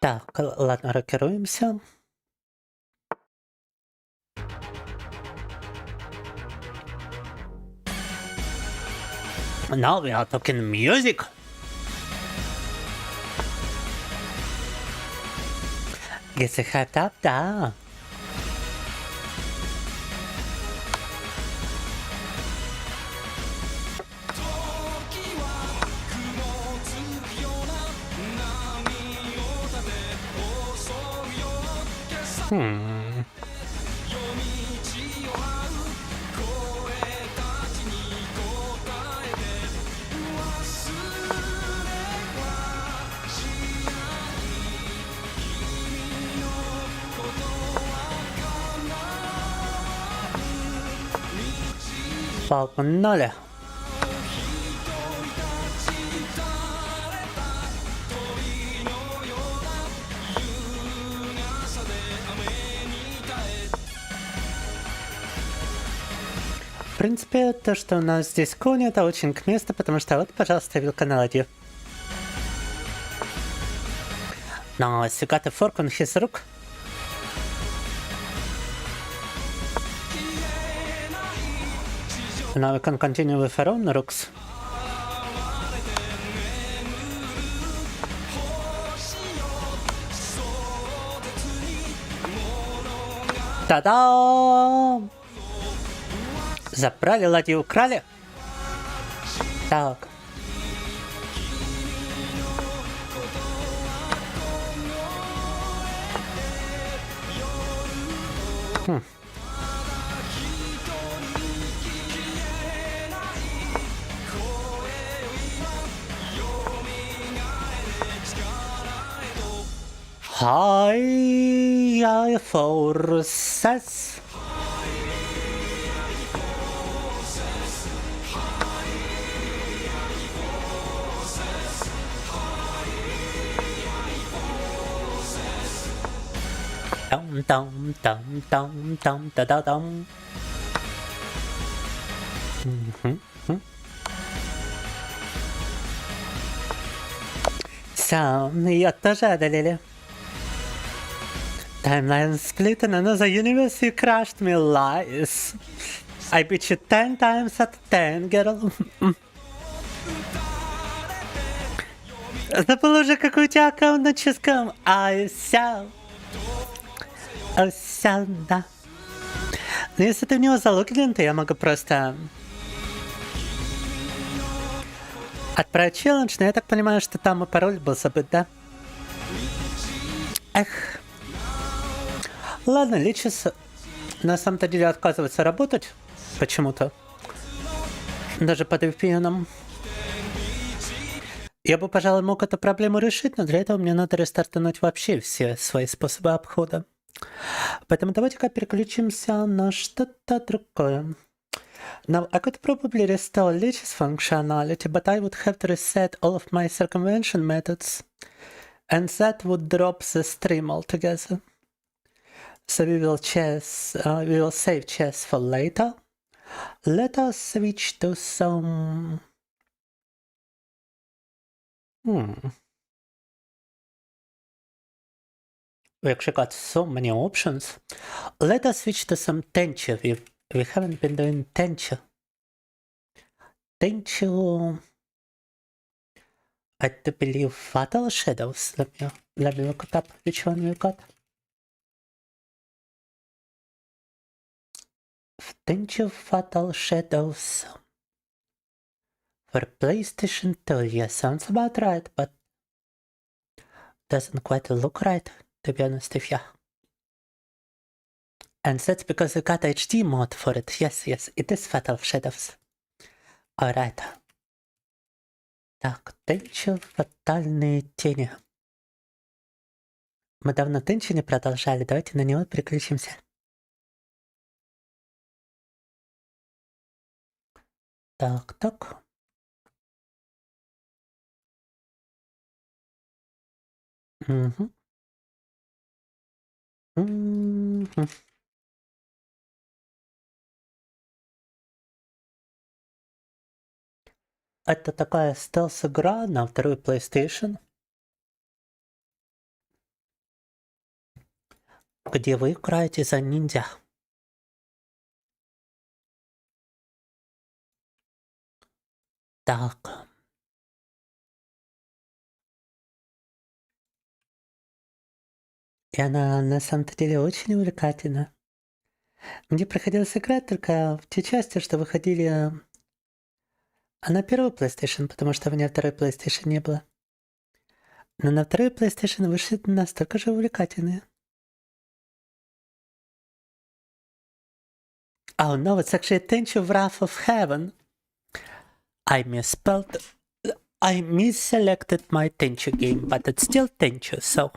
Так, ладно, рокируемся. Now we are talking music. Get hyped up, да. Погнали. В принципе, то, что у нас здесь конь, это очень к месту, потому что вот, пожалуйста, канал один. Но Сюгата fork on his рук. Now we can continue with our own rooks. Та-дам! Забрали ладью, украли. Так. High forces. Dum dum dum dum dum da da dum. So, ее тоже одолели. Timeline split in another universe, you crushed me, lies. I beat you 10 times out of 10, girl. Забыл уже, какой у тебя аккаунт на чешском. Ося, да. Но если ты в него залогин, то я могу просто отправить челлендж, но я так понимаю, что там и пароль был забыт, да? Эх. Ладно, личис на самом-то деле отказывается работать почему-то. Даже под VPN. Я бы, пожалуй, мог эту проблему решить, но для этого мне надо рестартануть вообще все свои способы обхода. Поэтому давайте-ка переключимся на что-то другое. Now, I could probably restore leech's functionality, but I would have to reset all of my circumvention methods. And that would drop the stream altogether. So we will save chess for later. Let us switch to some... We actually got so many options. Let us switch to some tenchu. We haven't been doing tenchu. Tenchu... I do believe Fatal Shadows. Let me look it up. Which one we got? Tenchu Fatal Shadows. For PlayStation 2, yeah, sounds about right, but doesn't quite look right, to be honest with you. And that's because we got HD mod for it. Yes, it is Fatal Shadows. Alright. Так, Tenchu Фатальные тени. Мы давно Tenchu не продолжали, давайте на него переключимся. Так. Угу. Это такая стелс-игра на второй PlayStation, где вы играете за ниндзя. Так. И она на самом-то деле очень увлекательна. Мне приходилось играть только в те части, что выходили на первый PlayStation, потому что у меня второй PlayStation не было. Но на второй PlayStation вышли настолько же увлекательные. Oh no, it's actually Tenchu Wrath of Heaven. I misselected my Tenchu game, but it's still Tenchu, so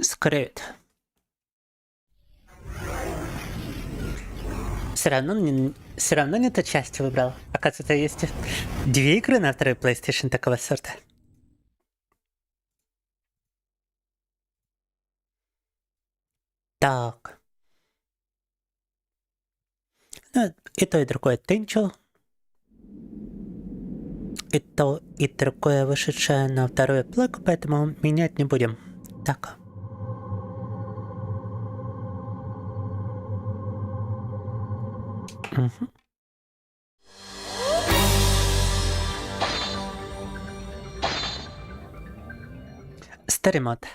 screw it. Все равно не эту часть выбрал. Оказывается, есть 2 игры на второй PlayStation такого сорта. Так. Ну, и то, и другое Tenchu. И то, и другое вышедшее на второй плаг, поэтому менять не будем. Так. Угу. Story mode.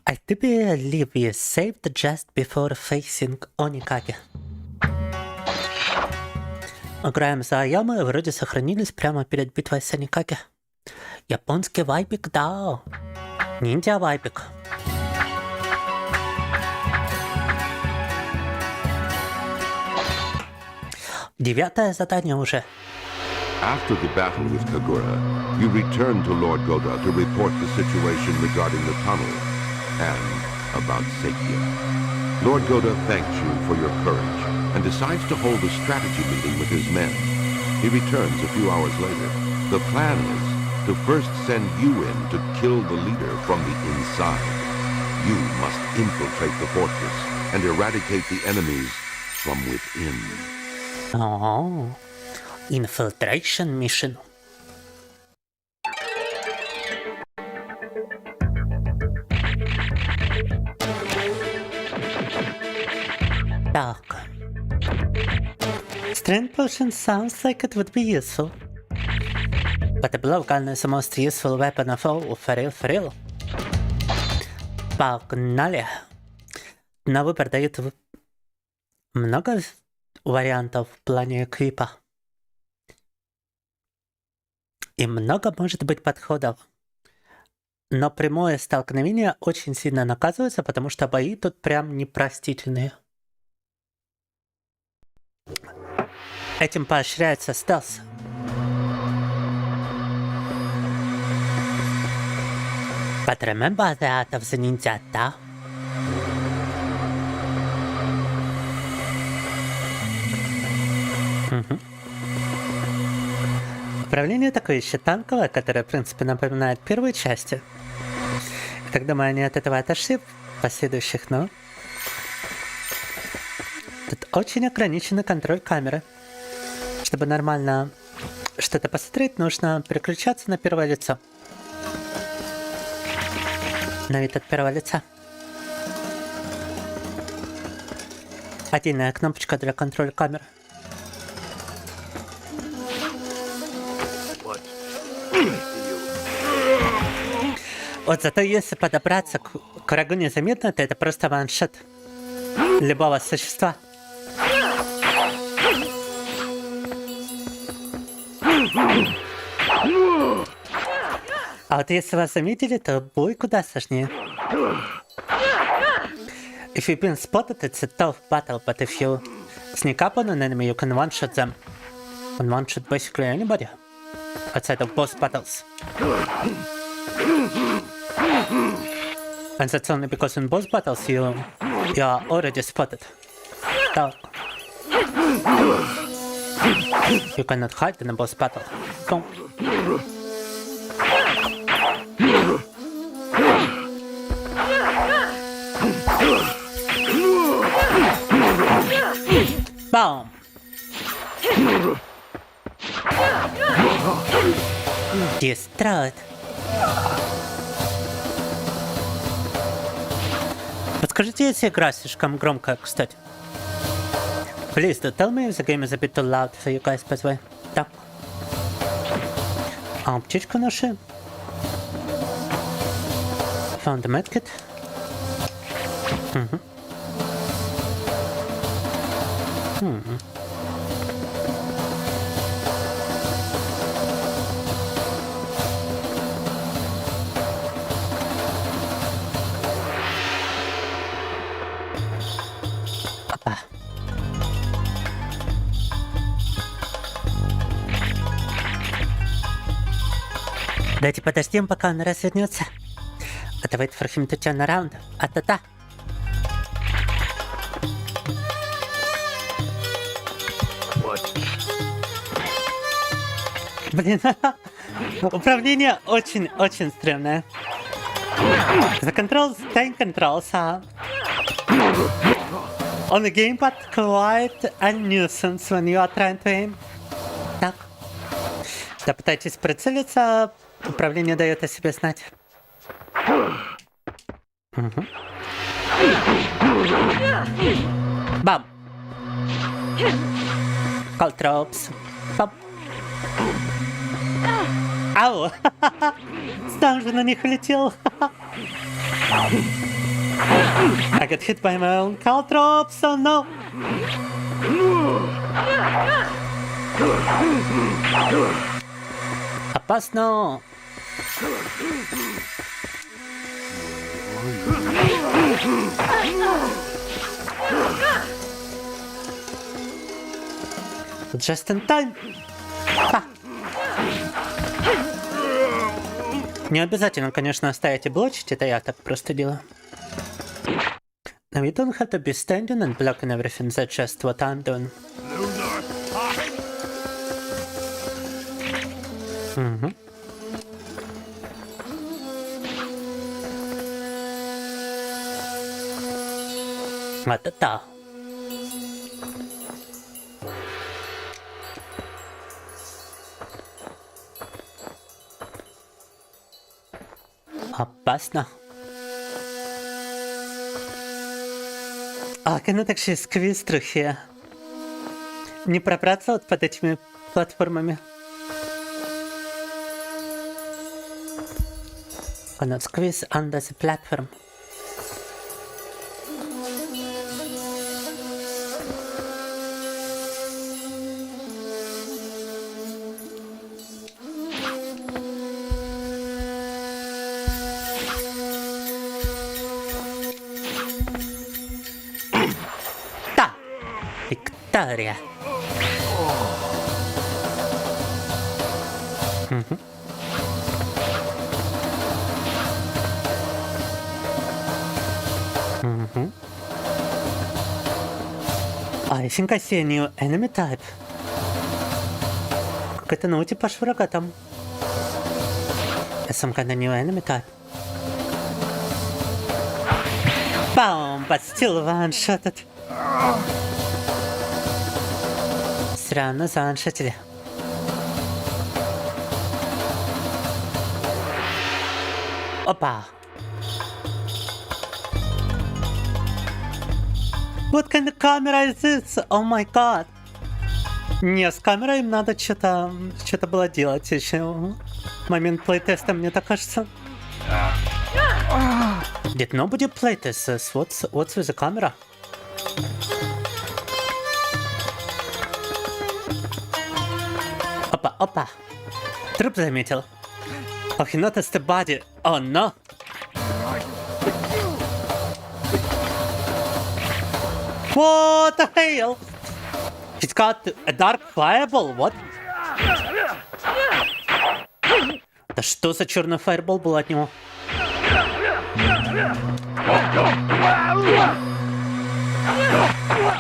I do believe we saved just before facing Оникаги. Играем за Аяму и вроде сохранились прямо перед битвой с Оникаги. Японский вайбик, да. Ниндзя вайбик. Девятое задание уже. After the battle with Kagura, you return to Lord Goda to report the situation regarding the tunnel and about Sekia. Lord Goda thanks you for your courage and decides to hold a strategy meeting with his men. He returns a few hours later. The plan is to first send you in to kill the leader from the inside. You must infiltrate the fortress and eradicate the enemies from within. Oh, infiltration mission. Так. Strength potion sounds like it would be useful. But the blow gun is the most useful weapon of all, for real. Погнали. На выбор дают много вариантов в плане эквипа. И много может быть подходов. Но прямое столкновение очень сильно наказывается, потому что бои тут прям непростительные. Этим поощряется стелс. But remember the art of the ninja, да? Управление такое еще танковое, которое, в принципе, напоминает первой части. И так думаю, они от этого отошли в последующих, но... Тут очень ограниченный контроль камеры. Чтобы нормально что-то посмотреть, нужно переключаться на первое лицо. На вид от первого лица. Отдельная кнопочка для контроля камеры. Вот зато если подобраться к врагу незаметно, то это просто ваншот любого существа. А вот если вас заметили, то бой куда сложнее. If you've been spotted, it's a tough battle, but if you sneak up on an enemy, you can one-shot them. And one-shot basically anybody outside of boss battles. And that's only because in boss battles you are already spotted. So you cannot hide in a boss battle. Boom. Boom. Destroyed. Подскажите, если игра слишком громкая, кстати. Please do tell me if the game is a bit too loud for you guys, by the way. Так. А аптечка наша. Found the medkit. Опа. Давайте подождем, пока он развернется. Это wait for him to turn around. А-та-та. Блин, управление очень стрёмное. The controls, time controls are on the gamepad quite a nuisance when you are trying to aim. Так. Да, пытайтесь прицелиться, управление дает о себе знать. Угу. Бам! Caltrops. Бам! Ау! Сам же на них летел. I got hit by my own caltrops, oh no! Опасно! Just in time! Ха. Не обязательно, конечно, стоять и блочить, это я так просто делаю. Now you don't have to be standing and blocking everything, that's just what I'm doing. Угу. Вот это. Опасно. А, ну так же сквиз трохи. Не пробраться вот под этими платформами. Gonna squeeze under the platform. Да! Виктория! Угу. Mm-hmm. I think I see a new enemy type. Какой-то, ну, типа врага там. Some kind of new enemy type. Boom, but still one-shotted. Все равно заваншотили. Опа! What kind of camera is this? Oh my god. Не, с камерой им надо что-то было делать еще. Момент плейтеста, мне так кажется. Did nobody playtest this? What's with the camera? Опа, опа. Труп заметил. Oh, he noticed the body. Oh no. What the hell? He's got a dark fireball, what? Да что за черный фаербол был от него?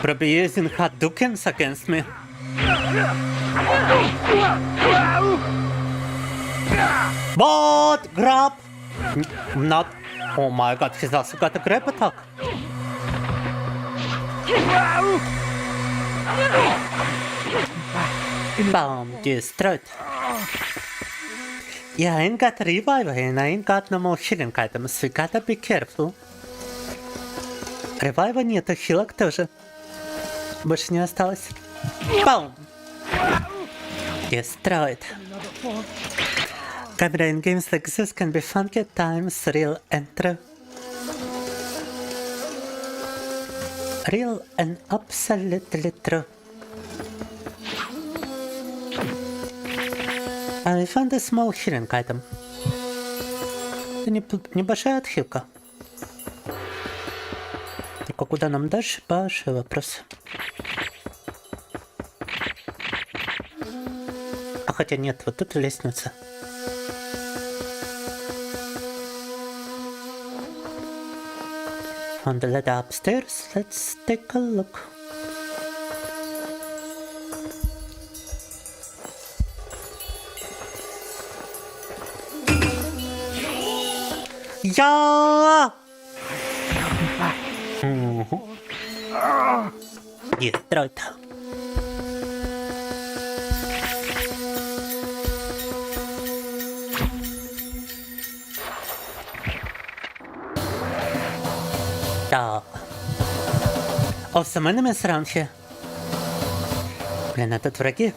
Probably using Hadoukens against me. What? Grab? Not. Oh my god, he's also got a grab attack. Boom, destroyed. Yeah, I ain't got revive and I ain't got no more healing items, we gotta be careful. Ревайва нет, а хилок тоже. Больше не осталось. Boom! Destroyed. Camera in games like this can be funky at times, real and true. Real and absolutely true. I found a small healing item. Это небольшая отхилка. Только куда нам дальше? Большой вопрос. А хотя нет, вот тут лестница. On the ladder upstairs, let's take a look. Yeah! Destroyed. Так. Oh, some enemies around here. Блин, а тут враги.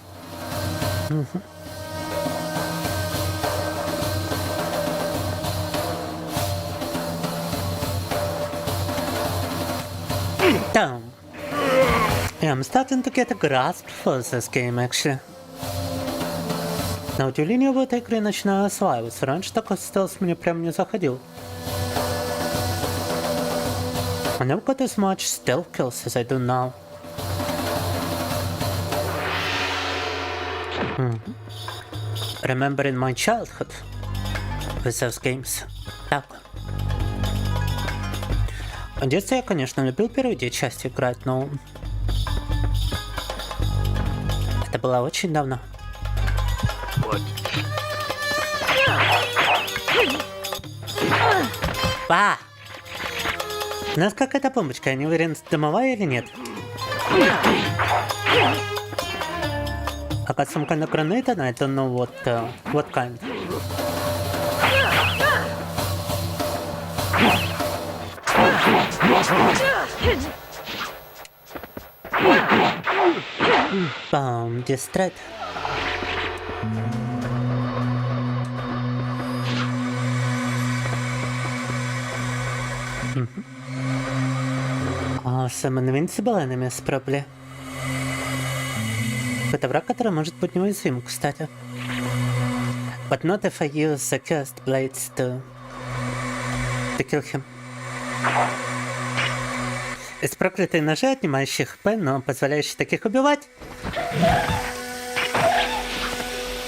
Down. Yeah, I'm starting to get a grasp for this game, actually. На удивление, в этой игре начинаю осваиваться. Раньше такой стелс мне прям не заходил. I never got as much stealth kills as I do now. Remembering my childhood with those games. Так. В детстве я, конечно, любил первые две части играть, но... Это было очень давно. А! У нас какая-то бомбочка, я не уверен, дымовая или нет. I got some kind of grenade and I don't know what kind. Boom, destroyed. Some invincible enemies, probably. Это враг, который может быть неуязвим, кстати. But not if I use the cursed blades to kill him. Есть проклятые ножи, отнимающие хп, но позволяющие таких убивать.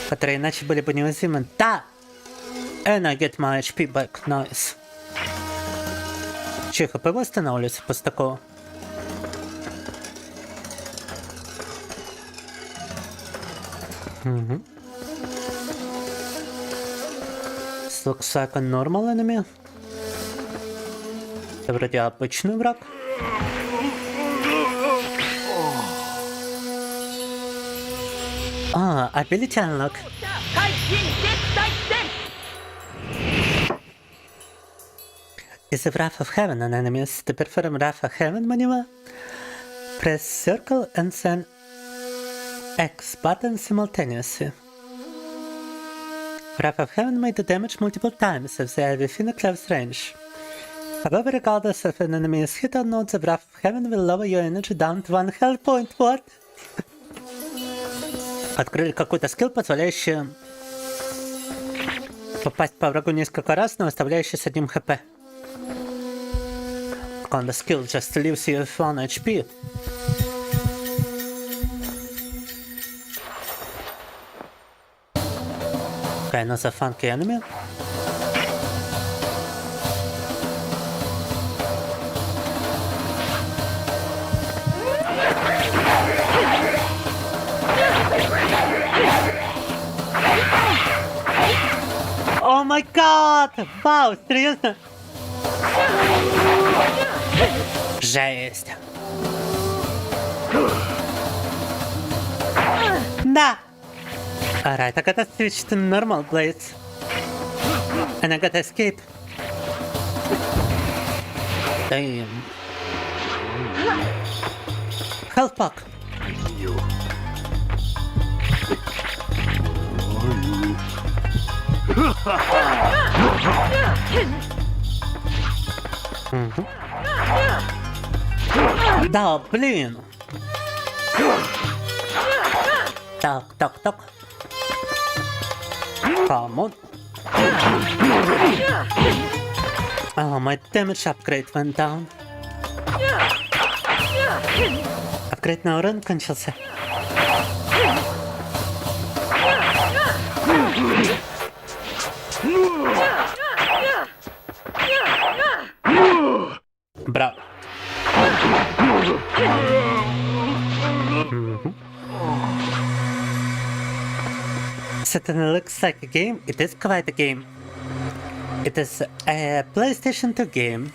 Которые иначе были бы неуязвимы. Да! And I get my HP back, nice. Че, хп восстанавливается после такого? This looks like a normal enemy. Это вроде обычный враг. Ability unlock. Is the Wrath of Heaven an enemy? To perform Wrath of Heaven maneuver, press circle and then X button simultaneously. Wrath of Heaven may do damage multiple times if they are within a close range. However, regardless if an enemy is hit or not, the Wrath of Heaven will lower your energy down to 1 health point. What? Открыли какой-то скилл, позволяющий попасть по врагу несколько раз, но оставляющий с 1 хп. On the skill just leaves you with 1 HP. Okay, another funky enemy. Oh my god! Вау, серьезно? Жесть. Да! Alright, I gotta switch to normal blades. And I gotta escape. Damn. Health pack. Да, блин. Так. Come on. Oh, my damage upgrade went down. Апгрейд на урон кончился. Браво. Certainly looks like a game. It is quite a game. It is a PlayStation 2 game.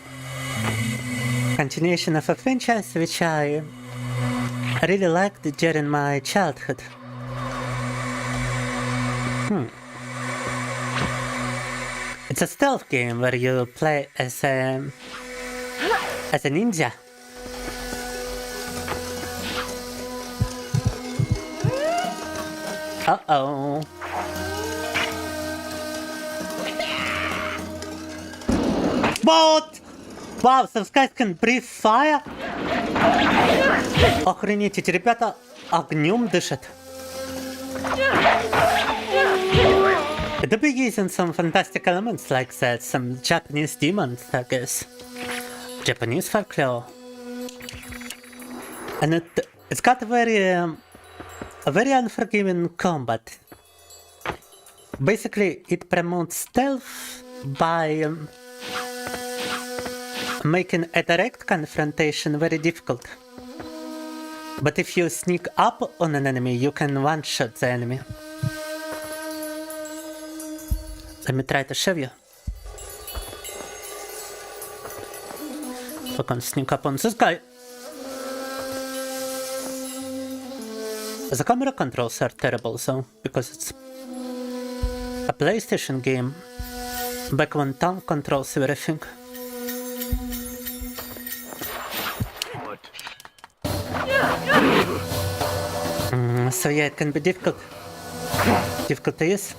Continuation of a franchise which I really liked during my childhood. It's a stealth game where you play as a ninja. Uh-oh. What? Wow, some guys can breathe fire? Охренеть, эти ребята огнем дышат. They'll be using some fantastic elements like that, some Japanese demons, I guess. Japanese folklore. And it's got a very unforgiving combat. Basically, it promotes stealth by making a direct confrontation very difficult. But if you sneak up on an enemy, you can one-shot the enemy. Let me try to show you. We're gonna sneak up on this guy. The camera controls are terrible though, because it's a PlayStation game. Back when tongue controls everything. So yeah, it can be difficult. Difficult to use.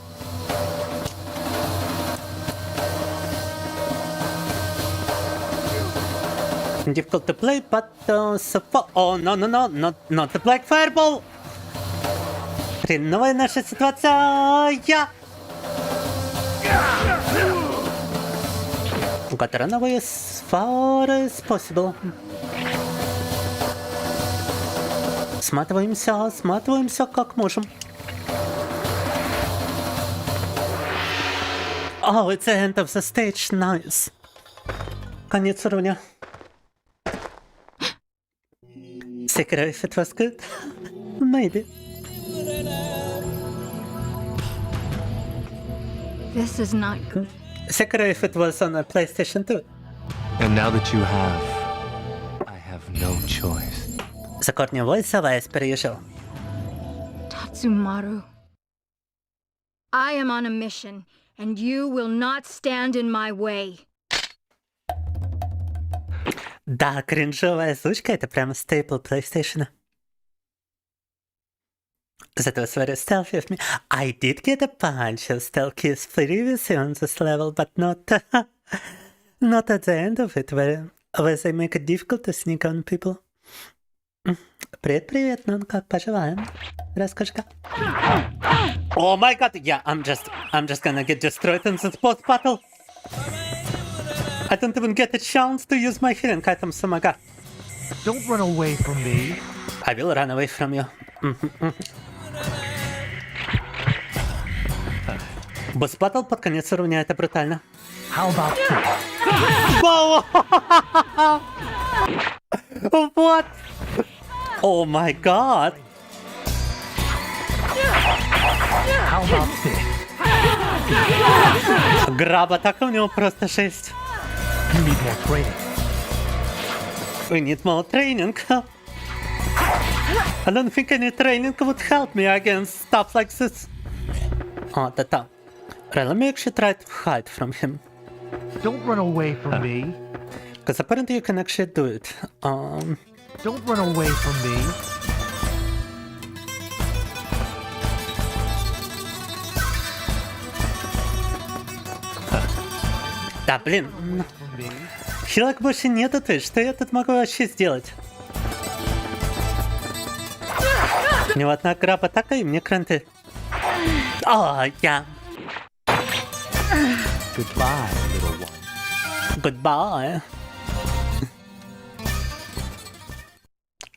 Difficult to play, but so far... Oh, no, not the black fireball! Хреновая наша ситуация! Gotta run away as far as possible. Сматываемся как можем. Oh, it's the end of the stage, nice. Конец уровня. Sekiro, if it was good, maybe. This is not good. Sekiro, if it was on a PlayStation 2. And now that you have, I have no choice. Закорня voiceover as per usual. Tatsumaru. I am on a mission, and you will not stand in my way. Да, кринжовая озвучка — это прямо стейпл PlayStation. That was very stealthy of me. I did get a bunch of stealth keys previously on this level, but not not at the end of it, where they make it difficult to sneak on people. Привет, ну как поживаем? Расскажи-ка. Oh my god, yeah, I'm just gonna get destroyed in this boss battle. I don't even get a chance to use my healing items, oh my god. Don't run away from me. I will run away from you. Босс батл под конец уровня, это брутально. How about this? What? Oh my god. How about this? Граб-атака у него просто жесть. You need more training. We need more training. I don't think any training would help me against stuff like this. Oh, да. Right, let me actually try to hide from him. Don't run away from me. Because apparently you can actually do it. Don't run away from me. Да, блин. Хилок больше нету, ты. Что я тут могу вообще сделать? У него одна граб-атака и мне кранты. О, я. Goodbye, little one. Goodbye.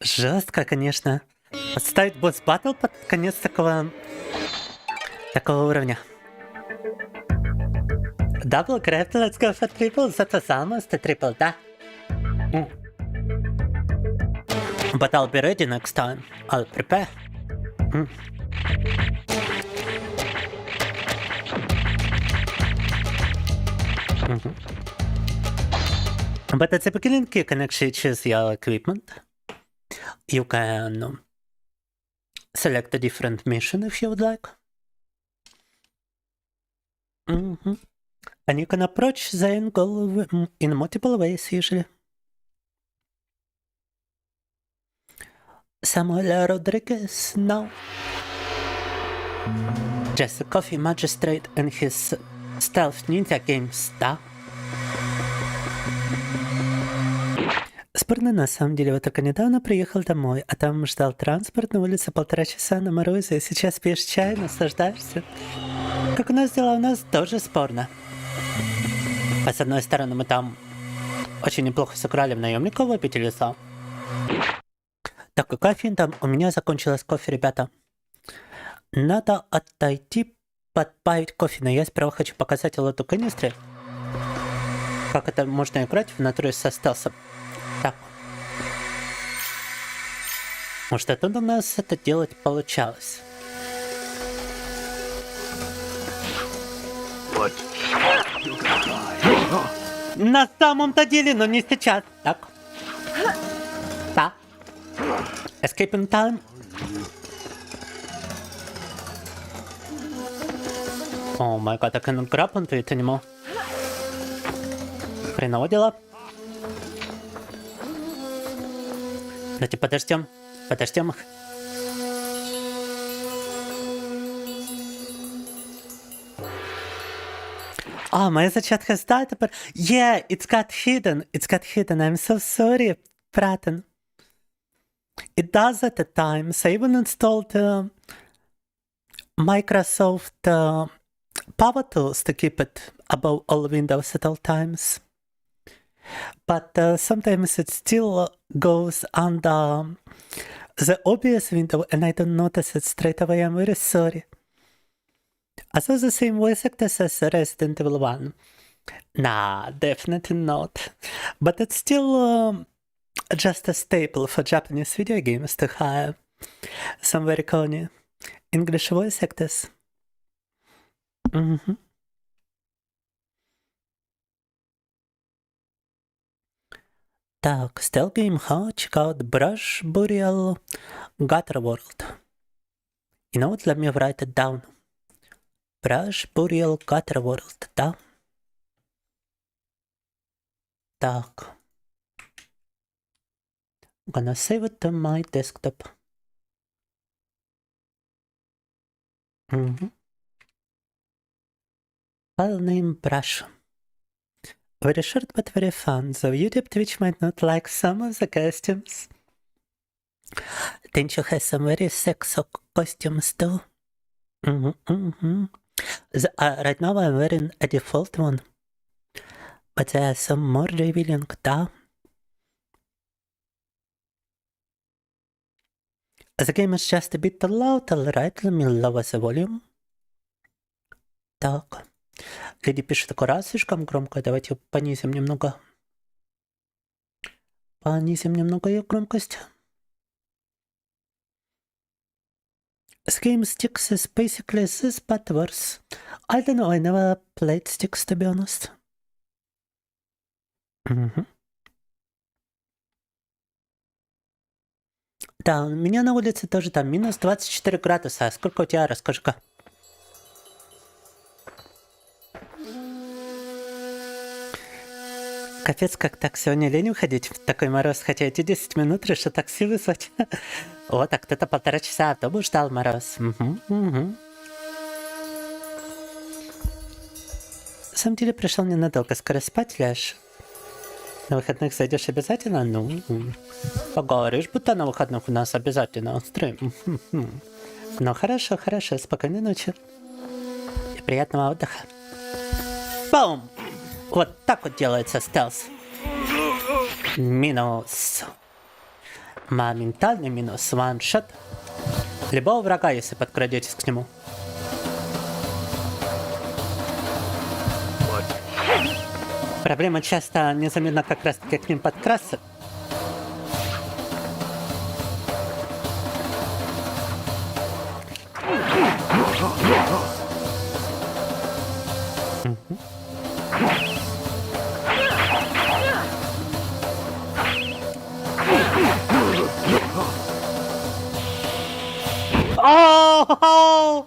Жестко, конечно. Подставить босс-баттл под конец такого уровня. Double grab, let's go for triple. That was almost a triple, да? But I'll be ready next time. I'll prepare. But at the beginning, you can actually choose your equipment. You can select a different mission if you would like. And you can approach the end goal in multiple ways, usually. Samuel Rodriguez, no. Just a coffee magistrate and his stealth ninja games, да? Спорно, на самом деле, вот только недавно приехал домой, а там ждал транспорт на улице 1,5 часа на морозе, и сейчас пьешь чай, наслаждаешься. Как у нас дела? У нас тоже спорно. А с одной стороны, мы там очень неплохо сыграли в наемника в обители леса. Так, какая финта? У меня закончилось кофе, ребята. Надо отойти, подпаять кофе, но я сперва хочу показать лоту канистры. Как это можно играть в натуре со стелсом. Так. Может, оттуда у нас это делать получалось. На самом-то деле, но не сейчас. Так. Так. Escaping time. О май гад, I cannot grab onto it anymore. Хреново дела. Давайте подождем. Подождем их. Oh, my other chat has died, but yeah, it's got hidden. It's got hidden. I'm so sorry, Pratten. It does at the times. I even installed Microsoft Power Tools to keep it above all windows at all times. But sometimes it still goes under the obvious window and I don't notice it straight away. I'm very sorry. Are those the same voice actors as Resident Evil 1? Nah, definitely not. But it's still just a staple for Japanese video games to hire some very corny English voice actors. Так, stealth game, huh? Check out Brush Burial Gutter World. You know what? Let me write it down. Brush Burial Gutter World, да? Так. I'm gonna save it to my desktop. File name Brush. Very short but very fun, though YouTube Twitch might not like some of the costumes. Tenchu has some very sexy costumes too. Right now I'm wearing a default one. But there are some more revealing, да? The game is just a bit loud, alright, let me lower the volume. Так. Леди пишет, аккурат, слишком громко. Давайте понизим немного. Понизим немного ее громкость. This game Sticks is basically this, but worse. I don't know, I never played Sticks, to be honest. Да, у меня на улице тоже там минус 24 градуса. А сколько у тебя, расскажи-ка? Капец, как так сегодня лень уходить в такой мороз, хотя эти 10 минут решил такси вызвать. О, так кто-то 1,5 часа автобус ждал мороз. На самом деле пришел ненадолго, скоро спать ляжешь. На выходных зайдешь обязательно? Ну, поговоришь, будто на выходных у нас обязательно стрим. Ну, хорошо, хорошо, спокойной ночи. И приятного отдыха. Бум! Вот так вот делается стелс. Минус. Моментальный минус. Ваншот. Любого врага, если подкрадетесь к нему. Проблема часто незаметно как раз-таки к ним подкрасться. О,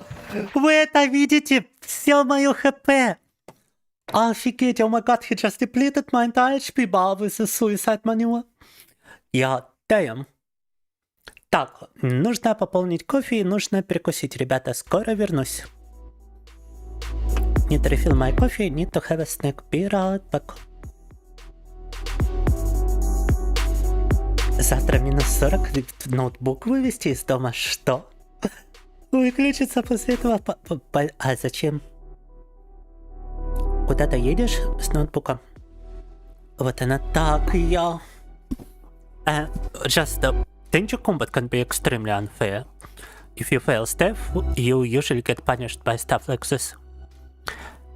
вы это видите? Все мое хп. Офигеть, oh my god, he just depleted my entire HP bar with the suicide maneuver. Я damn. Так, нужно пополнить кофе и нужно перекусить. Ребята, скоро вернусь. Need to refill my coffee, need to have a snack. Be right back. Завтра минус 40, ноутбук вывести из дома. Что? Выключиться после этого? А зачем? Куда ты едешь с ноутбуком? Вот она так, я... Just danger combat can be extremely unfair. If you fail stuff, you usually get punished by stuff like this.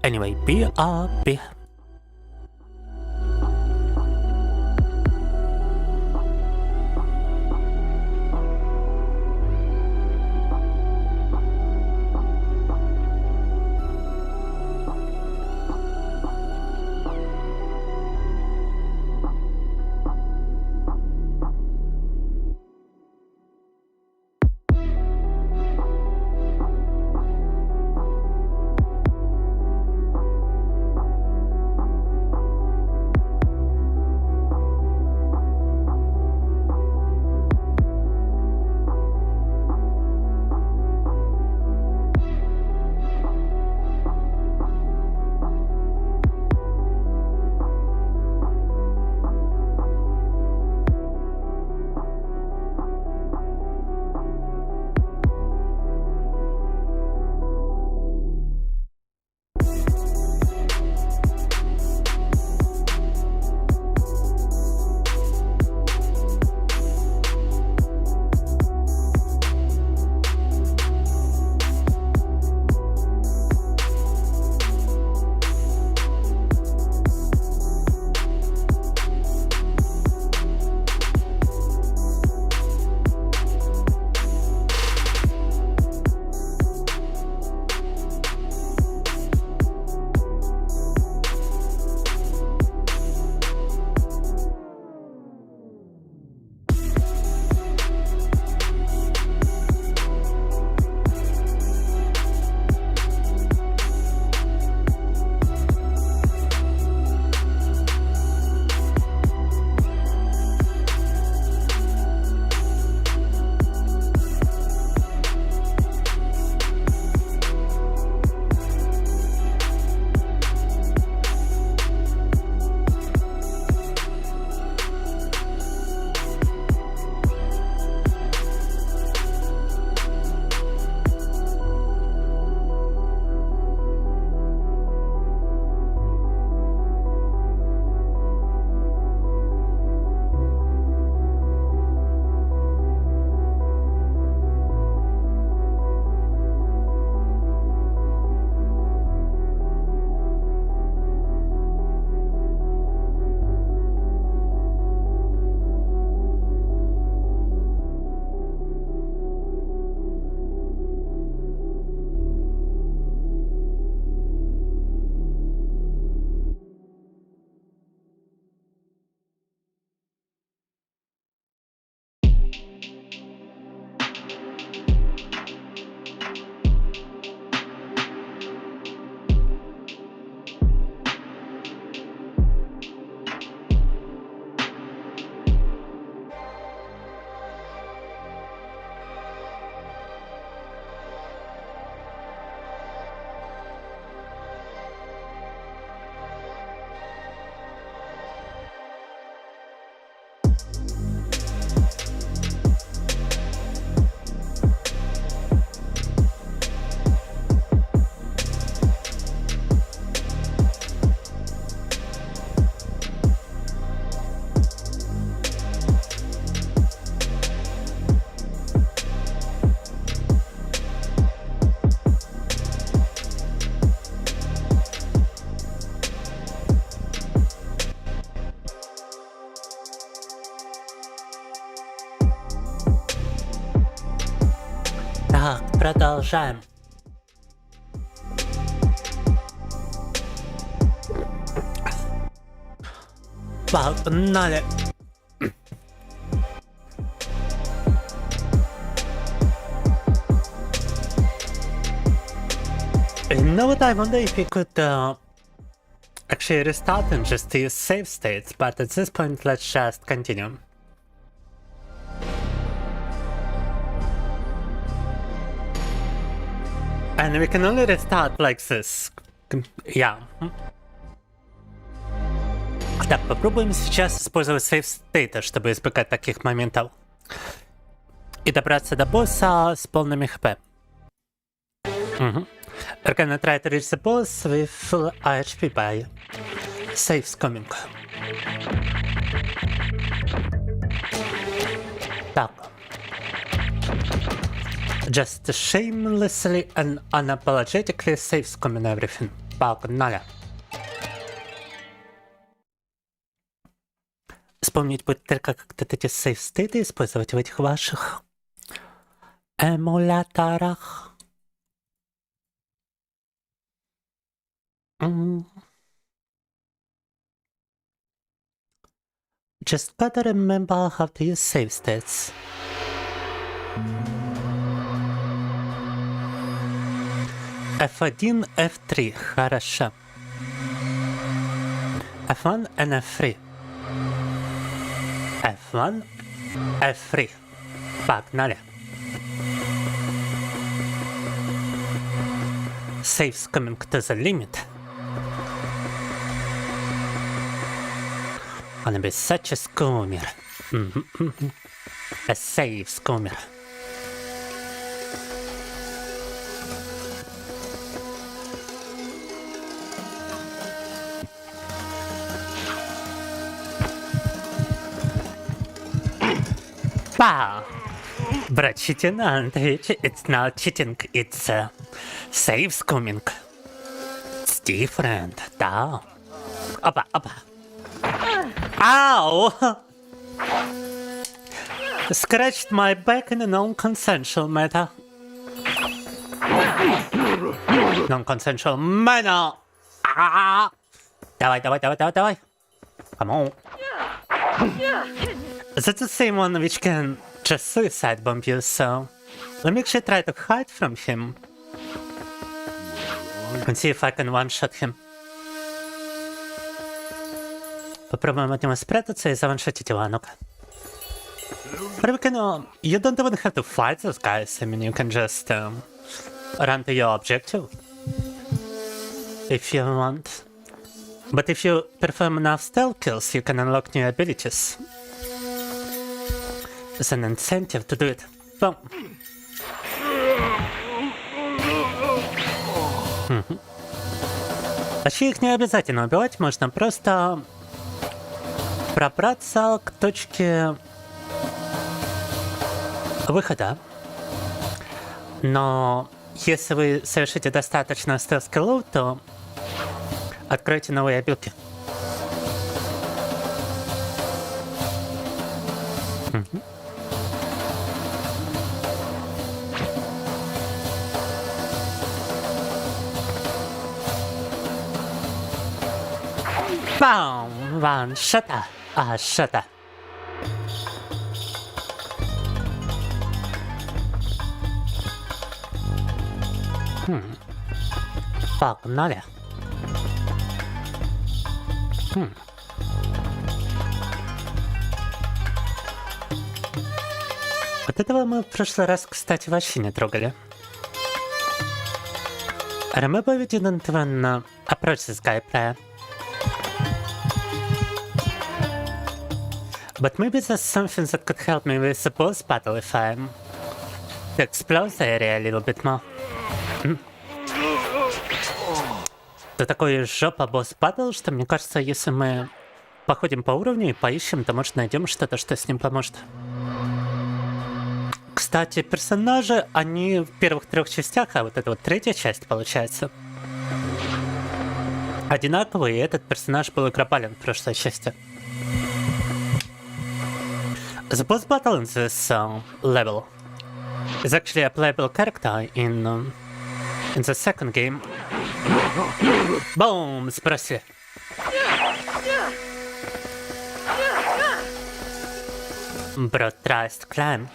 Anyway, BRB. Так, продолжаем. Погнали. You know what, I wonder if you could actually restart and just use save states, but at this point let's just continue. And we can only restart like this. Yeah. Так, попробуем сейчас использовать save state, чтобы избегать таких моментов. И добраться до босса с полными хп. We're gonna try to reach the boss with full HP by saves coming. Так. Just shamelessly and unapologetically saves coming everything. Погнали. Вспомнить будет только как-то эти сейф-стейты использовать в этих ваших эмуляторах. Just gotta remember how to use save states. F1, F3, хорошо. F1 and F3. F1, F3. Погнали. Saves coming to the limit. Gonna be such a scoomer. A save scoomer. Wow! But cheating, it's not cheating, it's save scumming. It's different, да. Опа, опа. Ow! Scratched my back in a non-consensual manner. Non-consensual manner! Ah! Давай, давай, давай, давай, давай. Come on. That's the same one which can just suicide bomb you, so let me actually try to hide from him and see if I can one-shot him. Попробуем от него спрятаться и заваншотить его, ну-ка. But we can, you don't even have to fight those guys, I mean, you can just run to your objective if you want. But if you perform enough stealth kills, you can unlock new abilities. There's an incentive to do it. Boom. Вообще их не обязательно убивать, можно просто пробраться к точке выхода. Но если вы совершите достаточно стелс-киллов, то откройте новые обилки. Бам! Ван-шота! А-шота! Погнали! Вот этого мы в прошлый раз, кстати, вообще не трогали. Remember we didn't even approach this guy prior. But maybe there's something that could help me with the boss battle if I explore the area a little bit more. Это такой жопа босс батл, что мне кажется, если мы походим по уровню и поищем, то может найдем что-то, что с ним поможет. Кстати, персонажи, они в первых 3 частях, а вот это вот 3-я часть получается, одинаковые, и этот персонаж был играбален в прошлой части. The boss battle in this level is actually a playable character in the second game. Boom! Спроси. Bro tries to climb.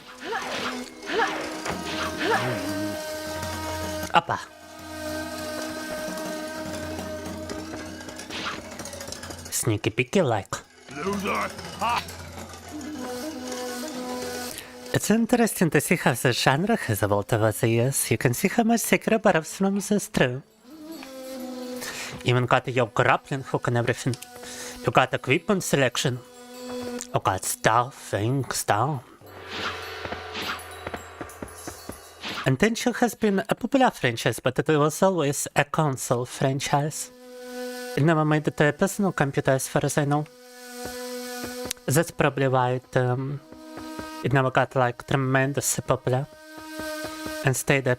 Опа. Sneaky peeky like. It's interesting to see how the genre has evolved over the years. You can see how much Sekiro borrows from this through. Even got your grappling hook and everything. You got equipment selection. You got stuff, things down. And Tenchu has been a popular franchise, but it was always a console franchise. It never made it to a personal computer as far as I know. That's probably why it never got like tremendously popular and stayed a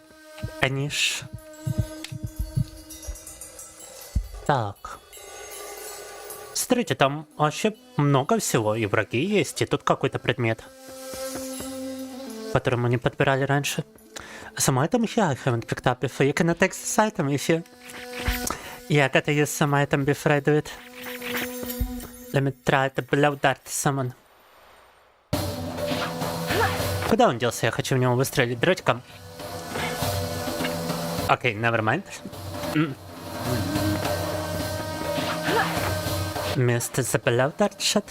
niche. Так. Смотрите, там вообще много всего. И враги есть, и тут какой-то предмет, который мы не подбирали раньше. Some item here I haven't picked up before. You cannot take this item if you... Yeah, I gotta use some item before I do it. Let me try to blow dart someone. Куда он делся? Я хочу в него выстрелить дротиком. Окей, never mind. Missed the blow dart shot.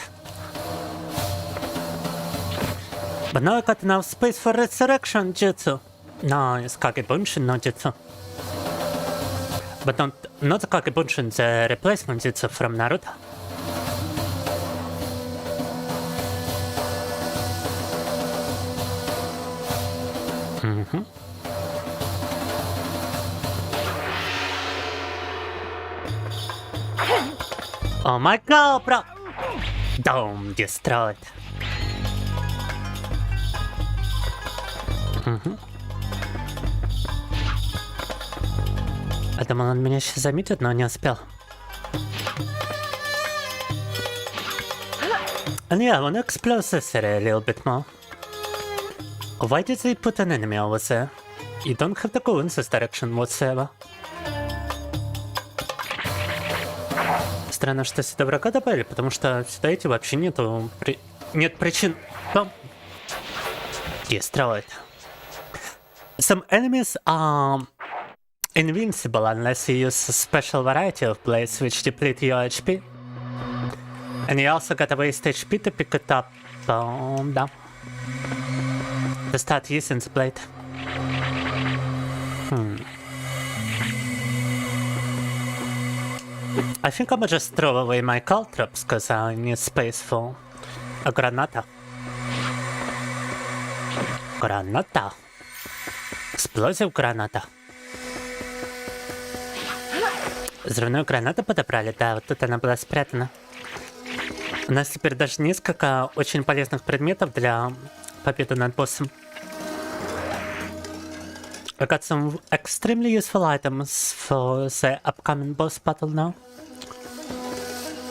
But now I got enough space for resurrection jutsu. Nice, Kagebunshin no jutsu. But not the Kagebunshin, the replacement jutsu from Naruto. Oh my god, bro! Dome destroyed. Я думал, он меня сейчас заметит, но не успел. And yeah, I want to explore this area a little bit more. Why did they put an enemy over there? You don't have to go in this direction whatsoever. Странно, что сюда врага добавили, потому что сюда идти вообще нет причин. Destroyed. Some enemies are invincible unless you use a special variety of blades which deplete your HP. And you also gotta waste HP to pick it up. To start using the blade. I think I'ma just throw away my caltrops because I need space for a granata. Граната. Explosive граната. Взрывную гранату подобрали, да, вот тут она была спрятана. У нас теперь даже несколько очень полезных предметов для победы над боссом. I got some extremely useful items for the upcoming boss battle now.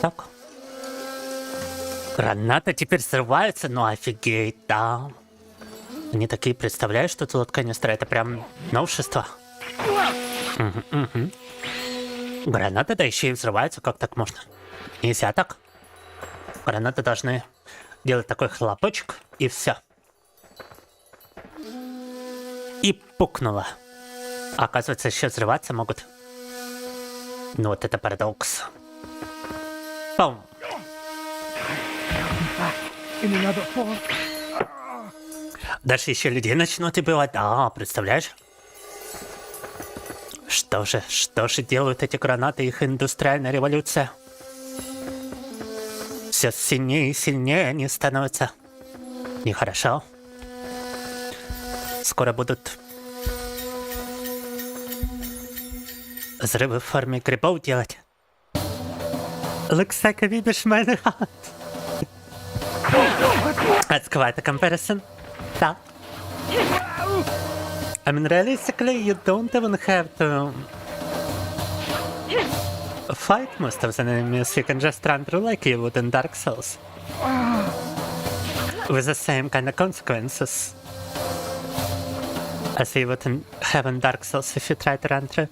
Так. Граната теперь взрывается, ну офигеть, да. Они такие, представляешь, что тут канистра, это прям новшество. Гранаты, да еще и взрываются, как так можно? Нельзя так. Гранаты должны делать такой хлопочек, и все. И пукнуло. А оказывается, еще взрываться могут. Ну вот это парадокс. Пум. Дальше еще людей начнут убивать. Да, представляешь? Что же делают эти гранаты, их индустриальная революция? Все сильнее и сильнее они становятся. Нехорошо. Скоро будут взрывы в форме грибов делать. Looks like a Vibish man hat. That's quite a comparison. Да. I mean, realistically, you don't even have to fight most of the enemies. You can just run through like you would in Dark Souls. With the same kind of consequences. As you would in Heaven Dark Souls if you try to run through.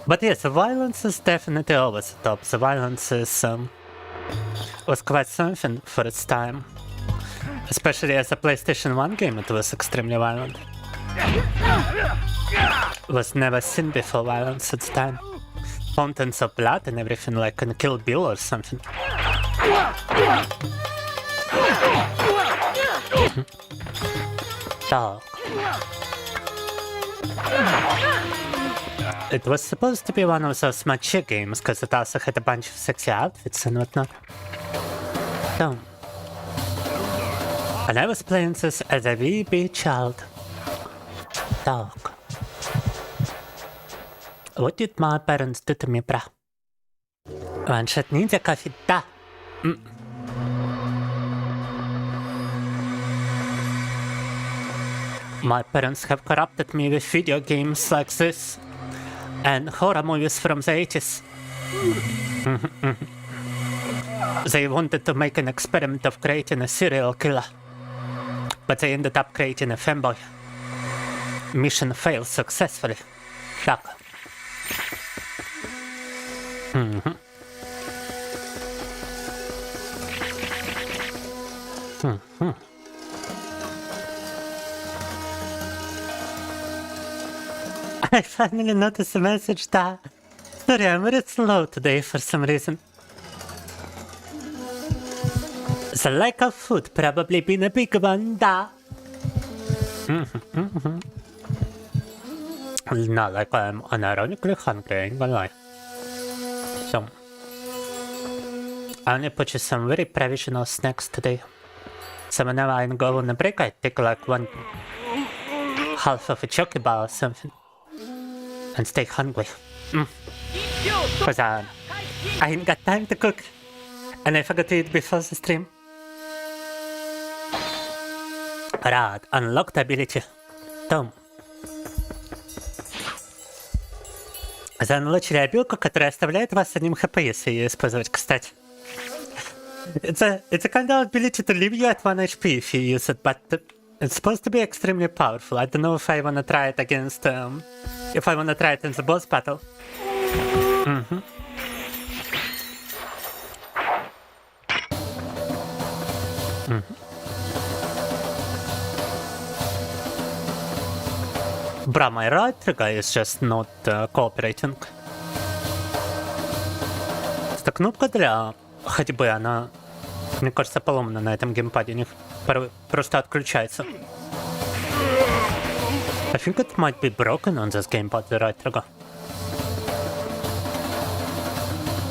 But yes, the violence is definitely over the top. The violence is was quite something for its time. Especially as a PlayStation 1 game, it was extremely violent. Was never seen before violence at the time. Fountains of blood and everything like in Kill Bill or something. Dog. It was supposed to be one of those mature games because it also had a bunch of sexy outfits and whatnot. So, and I was playing this as a wee child. Dog. What did my parents do to me, brah? One shot ninja coffee, da. My parents have corrupted me with video games like this and horror movies from the 80s. They wanted to make an experiment of creating a serial killer, but they ended up creating a Femboy. Mission failed successfully. Shock. I finally noticed a message that... Sorry, I'm very slow today for some reason. The lack of food probably been a big one, da. Not like I'm unironically hungry, I ain't gonna lie. So, I only put you some very provisional snacks today. So whenever I go on a break, I take like half of a chocolate bar or something. And stay hungry. Cause I ain't got time to cook. And I forgot to eat before the stream. Right, unlocked ability. Том. Занаучили обилку, которая оставляет вас с одним хп, если ее использовать, кстати. It's a kind of ability to leave you at 1 HP if you use it, but it's supposed to be extremely powerful. I don't know if I wanna try it against, if I wanna try it in the boss battle. Bro, my right trigger is just not cooperating. Эта кнопка для ходьбы, она, мне кажется, поломана на этом геймпаде. У них просто отключается. I think it might be broken on this gamepad, the right trigger.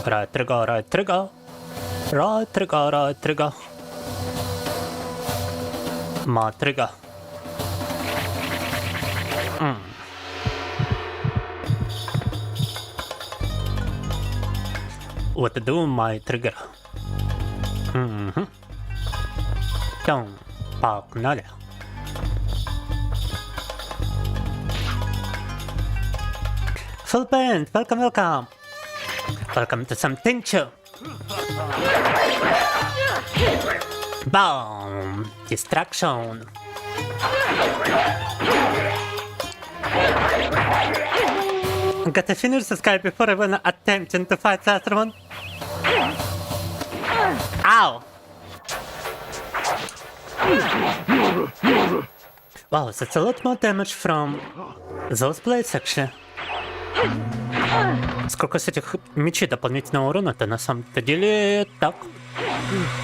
Right trigger, right trigger. Right trigger, right trigger. My trigger. What to do, my trigger? Don't pognolia. Full band, welcome, welcome. Welcome to some tincture. Boom! Distraction. Gotta finish this guy before I wanna attempting to fight the other one. Ow! Wow, that's a lot more damage from those blades, actually. Сколько с этих мечей дополнительного урона-то на самом-то деле так.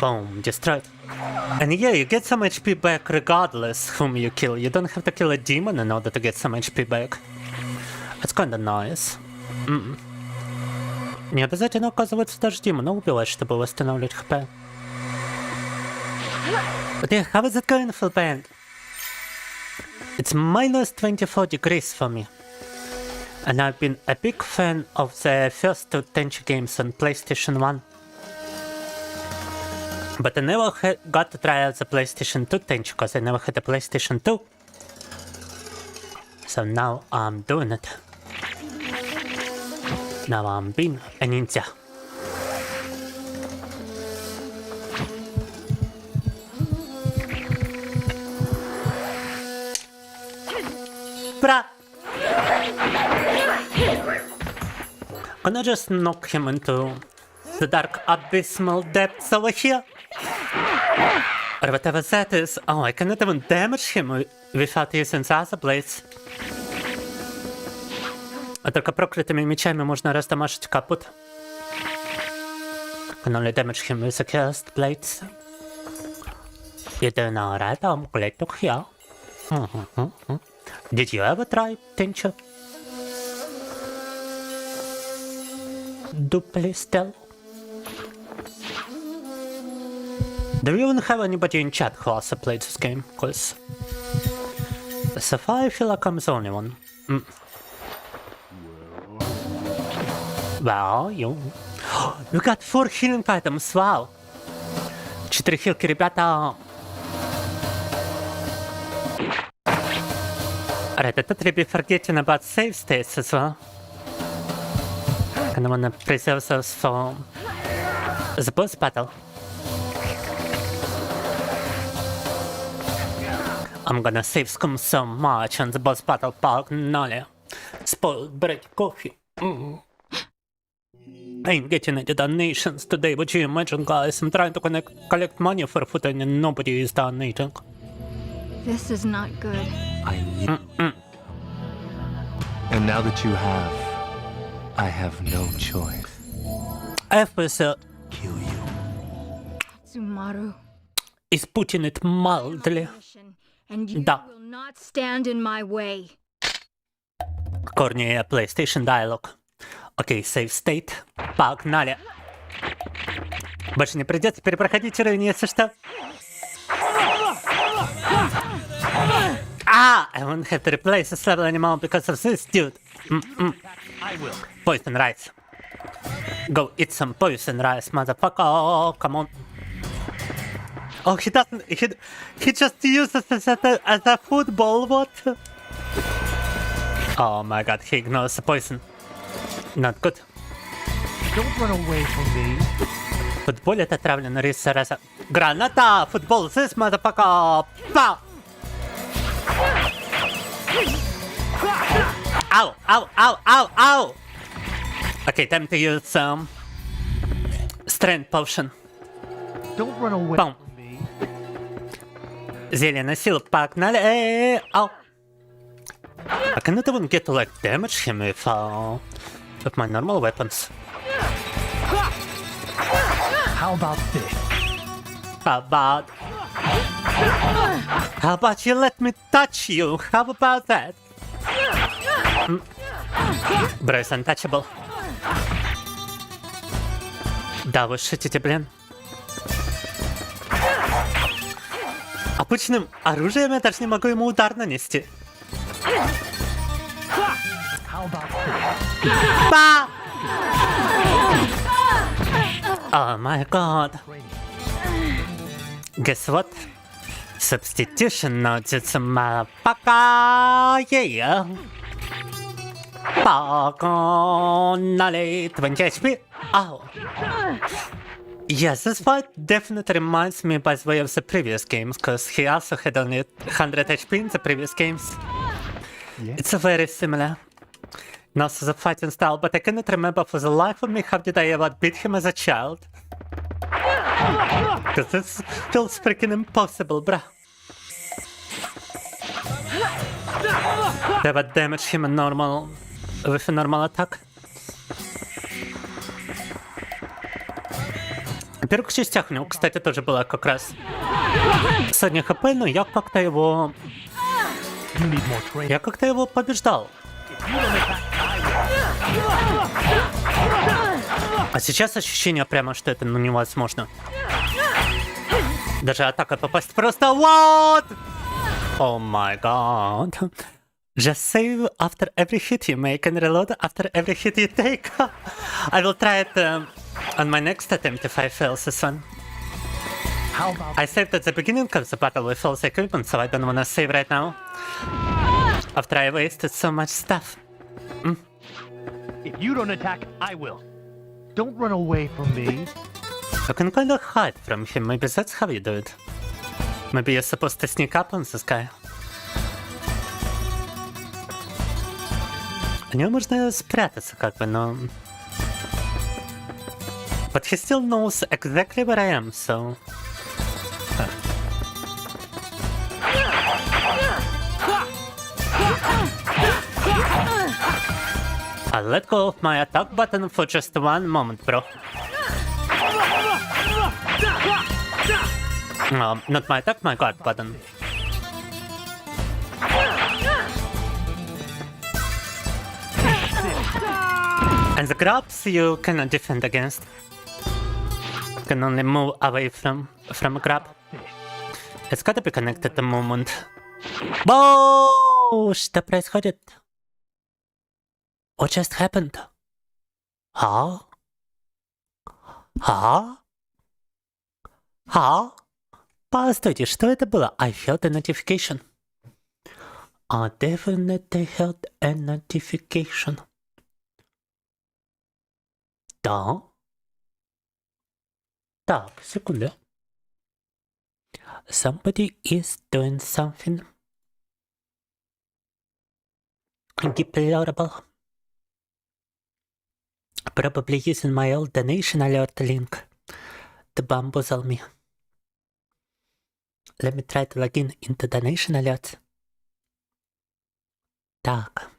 Boom, destroyed. And yeah, you get some HP back regardless whom you kill. You don't have to kill a demon in order to get some HP back. It's kinda nice. Не обязательно оказывается даже демона убивать, чтобы восстанавливать хп. But yeah, how is it going, full band? It's minus 24 degrees for me. And I've been a big fan of the first two Tenchi games on PlayStation 1. But I never got to try out the PlayStation 2 Tenchi because I never had a PlayStation 2. So now I'm doing it. Now I'm being a ninja. Bruh! Can I just knock him into the dark abysmal depths over here? Or whatever that is. Oh, I cannot even damage him without using the other blades. А только проклятыми мечами можно раздамажить капут. Can only damage him with the cursed blades. You're doing alright, I'm glad to hear. Did you ever try tincture? Dupli still? Do you even have anybody in chat who also played this game? Cause so far I feel like I'm the only one. Well, you got 4 healing items, wow! 4 хилки, ребята! Alright, I totally be forgetting about save states as well. And I wanna preserve those for the boss battle. I'm gonna save scum so much on the boss battle, pognolia. Spoiled bread coffee. I ain't getting any donations today, would you imagine, guys? I'm trying to collect money for food and nobody is donating. This is not good. I need. And now that you have, I have no choice. F is Kill you. Tsumaru. is putting it mildly. And you Да. will not stand in my way. Corny PlayStation dialogue. Окей, save state. Погнали. Больше не придется перепроходить уровень, если что. Ah! I won't have to replace this level anymore because of this dude. I will. Poison rice. Go eat some poison rice, motherfucker. Oh, come on. Oh, he doesn't. He just uses this as a football. What? Oh my god, he ignores the poison. Not good. Don't run away from me. Футбол это отравлено рис раза. Граната! Футбол this motherfucker! Па! Ow! Ow! Ow! Ow! Ow! Okay, time to use strength potion. Don't run away Boom. from me. Зелье на силу, погнали! Ow! I cannot even get to like damage him with my normal weapons. How about this? How about you let me touch you? How about that? Bro is untouchable. Да, вы шутите, блин. Обычным оружием я даже не могу ему удар нанести. How about this? Ба! Oh my god. Guess what? Substitution notice, motherfucker! Yeah! Pogonnali! 20 HP! Ow! Yes, this fight definitely reminds me by the way of the previous games, because he also had only 100 HP in the previous games. Yeah. It's very similar. And also the fighting style, but I cannot remember for the life of me how did I ever beat him as a child. Because this feels freaking impossible, bruh. Never damage him with a normal attack. В первых частях у него, кстати, тоже было как раз сотня хп, но я как-то его... You need more training. Я как-то его побеждал. А сейчас ощущение прямо, что это ну невозможно. Даже атака попасть просто... What? Oh my god. Just save after every hit you make and reload after every hit you take. I will try it on my next attempt if I fail this one. How about I saved at the beginning of the battle with all the equipment, so I don't wanna save right now. After I wasted so much stuff. if you don't attack, I will. Don't run away from me. You can kind of hide from him, maybe that's how you do it. Maybe you're supposed to sneak up on this guy. У него можно спрятаться, как бы, но... But he still knows exactly where I am, so... I'll let go of my attack button for just one moment, bro. Not my attack, my guard button. And the grabs you cannot defend against. You can only move away from a grab. It's gotta be connected the moment. Whoa! Что происходит? What just happened? Huh? Huh? Huh? Постойте, что это было? I felt a notification. I definitely felt a notification. Да? Так, секунду. Somebody is doing something deplorable. Probably using my old donation alert link to bamboozle me. Let me try to log in into donation alerts. Так.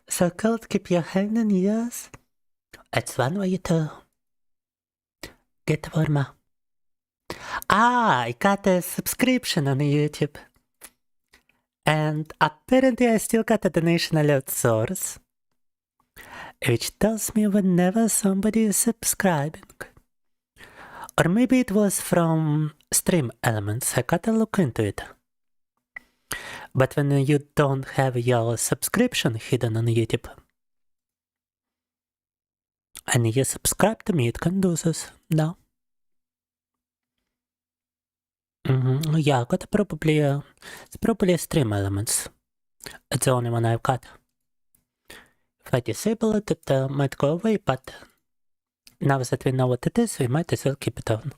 So called keep your hand in yours. It's one way to get warmer. I got a subscription on YouTube. And apparently I still got a donation alert source, which tells me whenever somebody is subscribing. Or maybe it was from Stream Elements, I gotta look into it. But when you don't have your subscription hidden on YouTube, and you subscribe to me, it can do this, no? Yeah, I got probably it's probably Stream Elements. It's the only one I've got. If I disable it, it might go away, but now that we know what it is, we might as well keep it on.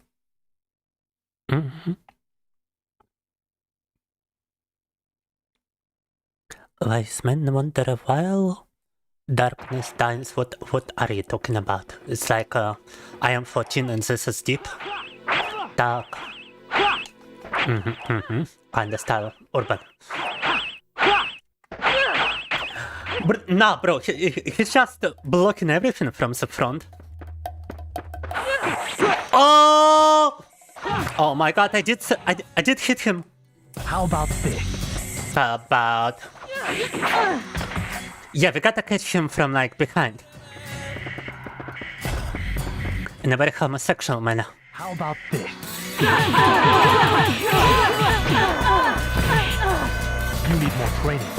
Wise men wonder while darkness dies. What are you talking about? It's like I am 14 and this is deep. Dark. Kinda style. Urban. Nah, bro, he's just blocking everything from the front. Oh! Oh my god, I did hit him. How about this? Yeah, we gotta catch him from like behind. In a very homosexual manner. How about this? You need more training.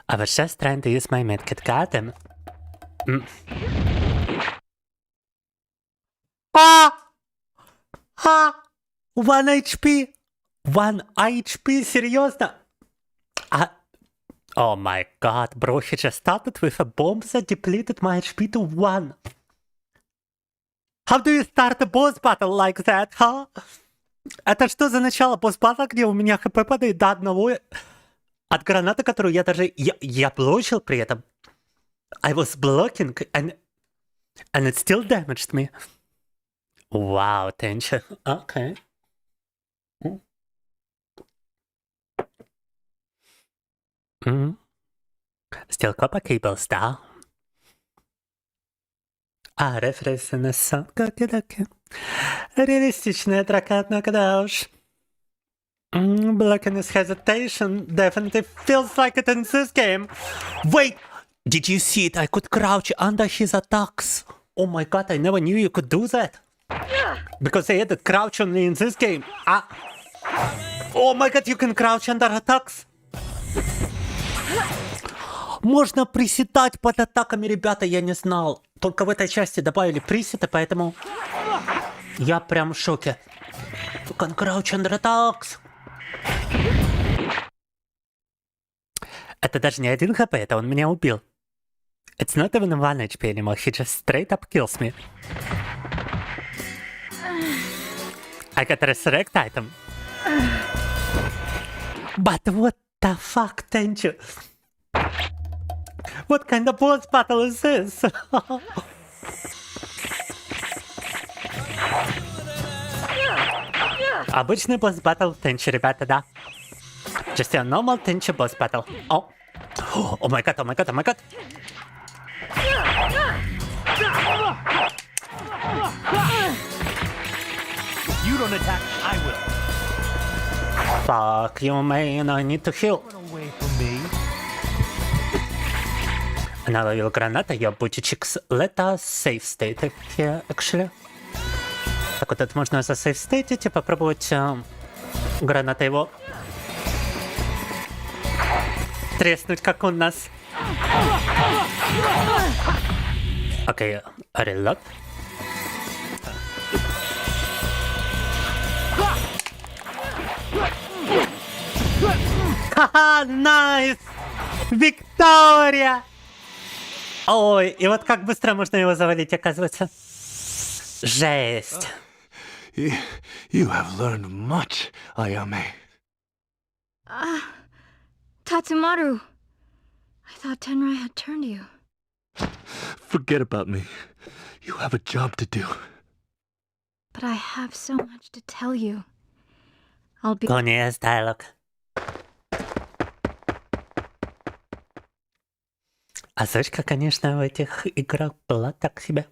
I was just trying to use my medkit. Got him. One HP! 1 HP, серьезно? Oh my god, bro, he just started with a bomb that depleted my HP to 1. How do you start a boss battle like that, huh? Это что за начало босс-батла, где у меня хп падает до 1 от гранаты, которую я даже... Я блочил при этом. I was blocking and it still damaged me. Wow, thank you. Okay. Still copper cables, да? Референсы на сон, как-таки. Реалистичная драка, однако, да уж. Blocking his hesitation definitely feels like it in this game. Wait! Did you see it? I could crouch under his attacks. Oh my god, I never knew you could do that. Because they added crouch only in this game. Oh my god, you can crouch under attacks. Можно приседать под атаками, ребята, я не знал. Только в этой части добавили присеты, поэтому я прям в шоке. You can crouch under attacks. Это даже не 1 хп, это он меня убил. It's not even 1 HP anymore, he just straight up kills me. I got a resurrect item. But what the fuck, Tenchu? What kind of boss battle is this? Обычный босс батл в Tenchu, ребята, да. Just a normal Tenchu boss battle. Oh. Oh my god, oh my god, oh my god. If you don't attack, I will. Fuck you, man, I need to heal. Run away from me. Наловил граната, я бутичикс. Let us save state here, actually. Так вот, это можно засейвстейтить и попробовать граната его треснуть, как у нас. Окей, reload. Ха-ха, найс! Виктория! Ой, и вот как быстро можно его завалить, оказывается. Жесть. You have learned much, Ayame. Tatsumaru. I thought Tenrai had turned you. Forget about me. You have a job to do. But I have so much to tell you. I'll be... Конец dialogue. Озвучка, конечно, в этих играх была так себе.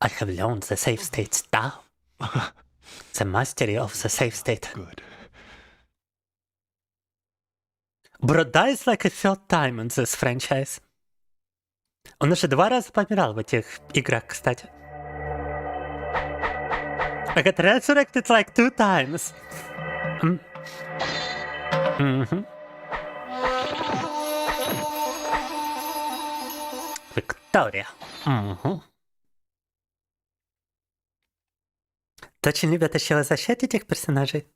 I have learned the save state stuff. The mastery of the save state. Good. Bro dies like a third time in this franchise. Он уже 2 раза помирал в этих играх, кстати. I got resurrected like 2 times. Виктория. Очень любят еще возвращать этих персонажей.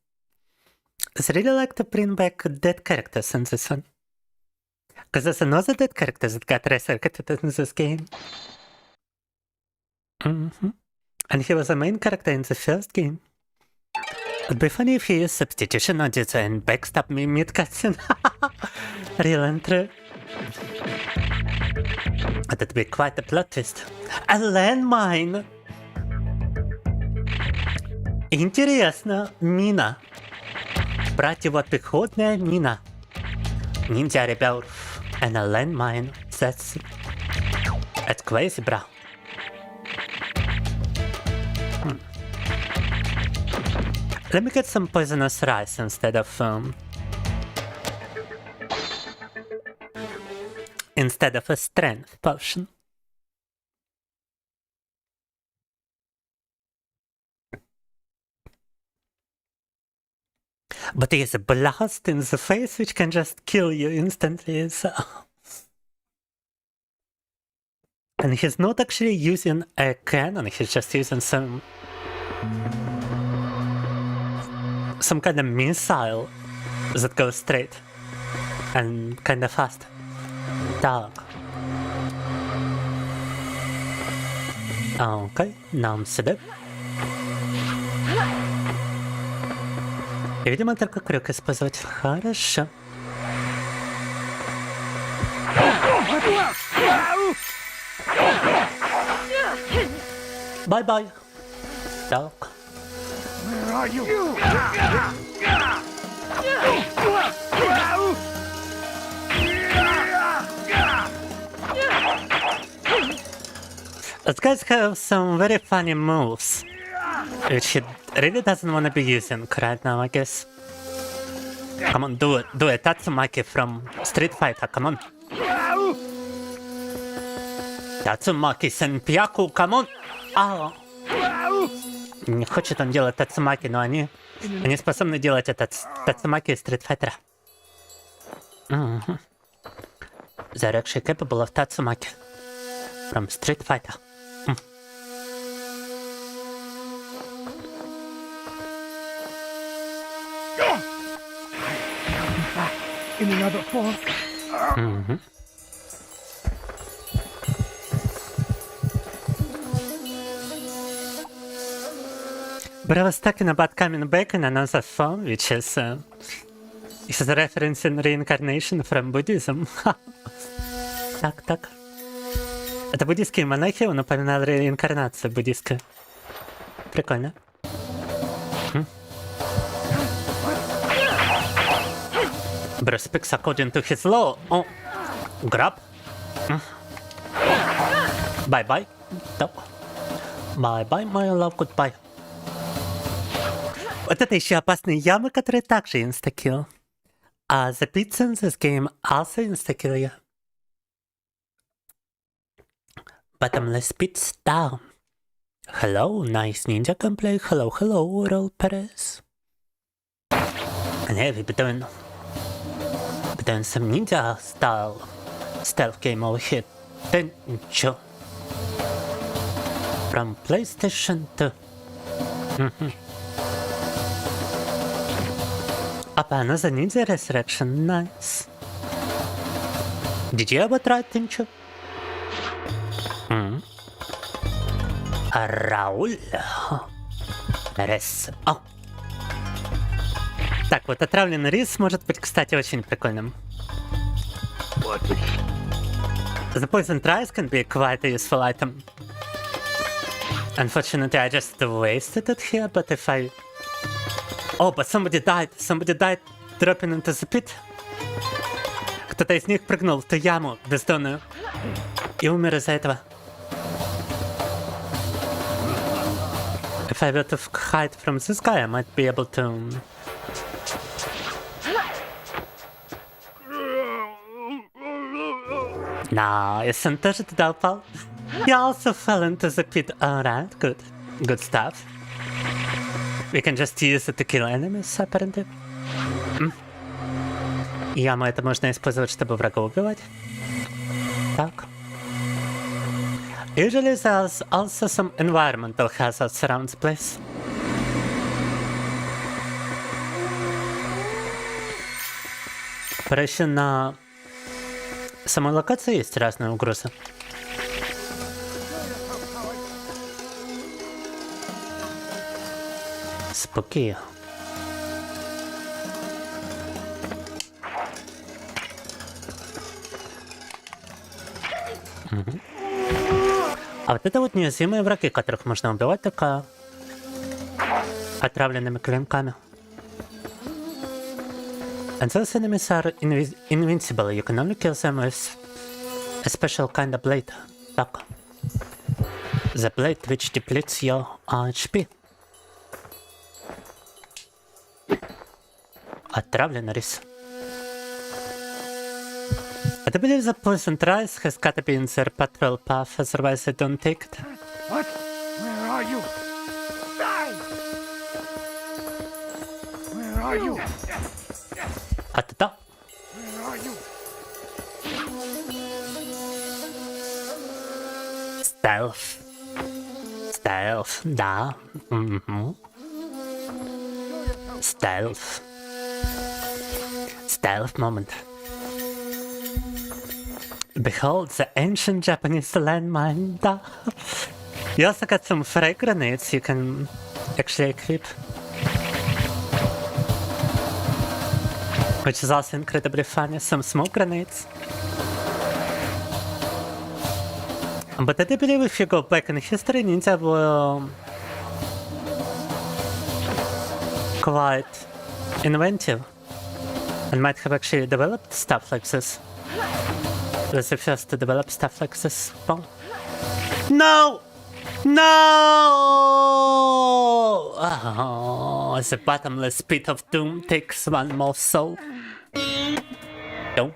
I really like to bring back dead characters in this one. Because there's another dead character that got resurrected in this game. And he was a main character in the first game. It'd be funny if he used substitution on it and backstab me mid-cutscene. Real and true. That'd be quite a plot twist. A landmine! Интересно, мина. Противопехотная мина. Ниндзя ребят. And a landmine. That's crazy, bro. Let me get some poisonous rice instead of a strength potion. But he has a blast in the face which can just kill you instantly, so... And he's not actually using a cannon, he's just using some kind of missile that goes straight and kind of fast. Так. Окей, нам сюда. И, видимо, только крюк использовать. Хорошо. Бай-бай. Так. These guys have some very funny moves, which he really doesn't want to be using right now, I guess. Come on, do it. Do it. Tatsumaki from Street Fighter, come on. Tatsumaki Senpyaku, come on. Ау. Не хочет он делать Тацумаки, но они способны делать этот Тацумаки из Street Fighter. They're actually capable of Tatsumaki from Street Fighter. In another form. But I was talking about coming back in another form, which is Is referencing reincarnation from Buddhism. Так. Это буддийские монахи, он упоминал реинкарнацию буддийскую. Прикольно. Bro speaks according to his law. Oh, grab. Bye-bye. Bye-bye, my love, goodbye. Вот это еще опасные ямы, которые также инстакил. The pits in this game also insta-kill you. Bottomless pits down. Hello, nice ninja gameplay. Hello, Roll Perez. And yeah, we've been doing some ninja style stealth game over here. Tencho. From PlayStation 2. Another ninja resurrection, nice. Did you ever try Tencho? Рауль. Рис. О. Так, вот отравленный рис может быть, кстати, очень прикольным. The poisoned rice can be quite a useful item. Unfortunately, I just wasted it here, but if I... Oh, but somebody died. Somebody died dropping into the pit. Кто-то из них прыгнул в ту яму бездонную и умер из-за этого. If I were to hide from this guy, I might be able to... Nice, and тоже туда упал. He also fell into the pit. Alright, good. Good stuff. We can just use it to kill enemies, apparently. Яму это можно использовать, чтобы врага убивать. Так. Usually there's also some environmental hazards around the place. Короче, на самой локации есть разные угрозы. Спокойно. А вот это вот неуязвимые враги, которых можно убивать только отравленными клинками. And those enemies are invincible. You can only kill them with a special kind of blade. Так. The blade which depletes your HP. Отравленный рис. I believe the poisoned rice has got to be in their patrol path, otherwise I don't take it. What? Where are you? Die! Where are you? А туда. Where are you? Stealth. Stealth, да. Stealth. Stealth moment. Behold the ancient Japanese landmine. Da. You also got some frag grenades you can actually equip, which is also incredibly funny. Some smoke grenades. But I do believe if you go back in history, ninja were quite inventive and might have actually developed stuff like this. Was the first to develop stuff like this. No! No! Oh, the bottomless pit of doom takes one more soul. Don't.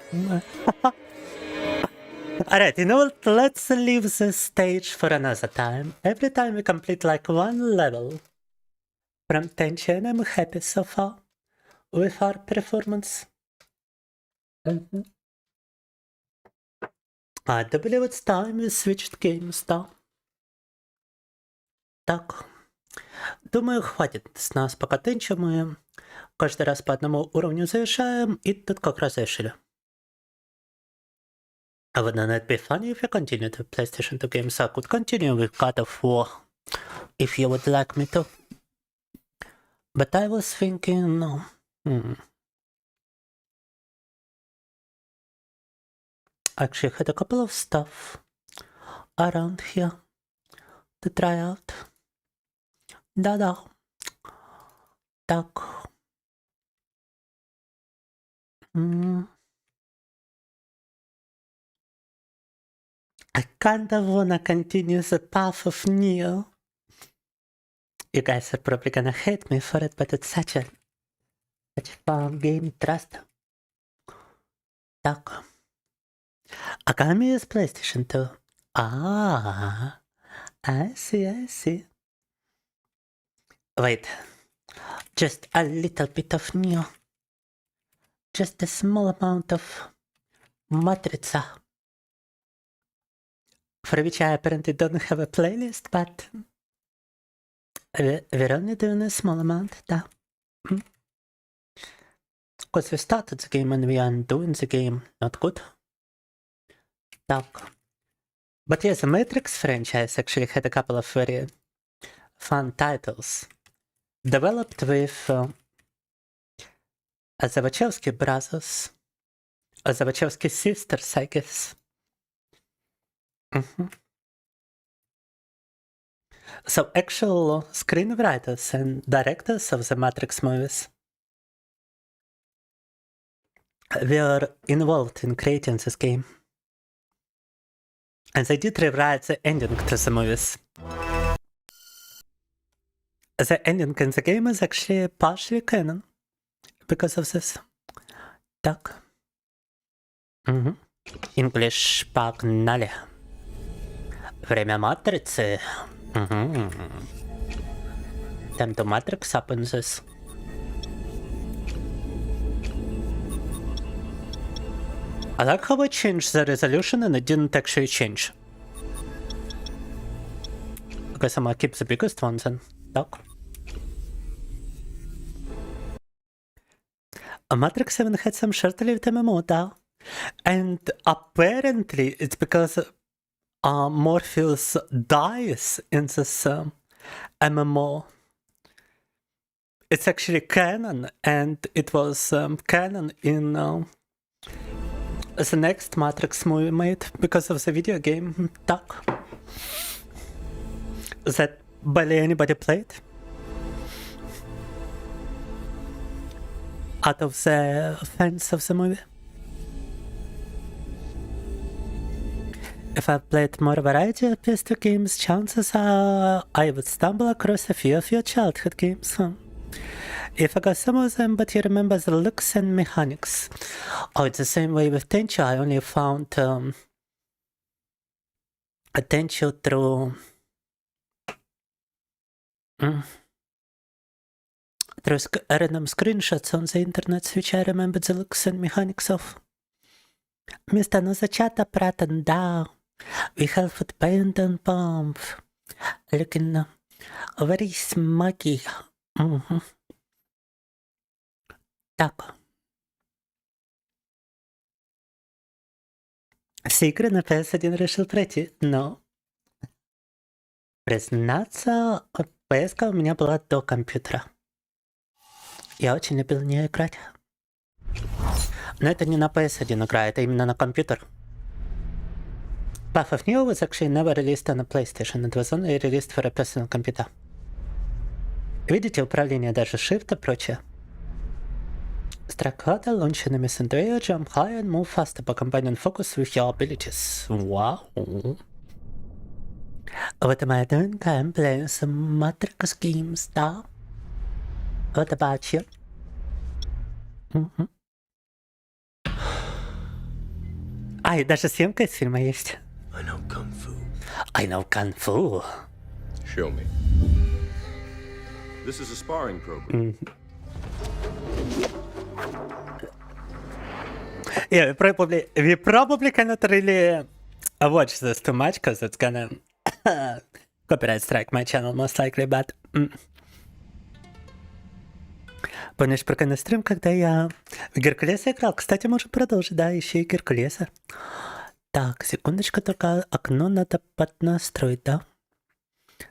Alright, you know what? Let's leave this stage for another time. Every time we complete like one level from Tension, I'm happy so far with our performance. I do believe it's time we switched games, да. Так. Думаю, хватит с нас пока Тенча. Мы каждый раз по одному уровню завершаем, и тут как раз завершили. Wouldn't it be funny if you continued with PlayStation 2 games? I could continue with God of War, if you would like me to. But I was thinking, no. actually had a couple of stuff around here to try out. Да-да. Так. I kinda wanna continue the path of Neo. You guys are probably gonna hate me for it, but it's such a fun game, trust. Так. Akami is PlayStation 2. Ah, I see. Wait, just a little bit of Neo. Just a small amount of Matrica. For which I apparently don't have a playlist, but we're only doing a small amount, да. Because we started the game and we are doing the game. Not good. Так. But yes, the Matrix franchise actually had a couple of very fun titles. Developed with the Wachowski brothers. The Wachowski sisters, I guess. So actual screenwriters and directors of the Matrix movies were involved in creating this game. And they did rewrite the ending to the movies. The ending in the game is actually partially canon because of this. Так. English, погнали. Время матрицы. Time to Matrix up in this. I like how I changed the resolution and it didn't actually change. I guess I'm gonna keep the biggest ones then. Так. Matrix 7 had some short-lived MMO, да. And apparently it's because Morpheus dies in this MMO. It's actually canon, and it was canon in the next Matrix movie made because of the video game. Так. That barely anybody played. Out of the fans of the movie. If I played more variety of PS2 games, chances are I would stumble across a few of your childhood games. If I got some of them, but you remember the looks and mechanics. Oh, it's the same way with Tenchu. I only found a Tenchu through random screenshots on the internet, which I remember the looks and mechanics of. Мисто, ну зачем-то пратан, да. We help with paint and pump. Looking very smuggy. Так. Все игры на PS1 решил пройти, но... Признаться, PS у меня была до компьютера. Я очень любил в нее играть. Но это не на PS1 игра, это именно на компьютер. Path of Neo was actually never released on a PlayStation, it was only released for a personal computer. Видите, управление даже Shift и прочее. Strike harder, launch enemies in the air, jump higher and move faster by combining focus with your abilities. Wow. What am I doing? I'm playing some Matrix games, да? What about you? И даже съемка из фильма есть. I know Kung Fu. I know Kung Fu. Show me. This is a sparring program. Yeah, we probably cannot really watch this too much because it's gonna copyright strike my channel most likely, but... Помнишь про стрим, когда я в Геркулеса играл? Кстати, можем продолжить, да, еще и Геркулеса. Так, секундочку, только окно надо поднастроить, да?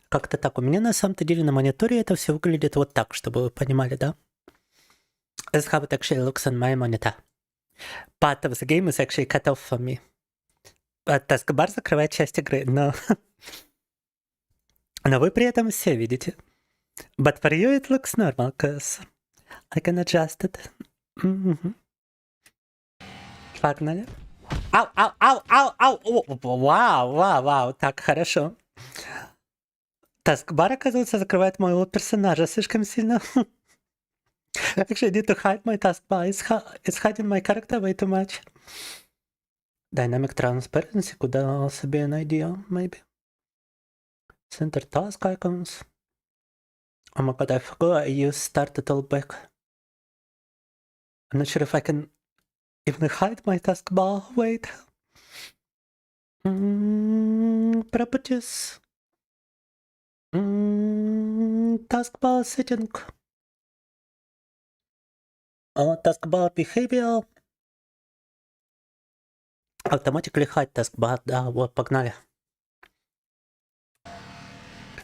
Как-то так. У меня на самом-то деле на мониторе это все выглядит вот так, чтобы вы понимали, да? This is how it actually looks on my monitor. Part of the game is actually cut off for me. Таскбар закрывает часть игры, но... но вы при этом все видите. But for you it looks normal, cause I can adjust it. Погнали. Ау, ау, ау, ау, ау! Вау, вау, вау, так, хорошо. Таскбар, оказывается, закрывает моего персонажа слишком сильно. Actually, I need to hide my taskbar. It's hiding my character way too much. Dynamic transparency could also be an idea, maybe. Center task icons. Oh my god, I forgot I used start it all back. I'm not sure if I can even hide my taskbar. Wait. Properties. Taskbar setting. Taskbar behavior. Automatically hide taskbar. Да, вот, погнали.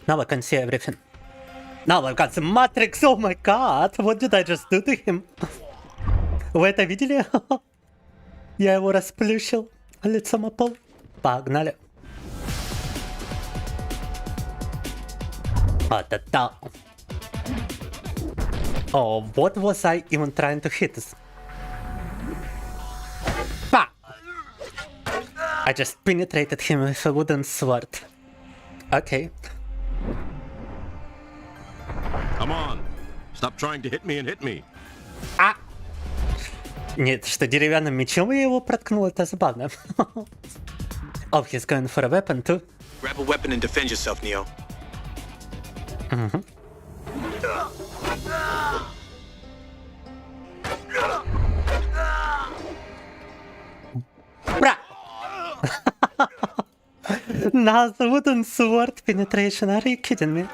Now I can see everything. Now I've got the matrix. Oh my god, what did I just do to him? Вы это видели? Я его расплющил лицом о пол. Погнали. Вот это. Oh, what was I even trying to hit? Bah! I just penetrated him with a wooden sword. Okay. Come on. Stop trying to hit me and hit me. А! Нет, что деревянным мечом я его проткнул, это забавно. Oh, he's going for a weapon too. Grab a weapon and defend yourself, Neo. Bra! Now the wooden sword penetration, are you kidding me?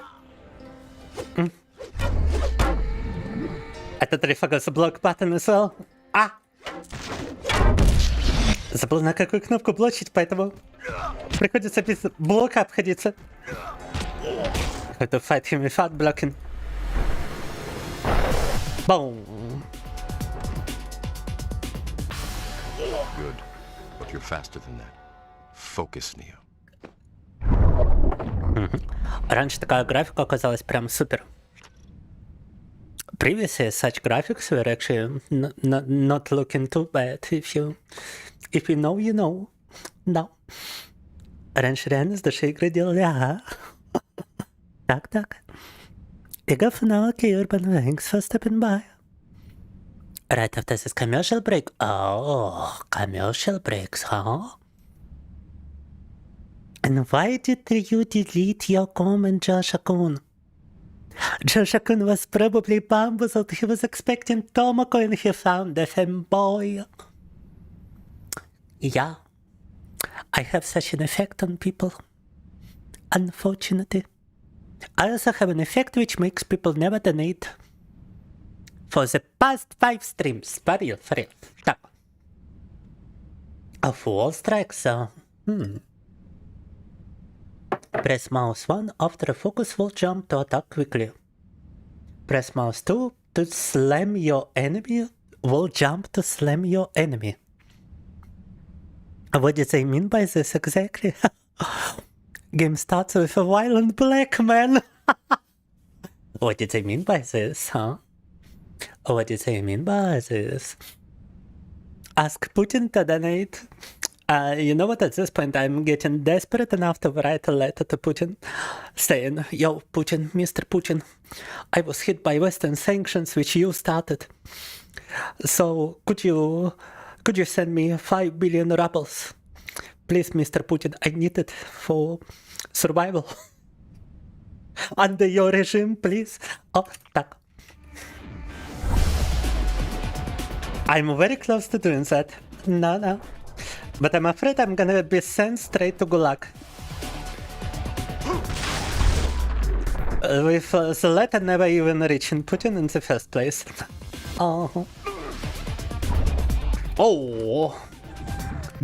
I totally forgot the block button as well. А! Забыл на какую кнопку блочить, поэтому приходится без блока обходиться. I have to fight him without blocking. Boom! Good. But you're faster than that. Focus, Neo. Раньше такая графика оказалась прям супер. Previously, such graphics were actually not looking too bad. If you know, you know. Да. Раньше реально с души игры делали, ага. Так. Ига финал, Urban, thanks for stopping by. Right after this commercial break. Oh, commercial breaks, huh? And why did you delete your comment, Josh-kun? Josh-kun was probably bamboozled. He was expecting Tomoko and he found the Femboy. Yeah. I have such an effect on people. Unfortunately. I also have an effect which makes people never donate. For the past 5 streams. For real. Так. A full strike, so... Press mouse 1 after a focus will jump to attack quickly. Press mouse 2 to slam your enemy. Will jump to slam your enemy. What did they mean by this exactly? Game starts with a violent black man. What did they mean by this, huh? What did they mean by this? Ask Putin to donate. You know what, at this point I'm getting desperate enough to write a letter to Putin saying, yo, Putin, Mr. Putin, I was hit by Western sanctions which you started. So could you send me 5 billion rubles? Please, Mr. Putin, I need it for survival. Under your regime, please. Oh, так. I'm very close to doing that. No. But I'm afraid I'm gonna be sent straight to Gulag. With the letter never even reaching Putin in the first place. Oh.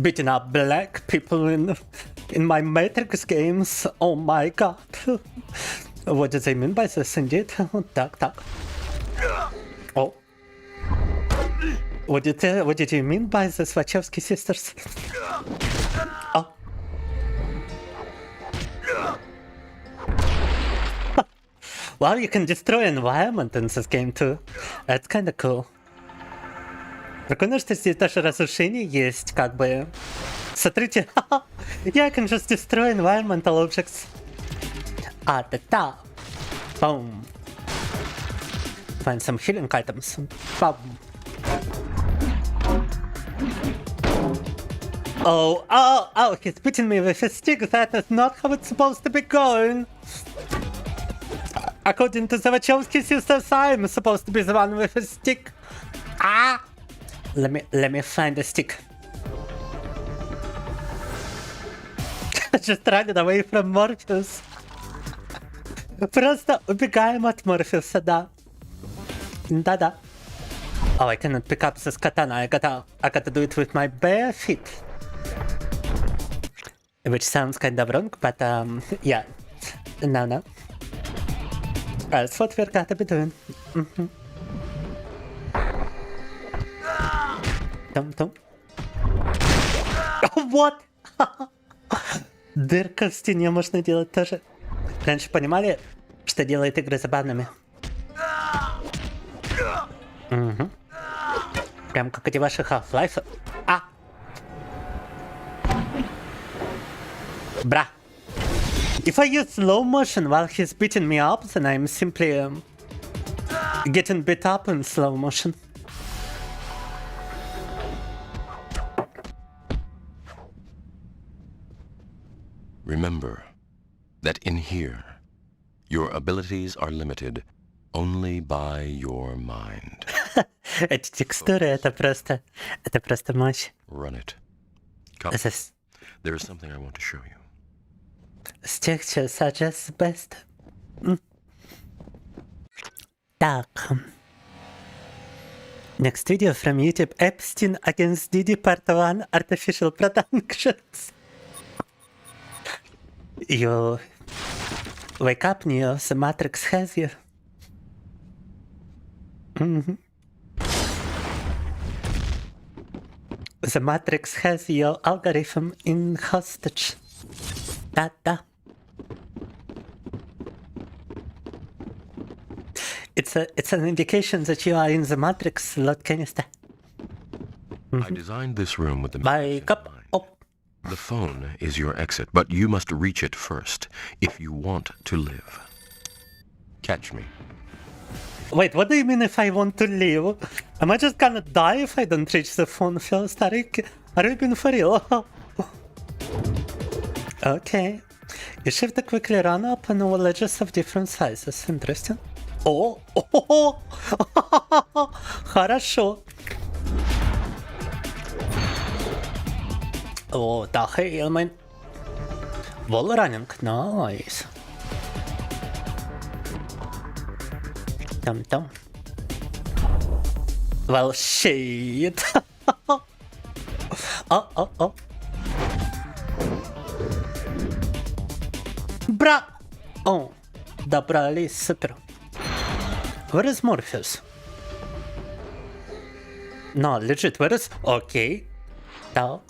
Beating up black people in my Matrix games. Oh my god. What do they mean by this indeed? Так. Oh. What did you mean by the Wachowski sisters? Oh. Wow, you can destroy environment in this game too. That's kinda cool. Прикольно, что здесь даже разрушение есть, как бы. Смотрите, yeah, I can just destroy environmental objects. At the top. Boom. Find some healing items. Boom. Oh, he's beating me with a stick. That is not how it's supposed to be going. According to the Wachowski sisters, I'm supposed to be the one with a stick. Ah! Let me find a stick. Just run away from Morpheus. Просто убегаем от Морфеуса, да. Да-да. Oh, I cannot pick up this katana. I gotta do it with my bare feet. Which sounds kind of wrong, but yeah. No. That's what we're gonna be doing. Том. Вот! Дырка в стене можно делать тоже. Раньше понимали, что делает игры забавными? Угу. Прям как эти ваши Half-Life. А! Бра! If I use slow motion while he's beating me up, then I'm simply getting beat up in slow motion. Remember that in here, your abilities are limited only by your mind. Эти текстуры, это просто мощь. Run it. Come. There is something I want to show you. Textures are just best. Так. Next video from YouTube. Epstein against Diddy Part 1 Artificial Productions. You wake up, Neo. The Matrix has you. The Matrix has your algorithm in hostage. Da. It's an indication that you are in the Matrix, Lord Canister. I designed this room with the Wake up. Oh. The phone is your exit, but you must reach it first if you want to live. Catch me. Wait, what do you mean if I want to live? Am I just gonna die if I don't reach the phone first? Are you being for real? Okay. You shift the quickly run up on all edges of different sizes. Interesting. Oh. Хорошо. Oh, the hell, man. Wall running. Nice. Там. Well, shit. Oh. Бра! О, добрались, супер. Where is Morpheus? No, legit, where is... Окей. Так.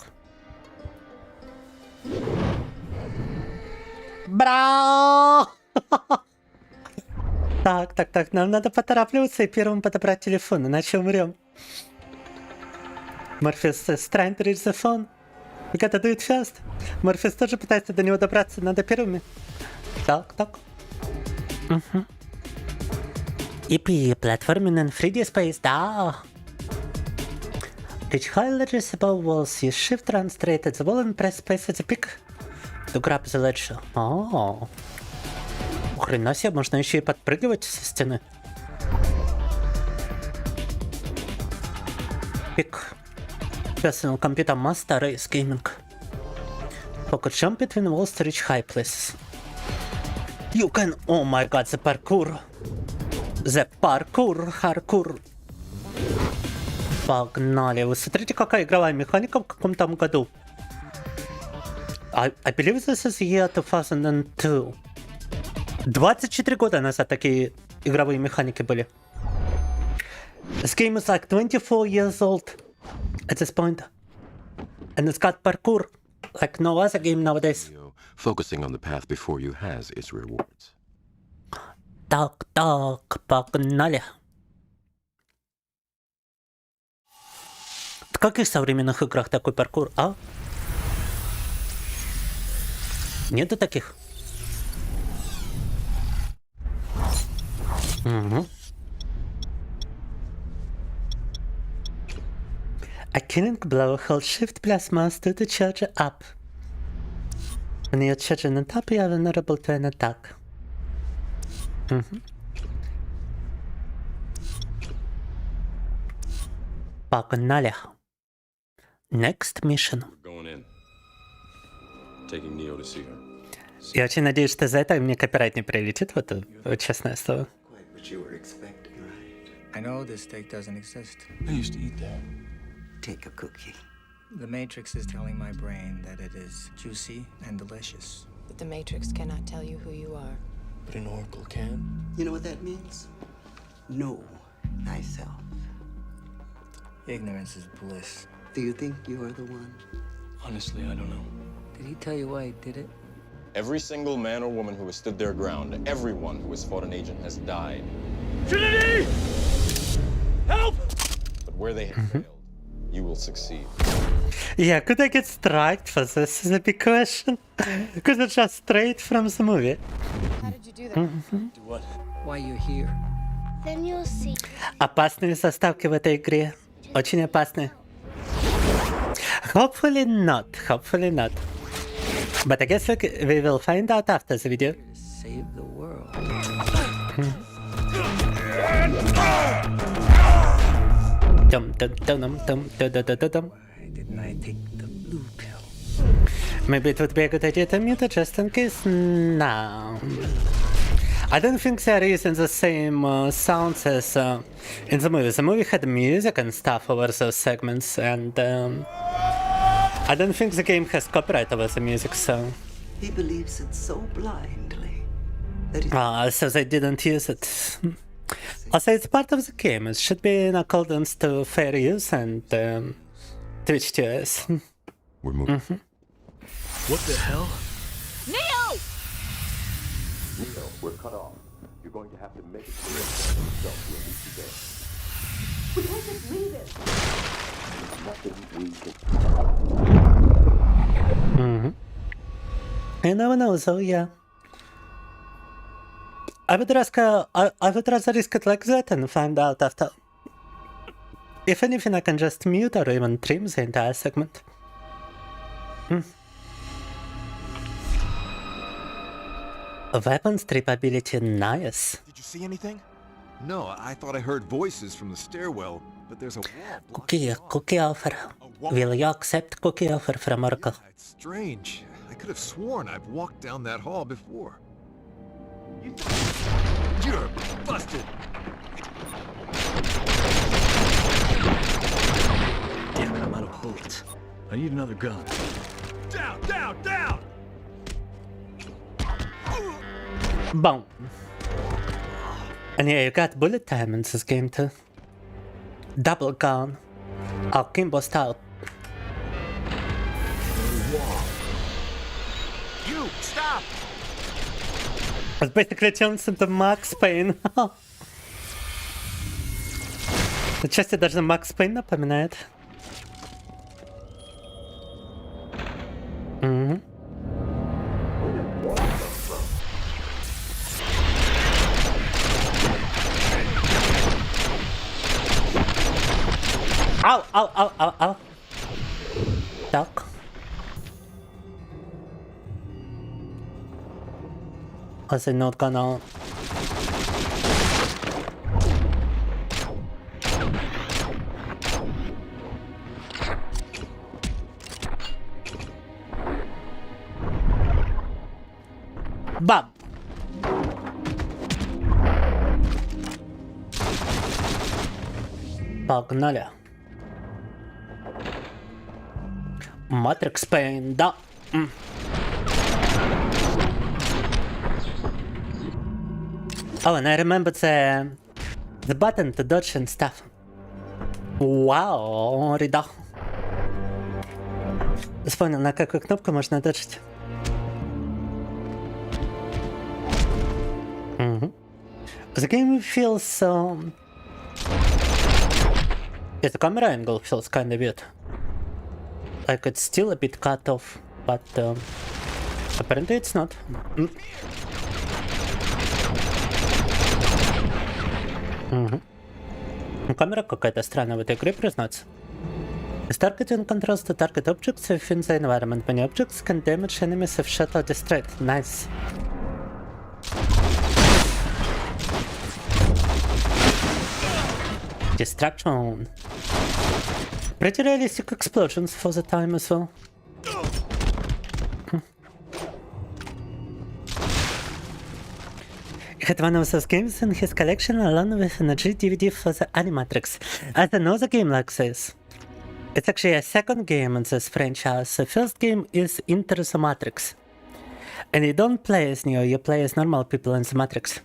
Бра! Так, нам надо поторапливаться и первым подобрать телефон, иначе умрем. Morpheus is trying to reach the phone. We gotta do it fast. Morpheus тоже пытается до него добраться, надо первыми. Так. Угу. EP, platforming in 3D space, да. Reach high ledges above walls, use shift, run straight at the wall and press space at the peak to grab the ledge. О, хрена себе, можно еще и подпрыгивать со стены. Пик. Personal computer master race gaming. Focus jump between walls to reach high places. You can... Oh my god, the parkour. The parkour. Погнали. Вы смотрите, какая игровая механика в каком там году. I believe this is year 2002. 24 года назад такие игровые механики были. This game is like 24 years old at this point. And it's got parkour. like no other game nowadays. Neo, focusing on the path before you has its rewards. Так, погнали. В каких современных играх такой паркур, а? Нету таких? Угу. A killing blow hold shift plus mouse to charge up. When you're charging on top, you are vulnerable to an attack. Погнали. Next mission. We're going in. Taking Neo to see her. Я очень надеюсь, что за это мне копирайт не прилетит, вот честное слово. Quite what you were expecting, right? I know this steak doesn't exist. I used to eat that. Take a cookie. The Matrix is telling my brain that it is juicy and delicious. But the Matrix cannot tell you who you are. But an oracle can. You know what that means? Know thyself. Ignorance is bliss. Do you think you are the one? Honestly, I don't know. Did he tell you why he did it? Every single man or woman who has stood their ground, everyone who has fought an agent has died. Trinity! Help! But where they have failed, you will succeed. Yeah, could I get striked for this is a big question. Because it's just straight from the movie. How did you do that? Do what? Why you're here? Then you'll see. Опасные заставки в этой игре. Очень опасные. Hopefully not. Hopefully not. But I guess we will find out after the video. Save the world. Why didn't I take the blue pill? Maybe it would be a good idea to mute it just in case. No. I don't think they are using the same sounds as in the movie. The movie had music and stuff over those segments, and I don't think the game has copyright over the music, so. He believes it so blindly that he So they didn't use it. Also, it's part of the game. It should be in accordance to fair use and Twitch TOS. We're moving. What the hell? Neo! Neo, we're cut off. You're going to have to make it clear for yourself when we see there. We can't just leave it. There's nothing we can... You never know, so yeah. I would rather risk it like that and find out after. If anything, I can just mute or even trim the entire segment. Weapon strip ability, nice. Did you see anything? No, I thought I heard voices from the stairwell, but there's a wall. Cookie offer. Will you accept cookie offer from Oracle? Yeah, it's strange. I could have sworn I've walked down that hall before. You're busted! Damn it, I'm out of bullets. I need another gun. Down, down, down! Boom. And yeah, you got bullet time in this game too. Double gun. Akimbo style. You, stop! It basically turns into Max Payne. Отчасти даже Max Payne напоминает. Ау. Так. Was I not gonna... Bam! Погнали. Matrix Pain, да. Oh, and I remember the button to dodge and stuff. Wow, Rida. Вспомнил, на какую кнопку можно дожить. The game feels yeah, the camera angle feels kind of weird. Like it's still a bit cut off, but apparently it's not. Камера какая-то странная в этой игре, признаться. As targeting controls to target objects within the environment. Many objects can damage enemies if shot or destroyed. Nice. Destruction. Pretty realistic explosions for the time as well. He had one of those games in his collection along with an ENG DVD for the Animatrix. As another game like this. It's actually a second game in this franchise. The first game is Enter the Matrix. And you don't play as Neo, you play as normal people in the Matrix.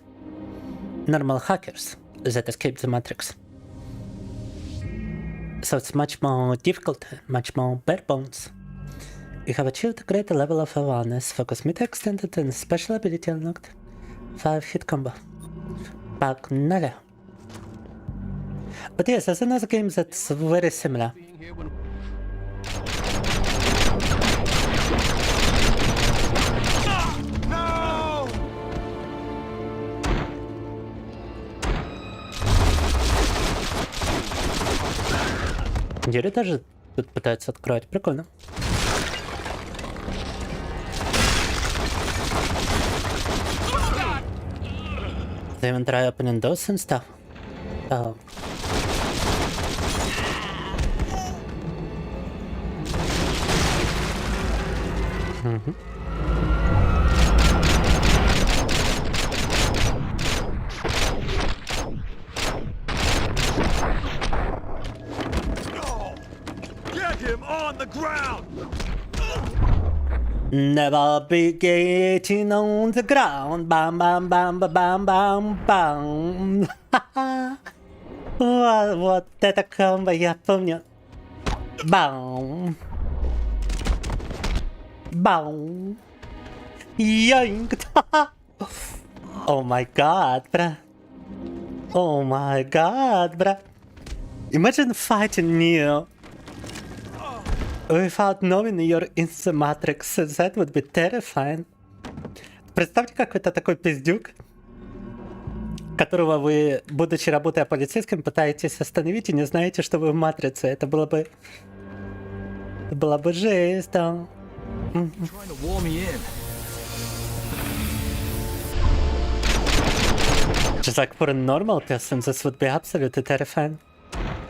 Normal hackers that escape the Matrix. So it's much more difficult, much more bare bones. You have achieved a greater level of awareness. Focus meter extended and special ability unlocked. 5 hit combo. Pagnolia. But yes, there's another game that's very similar. Юрий даже тут пытается открывать. Прикольно. They even try opening doors and stuff. Oh. Get him on the ground! Never be getting on the ground. Bam, bam, bam, bam, bam, bam. Вот это комбо я помню. Бам. Бам. Yoink. Oh my god, bruh. Oh my god, bruh. Imagine fighting Neo without knowing you're in the Matrix. That would be terrifying. Представьте, как это такой пиздюк, которого вы, будучи работая полицейским, пытаетесь остановить и не знаете, что вы в Матрице. Это было бы... Это была бы жесть, да. Just like for a normal person, this would be absolutely terrifying.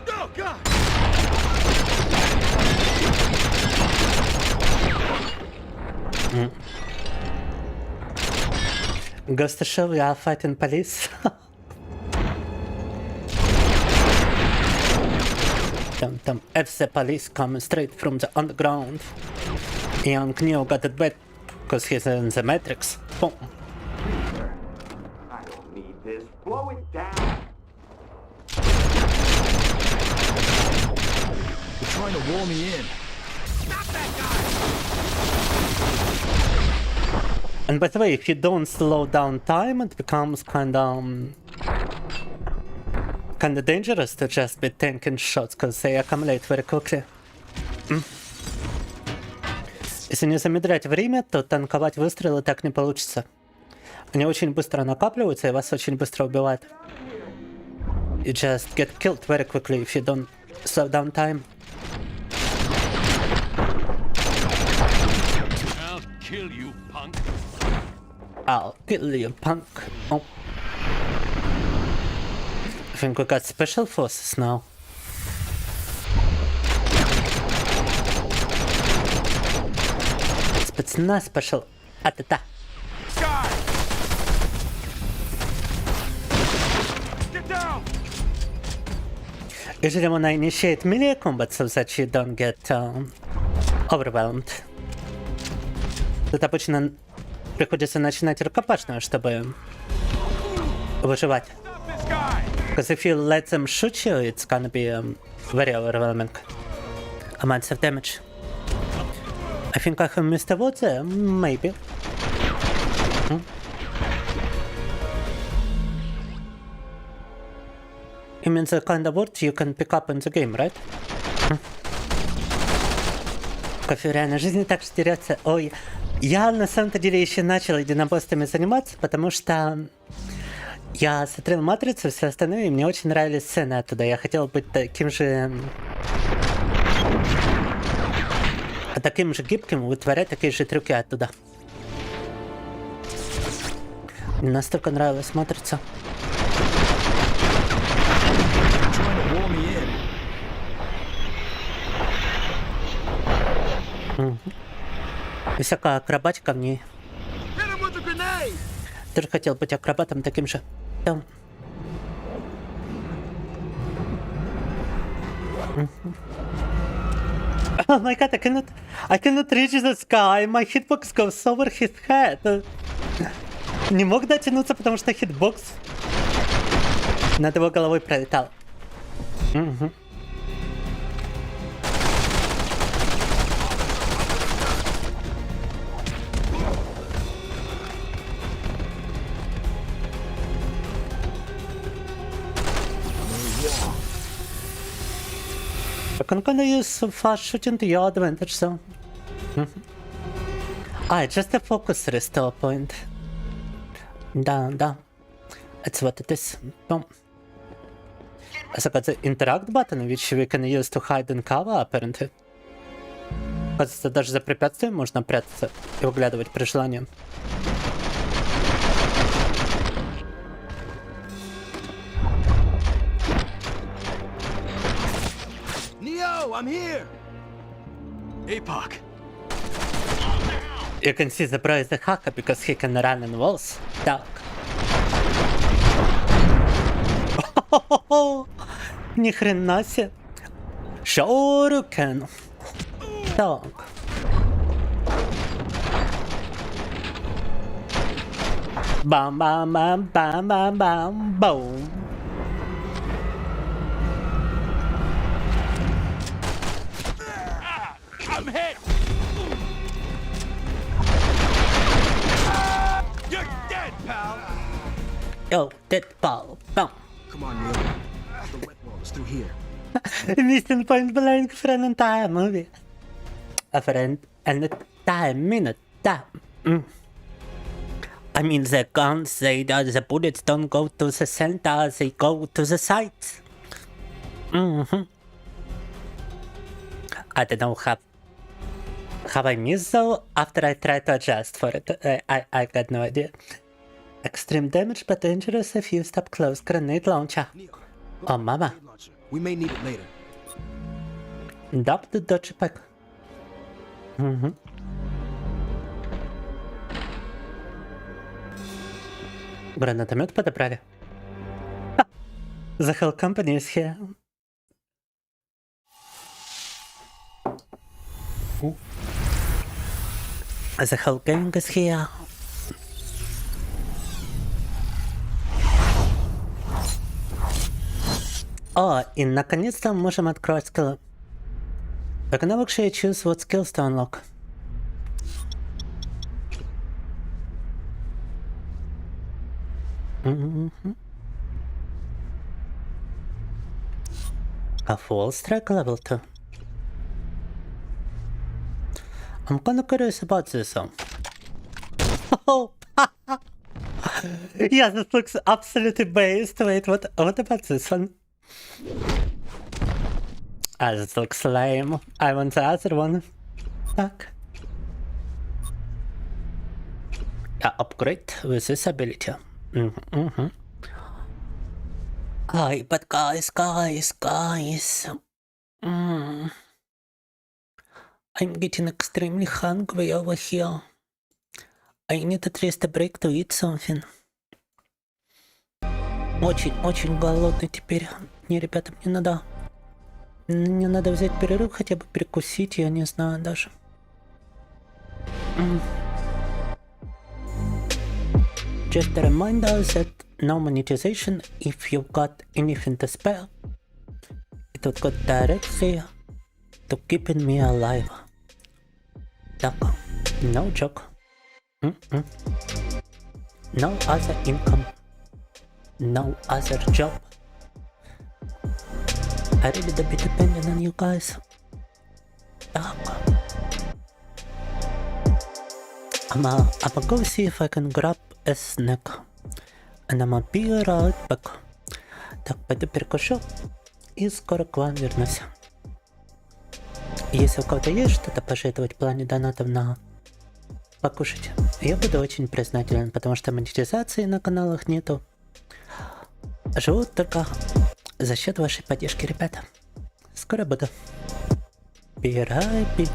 Oh, God! Goes to show we are fighting police. If the police come straight from the underground. Young Neo got it bad because he's in the Matrix. Boom. I don't need this. Blow it down. You're trying to wall me in. Stop that guy! And by the way, if you don't slow down time, it becomes kinda dangerous to just be tanking shots, because they accumulate very quickly. Если не замедлять время, то танковать выстрелы так не получится. Они очень быстро накапливаются и вас очень быстро убивают. You just get killed very quickly if you don't slow down time. I'll kill you, punk. I'll kill you, punk. Oh. I think we got special forces now. Спецназ пошел. А-та-та. Usually when I initiate melee combat so that you don't get overwhelmed. Тут обычно приходится начинать рукопашную, чтобы выживать. Because if you let them shoot you, it's gonna be very overwhelming amounts of damage. I think I have missed a word there, maybe. It means the kind of words you can pick up in the game, right? Кофе в реальной жизни так что теряться. Ой, я на самом-то деле еще начал единоборствами заниматься, потому что я смотрел «Матрицу» и все остальное, и мне очень нравились сцены оттуда. Я хотел быть таким же гибким, вытворять такие же трюки оттуда. Мне настолько нравилась «Матрица». И всякая акробатика мне. Тоже хотел быть акробатом таким же. Там. Oh my god, I cannot reach the sky. My hitbox goes over his head. Не мог дотянуться, потому что хитбокс над его головой пролетал. I'm gonna use fast shooting to your advantage, so. Just a focus restore point. Да. That's what it is. Boom. So I got the interact button, which we can use to hide and cover, apparently. Кажется, даже за препятствием можно прятаться и выглядывать при желании. I'm here! APOC! You can see the bro is a hacker because he can run in walls. Так. Ни хрена себе. Шоурукен. Так. Бам-бам-бам-бам-бам-бам-бум. I'm hit! You're dead, pal! Yo, dead pal. Boom. Come on, Neil. The wet wall is through here. Missing point blank for an entire movie. For an entire minute. Damn. I mean, the guns say that the bullets don't go to the center, they go to the sides. I don't know have I missed though after I tried to adjust for it? I got no idea. Extreme damage but dangerous if used up close. Grenade launcher. Oh mama. We may need it later. Dump the dodge pack. Гранатомет подобрали. The whole company is here. The whole gang is here. О, и наконец-то мы можем открыть скиллы. I can now actually choose what skills to unlock. A full strike level 2. I'm kinda curious about this one. Oh! Yeah, this looks absolutely based. Wait, what about this one? This looks lame. I want the other one. Fuck. Yeah, upgrade with this ability. But guys. I'm getting extremely hungry over here. I need at least a break to eat something. Очень голодный теперь. Не, ребята, мне надо взять перерыв, хотя бы перекусить, я не знаю даже. Just a reminder that no monetization if you've got anything to spare. It would go directly to keeping me alive. Так, no joke. No other income. No other job. I really do be dependent on you guys. Так. I'ma go see if I can grab a snack. And I'ma be right back. Так, пойду перекушу. И скоро к вам вернусь. Если у кого-то есть что-то пожертвовать в плане донатов на покушать, я буду очень признателен, потому что монетизации на каналах нету. Живут только за счет вашей поддержки, ребята. Скоро буду. Пирайпи.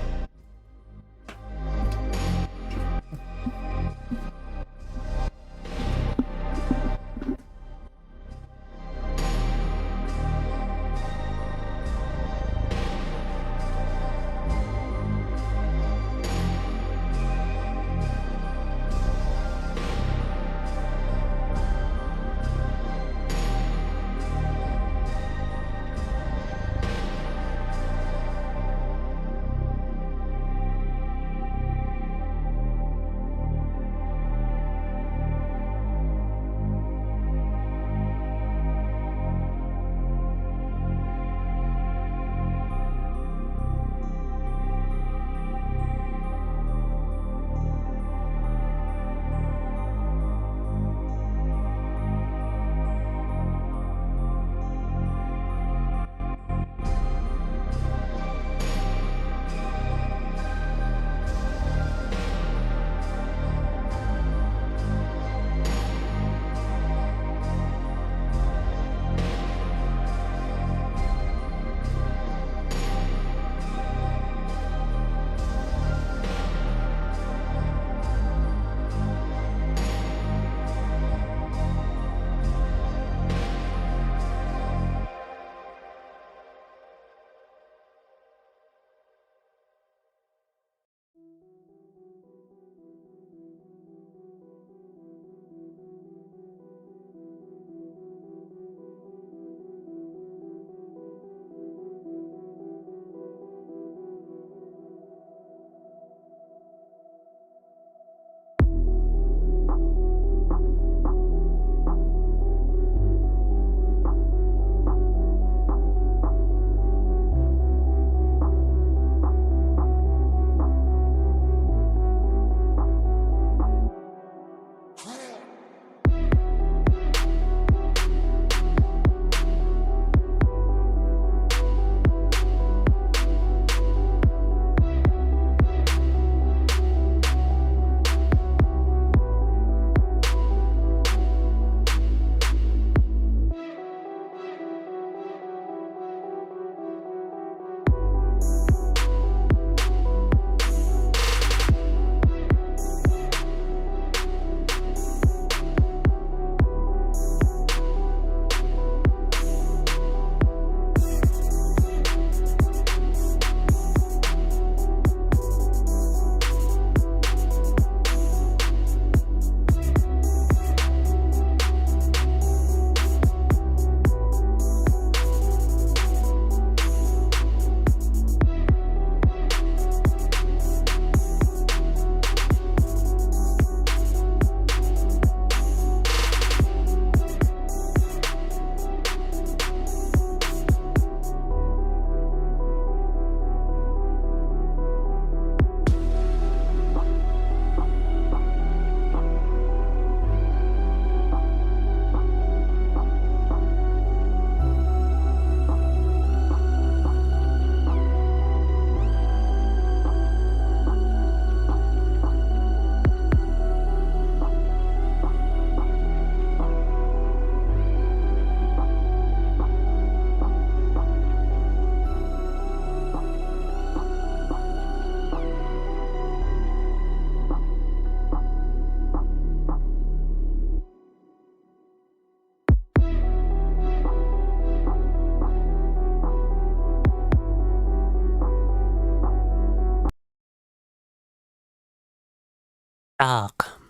Так.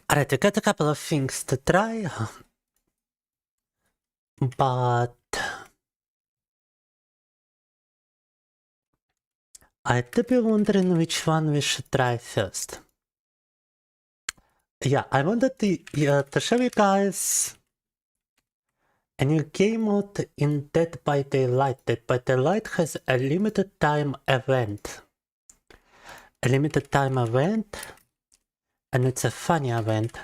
Alright, we got a couple of things to try, but I'd be wondering which one we should try first. Yeah, I wanted to show you guys a new game mode in Dead by Daylight. Dead by Daylight has a limited time event. A limited time event, and it's a funny event.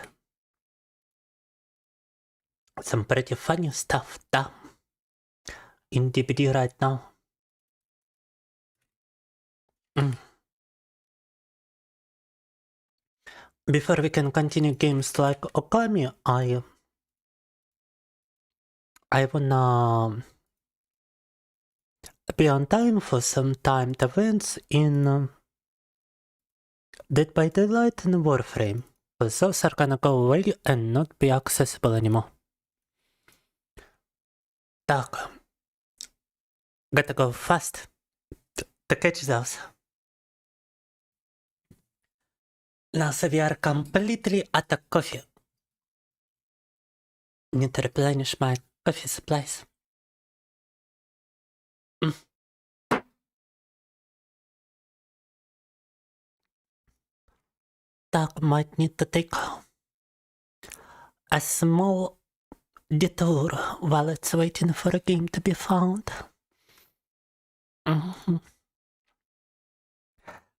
Some pretty funny stuff down in DBD right now. Before we can continue games like Okami, I wanna be on time for some timed events in Dead by Daylight and Warframe. Because those are gonna go away and not be accessible anymore. Так. Gotta go fast to catch those. Now so we are completely out of coffee. Need to replenish my coffee supplies. Так, might need to take a small detour while it's waiting for a game to be found.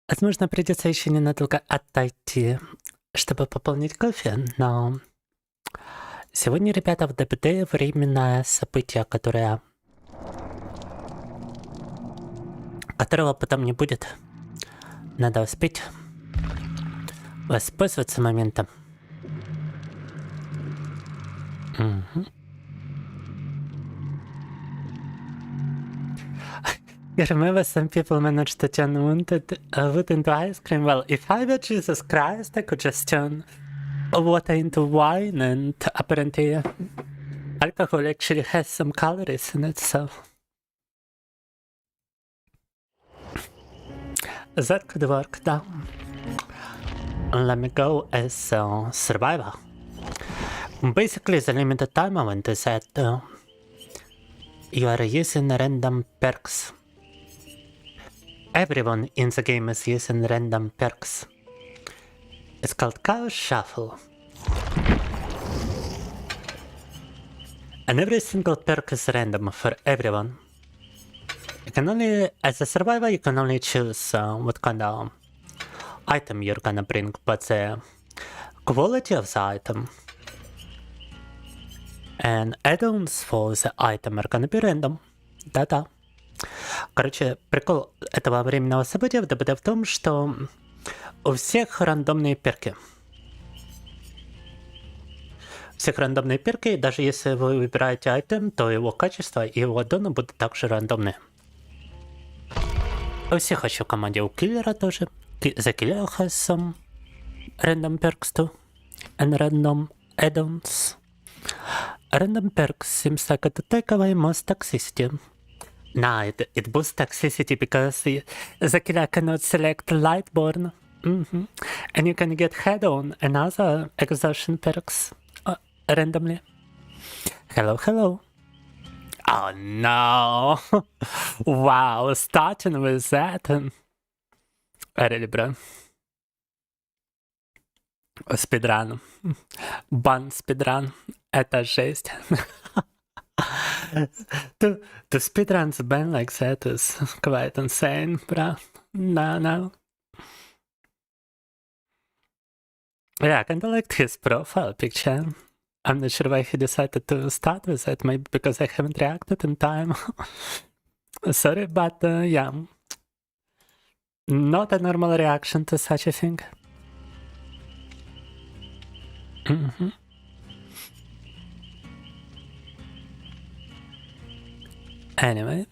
Возможно, придется еще ненадолго отойти, чтобы пополнить кофе, но сегодня, ребята, в ДБД временное событие, которого потом не будет. Надо успеть воспользоваться моментом. I remember some people managed to turn wood into ice cream. Well, if I were Jesus Christ, I could just turn water into wine, and apparently alcohol actually has some calories in it, so that could work now. Let me go as a survivor. Basically, the limited time event is that you are using random perks. Everyone in the game is using random perks. It's called Chaos Shuffle. And every single perk is random for everyone. You can only, as a survivor, you can only choose what kind of item you're gonna bring, but the quality of the item and add-ons for the item are gonna be random. Да-да. Короче, прикол этого временного события в ДБД в том, что у всех рандомные перки. И даже если вы выбираете айтем, то его качество и его аддоны будут также рандомные. У всех еще в команде, у киллера тоже. The killer has some random perks too, and random add-ons. Random perks seems like to take away most toxicity. Nah, it boosts toxicity because the killer cannot select Lightborn. And you can get head-on and other exhaustion perks randomly. Hello. Oh no! Wow, starting with that. Really, bro. Speedrun. Бан speedrun. Это жесть. To speedrun the ban like that is quite insane, bro. No. Yeah, I kinda liked his profile picture. I'm not sure why he decided to start with it. Maybe because I haven't reacted in time. Sorry, but yeah. Not a normal reaction to such a thing. Anyway,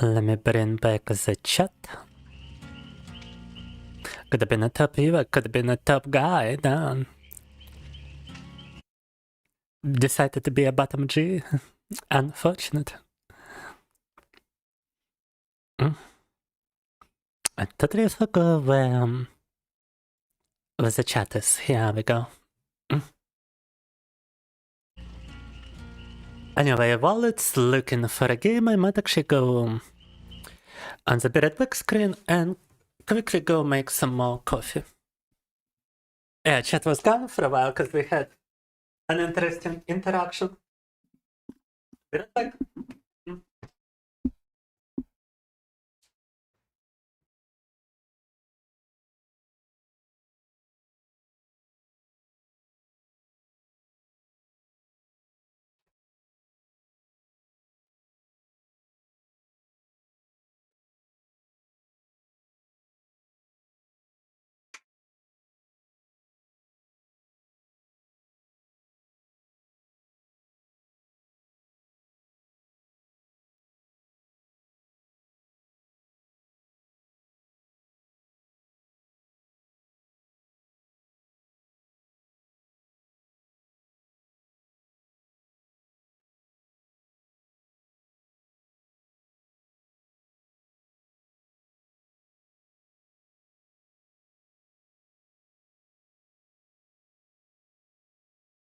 let me bring back the chat. Could have been a top viewer, could have been a top guy, then decided to be a bottom G. Unfortunate. I totally forgot where the chat is. Here we go. Anyway, while it's looking for a game, I might actually go on the Be Right Back screen and quickly go make some more coffee. Yeah, chat was gone for a while because we had an interesting interaction. Be right back.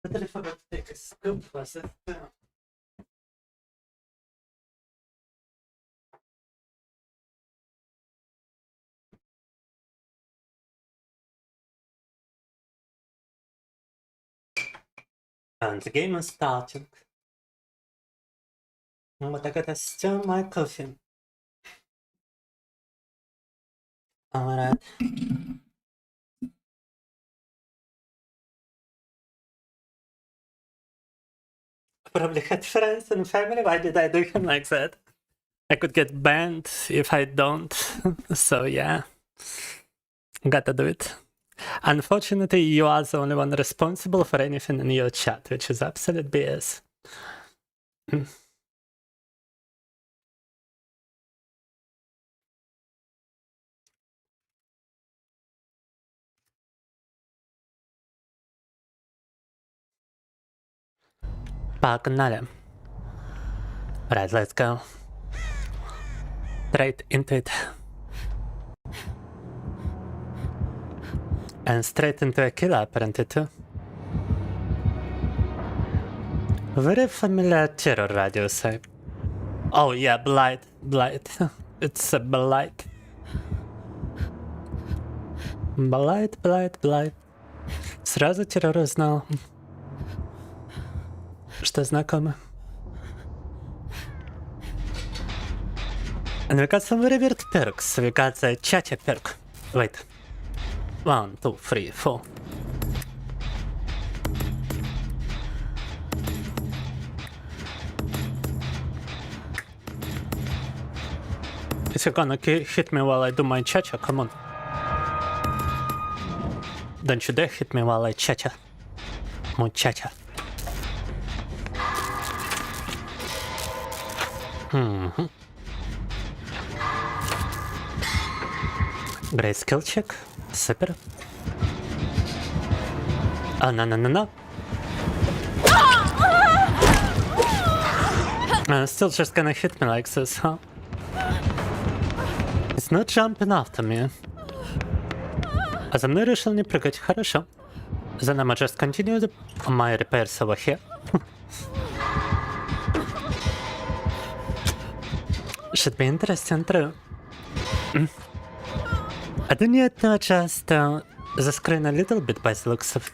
Totally forgot to take a scoop, was it? And the game is starting. But I gotta stir my coffee. Alright. Probably had friends and family. Why did I do him like that? I could get banned if I don't. So yeah. Gotta do it. Unfortunately, you are the only one responsible for anything in your chat, which is absolute BS. Pagnar. Alright, let's go. Straight into it. And straight into a killer, apparently, too. Very familiar terror radio type. Oh, yeah, Blight. Blight. It's a Blight. Blight, Blight, Blight. Сразу террор узнал. Что знакомо. And we got some very weird perks. We got the Chacha perk. Wait. 1, 2, 3, 4. Is he gonna hit me while I do my Chacha? Come on. Don't you dare hit me while I Chacha. Muchacha. Great skill check. Super. Oh, no. Still just gonna hit me like this, huh? It's not jumping after me. А за мной решил не прыгать. Хорошо. Then I'ma just continue my repairs over here. Should be interesting, true. I do need to adjust the screen a little bit by the looks of it.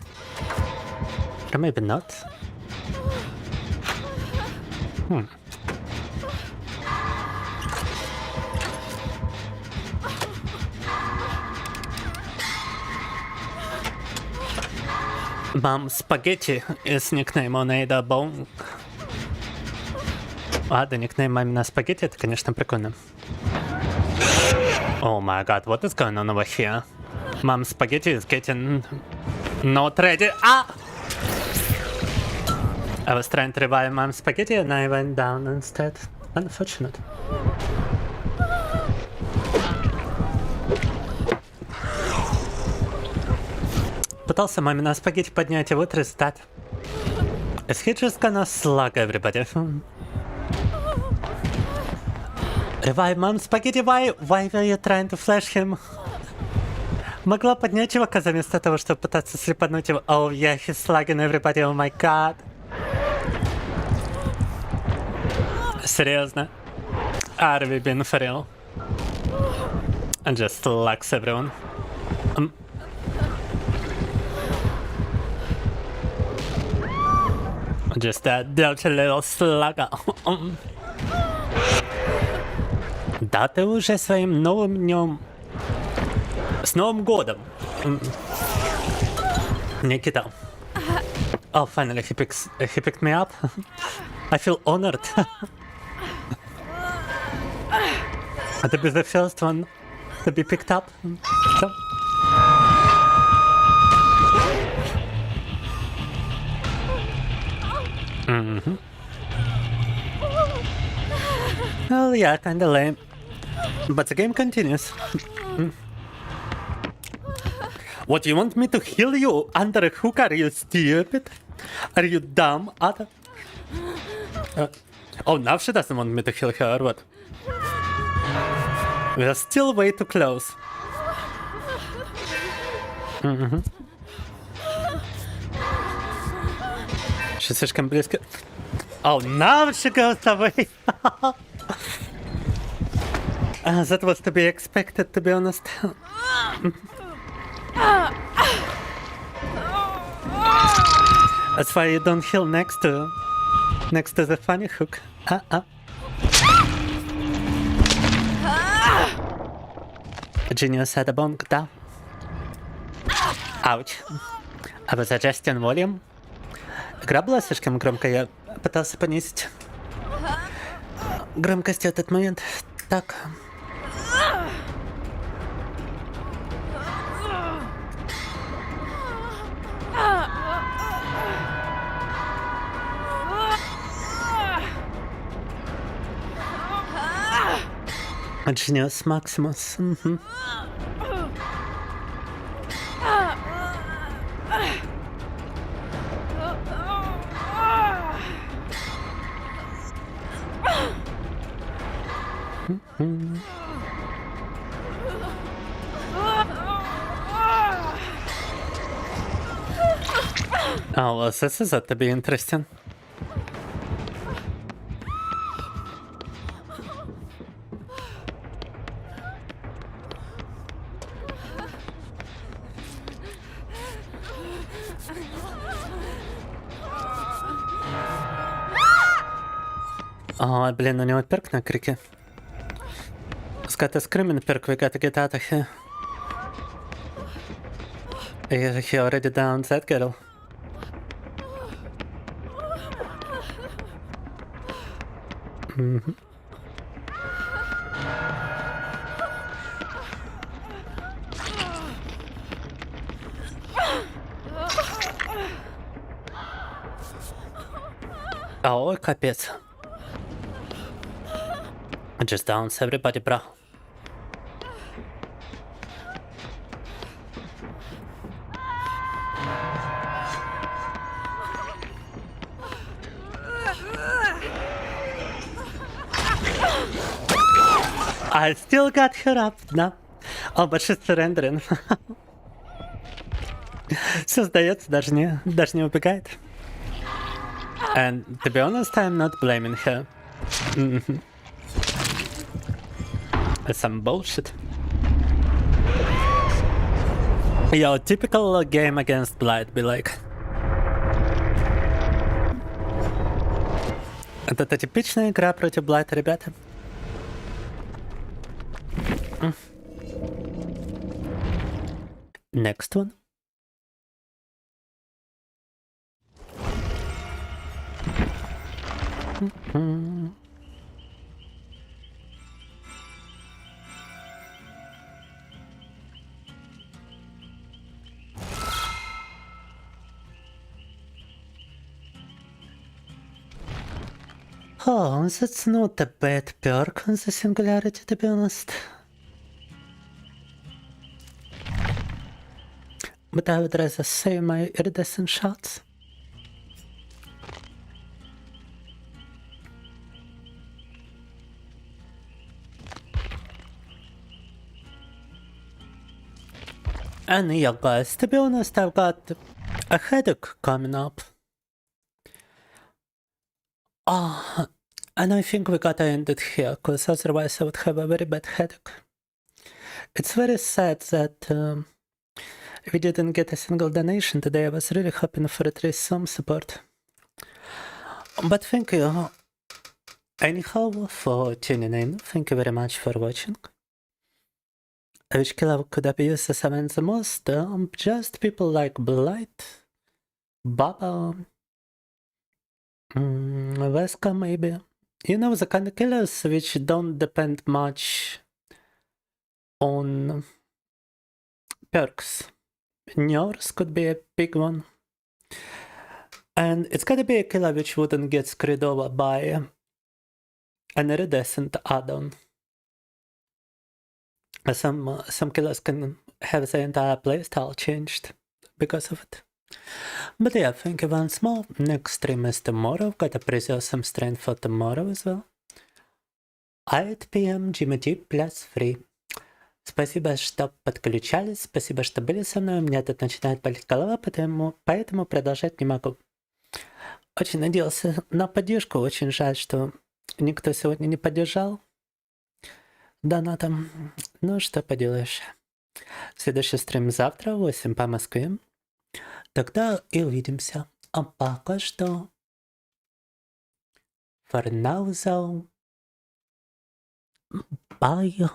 Or maybe not. Mom Spaghetti is nickname on Ada Bone. Ладно, никнейм мамина спагетти, это, конечно, прикольно. Oh my god, what is going on over here? Mom Spaghetti is getting not ready. Ah! I was trying to revive Mom Spaghetti and I went down instead. Unfortunate. Пытался мамина спагетти поднять, и вот результат. Is he just gonna slug everybody? Revive Mom Spaghetti, why were you trying to flash him? Могла поднять чувака вместо того, чтобы пытаться слепануть его. Oh yeah, he's slugging everybody, oh my god. Серьезно? Are we being for real? And just slugs everyone. Just that dirty little slugger. Да ты уже своим новым днем. С Новым годом. Nikita. Oh, finally he picked me up. I feel honored. To be the first one to be picked up. So. Well, yeah, kinda lame. But the game continues. What, you want me to heal you under a hook? Are you stupid? Are you dumb? Oh, now she doesn't want me to heal her, or what? We are still way too close. She слишком близко. Oh, now she goes away! That was to be expected, to be honest. That's why you don't heal next to the funny hook. Genius had a bonk down. Ouch. I was adjusting volume. Игра была слишком громкая, я пытался понизить громкость в этот момент. Так. Genius Maximus. Oh, well, this is to be interesting. Oh, блин, у него перк на крике. It's got a screaming perk, we gotta get out of here. He already downed that girl. Oh, капец. Just downs everybody, bro. I still got her up, no? Oh, but she's surrendering. Все сдается, даже не убегает. And to be honest, I'm not blaming her. That's some bullshit. Yo, typical game against Blight be like. Это типичная игра против Блайта, ребята. Next one. Oh, that's not a bad perk on the singularity, to be honest. But I would rather save my iridescent shots. And yeah, guys, to be honest, I've got a headache coming up. And I think we gotta end it here, because otherwise I would have a very bad headache. It's very sad that we didn't get a single donation today. I was really hoping for at least some support. But thank you anyhow for tuning in. Thank you very much for watching. Which killer could have used this event the most? Just people like Blight, Baba, Veska maybe. You know, the kind of killers which don't depend much on perks. Yours could be a big one. And it's gotta be a killer which wouldn't get screwed over by an iridescent add-on. Some killers can have the entire playstyle changed because of it. But yeah, thank you once more. Next stream is tomorrow. Gotta preserve some strength for tomorrow as well. 8 PM GMT +3. Спасибо, что подключались. Спасибо, что были со мной. У меня тут начинает болеть голова, поэтому продолжать не могу. Очень надеялся на поддержку. Очень жаль, что никто сегодня не поддержал донатом. Ну, что поделаешь. Следующий стрим завтра, 8 по Москве. Тогда и увидимся. А пока что... For now, though... Bye.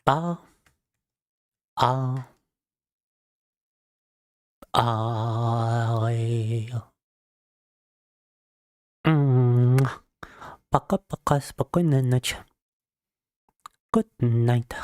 Bye. Пока-пока, спокойной ночи. Good night.